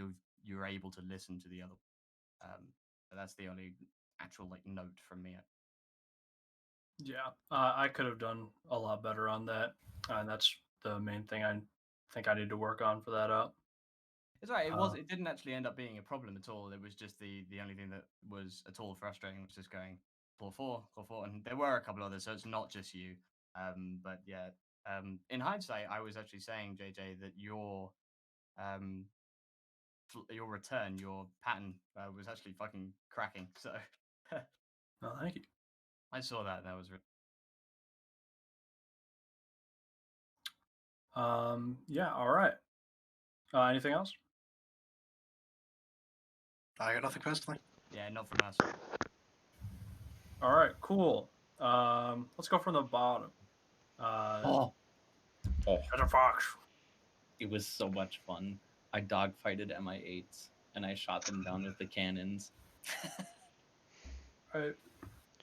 you're able to listen to the other. But that's the only actual note from me. Yeah, I could have done a lot better on that, and that's the main thing I think I need to work on for that up. It's right. It didn't actually end up being a problem at all. It was just the only thing that was at all frustrating was just going Claw 4, and there were a couple others, so it's not just you. But yeah, in hindsight, I was actually saying, JJ, that your return, your pattern was actually fucking cracking. So, oh, thank you. I saw that. That was. Yeah. All right. Anything else? I got nothing personally. Yeah, not from us. All right. Cool. Let's go from the bottom. Oh, as a fox. It was so much fun. I dogfighted MI8s and I shot them down with the cannons. I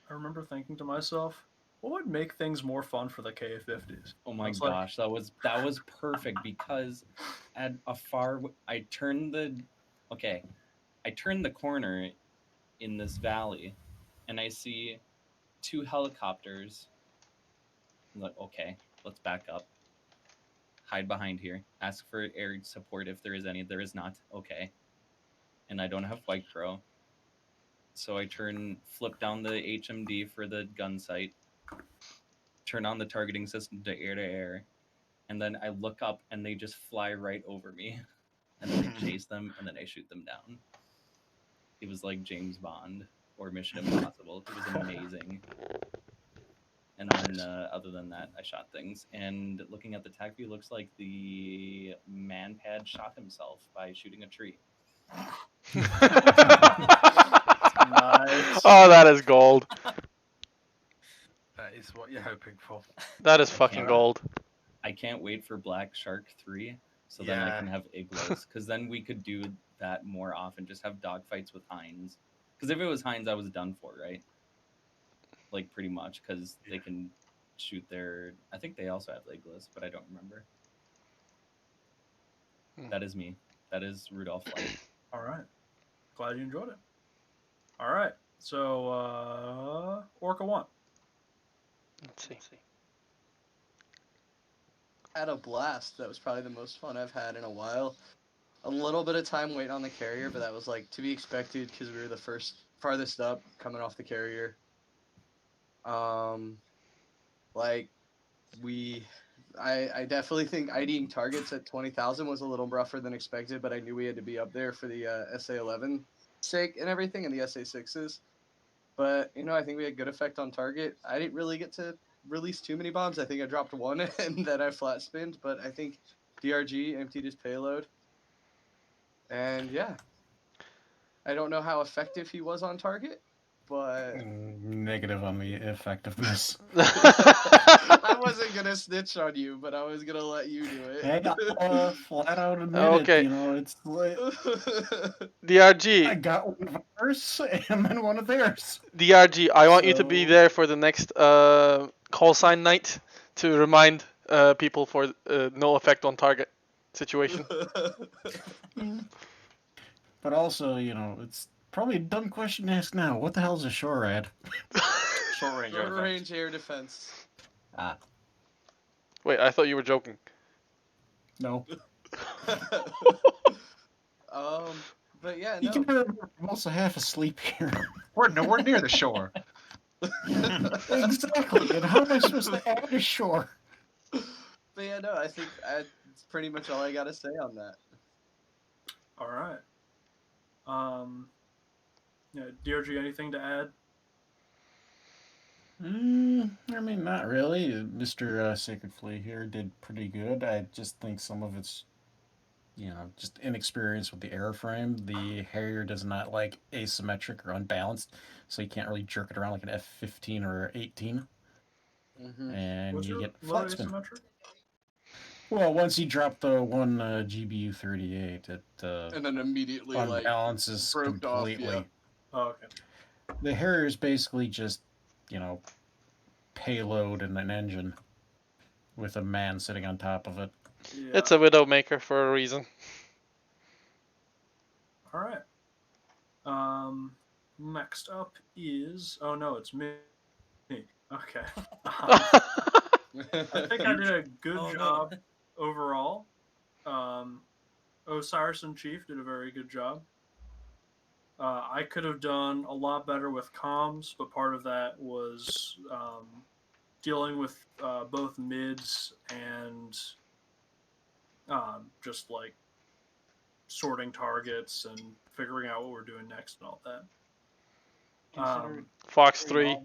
remember thinking to myself, what would make things more fun for the K-50s? Oh my gosh, that was perfect because at a far I turned the corner in this valley and I see 2 helicopters. I'm like, okay, let's back up. Hide behind here. Ask for air support if there is any. There is not. Okay. And I don't have Flight Pro. So I flip down the HMD for the gun sight. Turn on the targeting system to air. And then I look up and they just fly right over me. And then I chase them and then I shoot them down. It was like James Bond or Mission Impossible. It was amazing. And then, other than that, I shot things. And looking at the TAC view, looks like the man-pad shot himself by shooting a tree. Nice. Oh, that is gold. That is what you're hoping for. That is fucking gold. I can't wait for Black Shark 3, so then I can have Iglos. Because then we could do that more often, just have dogfights with Heinz. Because if it was Heinz, I was done for, right? Like, pretty much, because they can shoot their... I think they also have legless, but I don't remember. That is me. That is Rudolph Light. All right. Glad you enjoyed it. All right. So, Orca 1. Let's see. Had a blast. That was probably the most fun I've had in a while. A little bit of time waiting on the carrier, but that was, like, to be expected because we were the farthest up coming off the carrier. I definitely think IDing targets at 20,000 was a little rougher than expected, but I knew we had to be up there for the SA-11 sake and everything, and the SA-6s. But, I think we had good effect on target. I didn't really get to release too many bombs. I think I dropped 1 and then I flat spinned, but I think DRG emptied his payload. And yeah, I don't know how effective he was on target, but... Negative on the effectiveness. I wasn't going to snitch on you, but I was going to let you do it. I got flat out admitted, Okay. It's like... DRG. I got one of ours and then one of theirs. DRG, I want you to be there for the next call sign night to remind people for no effect on target situation. But also, it's probably a dumb question to ask now. What the hell is a SHORAD? Short range air defense. Wait, I thought you were joking. No. But yeah, You no. can I'm also half asleep here. We're nowhere near the shore. Exactly. And how am I supposed to add a shore? But yeah, no, I think that's pretty much all I got to say on that. All right. DRG, anything to add? I mean, not really. Mr. Sacred Flea here did pretty good. I just think some of it's just inexperience with the airframe. The Harrier does not like asymmetric or unbalanced, so you can't really jerk it around like an F-15 or 18. And you get flat spin. Asymmetric? Well, once you drop the one GBU-38, it and then immediately unbalances broke completely. off. Yeah. Oh, okay. The Harrier is basically just, payload and an engine with a man sitting on top of it. Yeah. It's a Widowmaker for a reason. All right. Next up is... Oh, no, it's me. Okay. I think I did a good job overall. Osiris and Chief did a very good job. I could have done a lot better with comms, but part of that was dealing with both mids and just like sorting targets and figuring out what we're doing next and all that. Fox 3.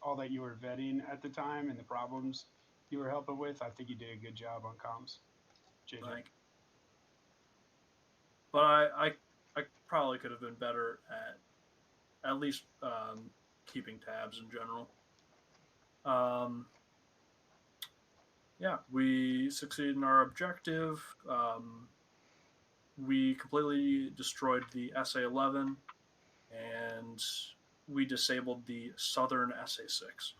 All that you were vetting at the time and the problems you were helping with, I think you did a good job on comms, JJ. But I probably could have been better at least keeping tabs in general. Yeah, we succeeded in our objective. We completely destroyed the SA-11, and we disabled the southern SA-6.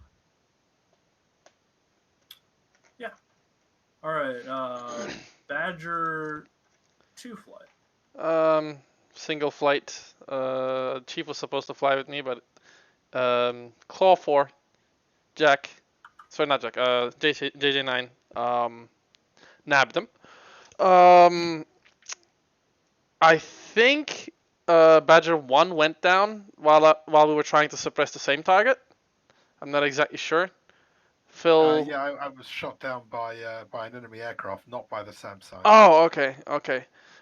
Yeah. All right. Badger 2 flight. Single flight. Chief was supposed to fly with me, but Claw 4, Jack. Sorry, not Jack. JJ9 nabbed him. I think Badger 1 went down while we were trying to suppress the same target. I'm not exactly sure. Phil. Yeah, I was shot down by an enemy aircraft, not by the SAM side. Oh, okay.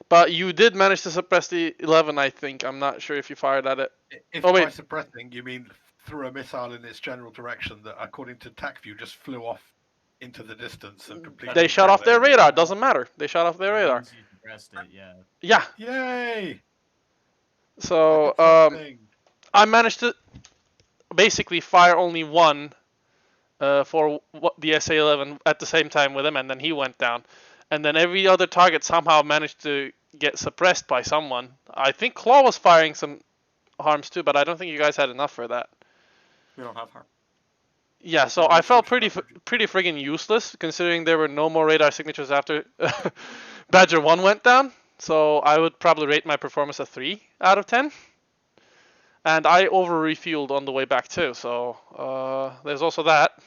But you did manage to suppress the 11, I think. I'm not sure if you fired at it. If wait. by suppressing, you mean threw a missile in its general direction that, according to TACView, just flew off into the distance and completely... They shot off their radar. Doesn't matter. They shot off their radar. You suppressed it, yeah. Yeah. Yay! So, I managed to basically fire only one for the SA-11 at the same time with him, and then he went down. And then every other target somehow managed to get suppressed by someone. I think Claw was firing some harms too, but I don't think you guys had enough for that. We don't have harm. Yeah, so I felt pretty friggin' useless, considering there were no more radar signatures after Badger 1 went down. So I would probably rate my performance a 3 out of 10. And I over-refueled on the way back too, so there's also that.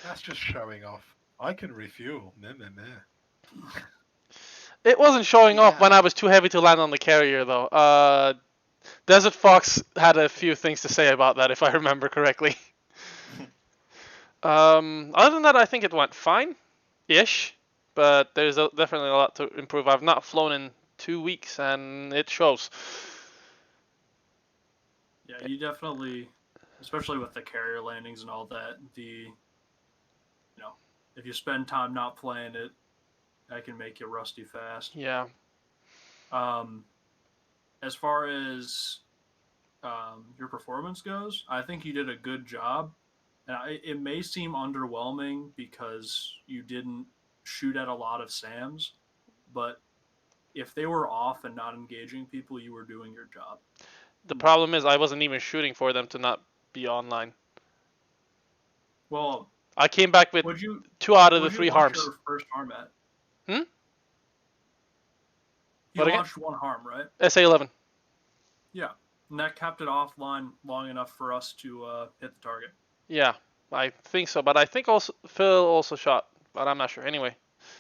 That's just showing off. I can refuel. Meh. It wasn't showing off when I was too heavy to land on the carrier, though. Desert Fox had a few things to say about that, if I remember correctly. Other than that, I think it went fine-ish, but there's definitely a lot to improve. I've not flown in 2 weeks, and it shows. Yeah, you definitely, especially with the carrier landings and all that, if you spend time not playing it, that can make you rusty fast. Yeah. As far as your performance goes, I think you did a good job. And it may seem underwhelming because you didn't shoot at a lot of SAMs, but if they were off and not engaging people, you were doing your job. The problem is I wasn't even shooting for them to not be online. Well, I came back with 2 out of the 3 harms. Your first harm at? You You launched 1 harm, right? SA-11. Yeah, and that kept it offline long enough for us to hit the target. Yeah, I think so, but I think also Phil also shot, but I'm not sure. Anyway,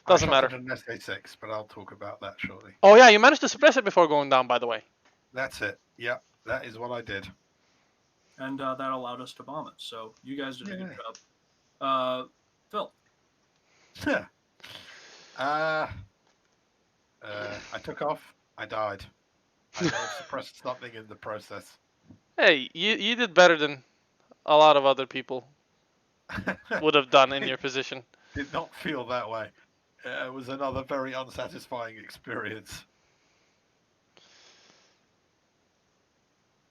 doesn't matter. I shot at an SA-6, but I'll talk about that shortly. Oh yeah, you managed to suppress it before going down, by the way. That's it. Yeah, that is what I did. And that allowed us to bomb it, so you guys did a good job. Phil. I took off. I died. I may have suppressed something in the process. Hey, you did better than a lot of other people would have done in your position. Did not feel that way. It was another very unsatisfying experience.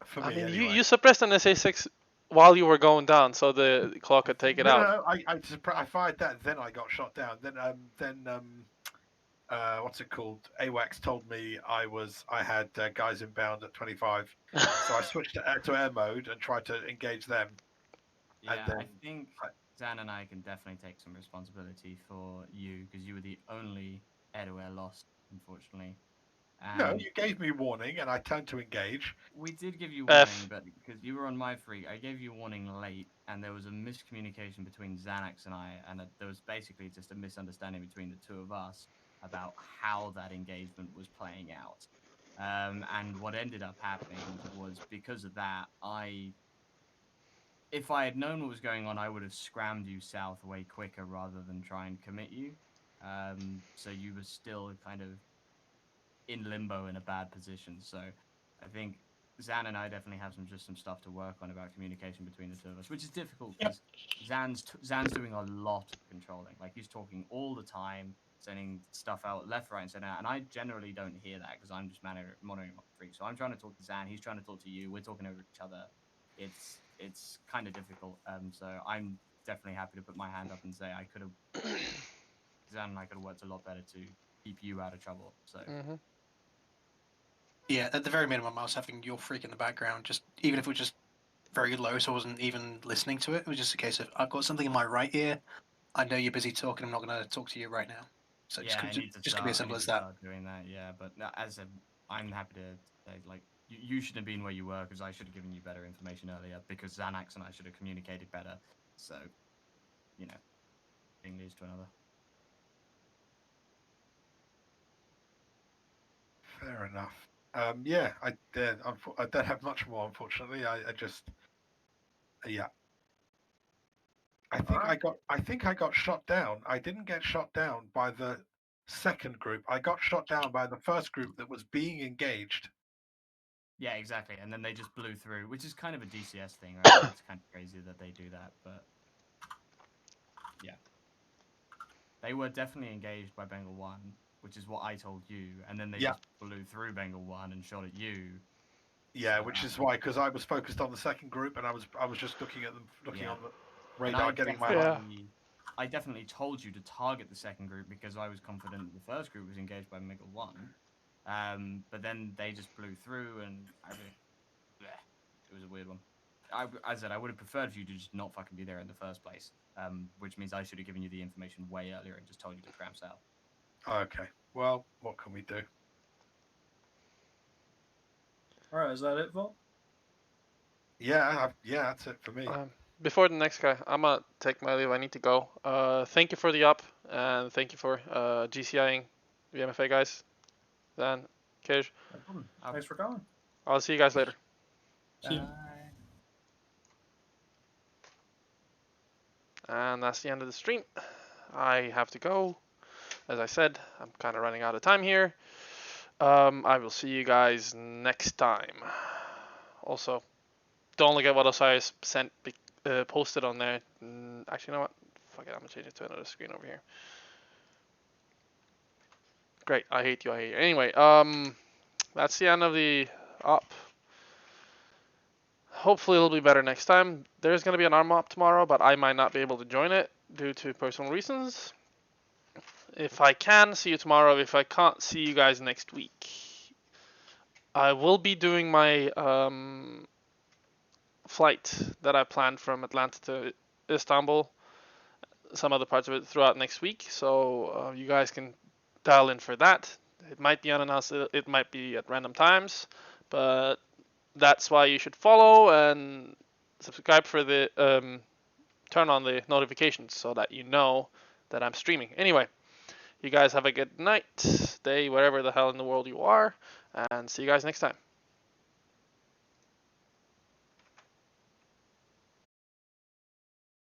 For me, I mean, anyway. you suppressed an SA6 while you were going down, so the clock could take it out. No, I fired that, then I got shot down. Then what's it called? AWACS told me I had guys inbound at 25, so I switched to air mode and tried to engage them. Yeah, and then, I think Zan and I can definitely take some responsibility for you because you were the only air-to-air lost, unfortunately. No, you gave me warning, and I turned to engage. We did give you warning, but because you were on my freak, I gave you warning late, and there was a miscommunication between Xanax and I, and there was basically just a misunderstanding between the two of us about how that engagement was playing out. And what ended up happening was because of that, if I had known what was going on, I would have scrammed you south way quicker rather than try and commit you. So you were still kind of in limbo in a bad position. So I think Zan and I definitely have some stuff to work on about communication between the two of us, which is difficult because Zan's doing a lot of controlling. Like, he's talking all the time, sending stuff out left, right, and center, and I generally don't hear that because I'm just monitoring my freak. So I'm trying to talk to Zan, he's trying to talk to you, we're talking over each other. It's kind of difficult. So I'm definitely happy to put my hand up and say Zan and I could have worked a lot better to keep you out of trouble. So. Mm-hmm. Yeah, at the very minimum, I was having your freak in the background, just even if it was just very low, so I wasn't even listening to it. It was just a case of, I've got something in my right ear. I know you're busy talking. I'm not going to talk to you right now. So Yeah, just could be as simple as that. Start doing that, yeah. But as I'm happy to say, like, you should have been where you were because I should have given you better information earlier because Xanax and I should have communicated better. So, you know, thing leads to another. Fair enough. Yeah, I don't have much more, unfortunately. I just, yeah. I think I got shot down. I didn't get shot down by the second group. I got shot down by the first group that was being engaged. Yeah, exactly. And then they just blew through, which is kind of a DCS thing, right? It's kind of crazy that they do that, but yeah. They were definitely engaged by Bengal 1, which is what I told you, and then they just blew through Bengal 1 and shot at you. Yeah, which is why, because I was focused on the second group, and I was just looking at them, on the radar, getting my. I definitely told you to target the second group because I was confident the first group was engaged by Bengal 1. But then they just blew through, and it was a weird one. As I said, I would have preferred for you to just not fucking be there in the first place, which means I should have given you the information way earlier and just told you to tramp south. Okay, well, what can we do? Alright, is that it, Vol? Yeah, that's it for me. Before the next guy, I'm gonna take my leave. I need to go. Thank you for the up, and thank you for GCIing the MFA guys. Then, Cage. No problem. Thanks for calling. I'll see you guys later. Bye. And that's the end of the stream. I have to go. As I said, I'm kind of running out of time here. I will see you guys next time. Also, don't look at what Osiris posted on there. Actually, you know what? Fuck it, I'm gonna change it to another screen over here. Great, I hate you. Anyway, that's the end of the op. Hopefully it'll be better next time. There's gonna be an arm op tomorrow, but I might not be able to join it due to personal reasons. If I can, see you tomorrow. If I can't, see you guys next week. I will be doing my flight that I planned from Atlanta to Istanbul, some other parts of it throughout next week, so you guys can dial in for that. It might be unannounced, it might be at random times, but that's why you should follow and subscribe for the turn on the notifications so that you know that I'm streaming. Anyway, you guys have a good night, day, wherever the hell in the world you are, and see you guys next time.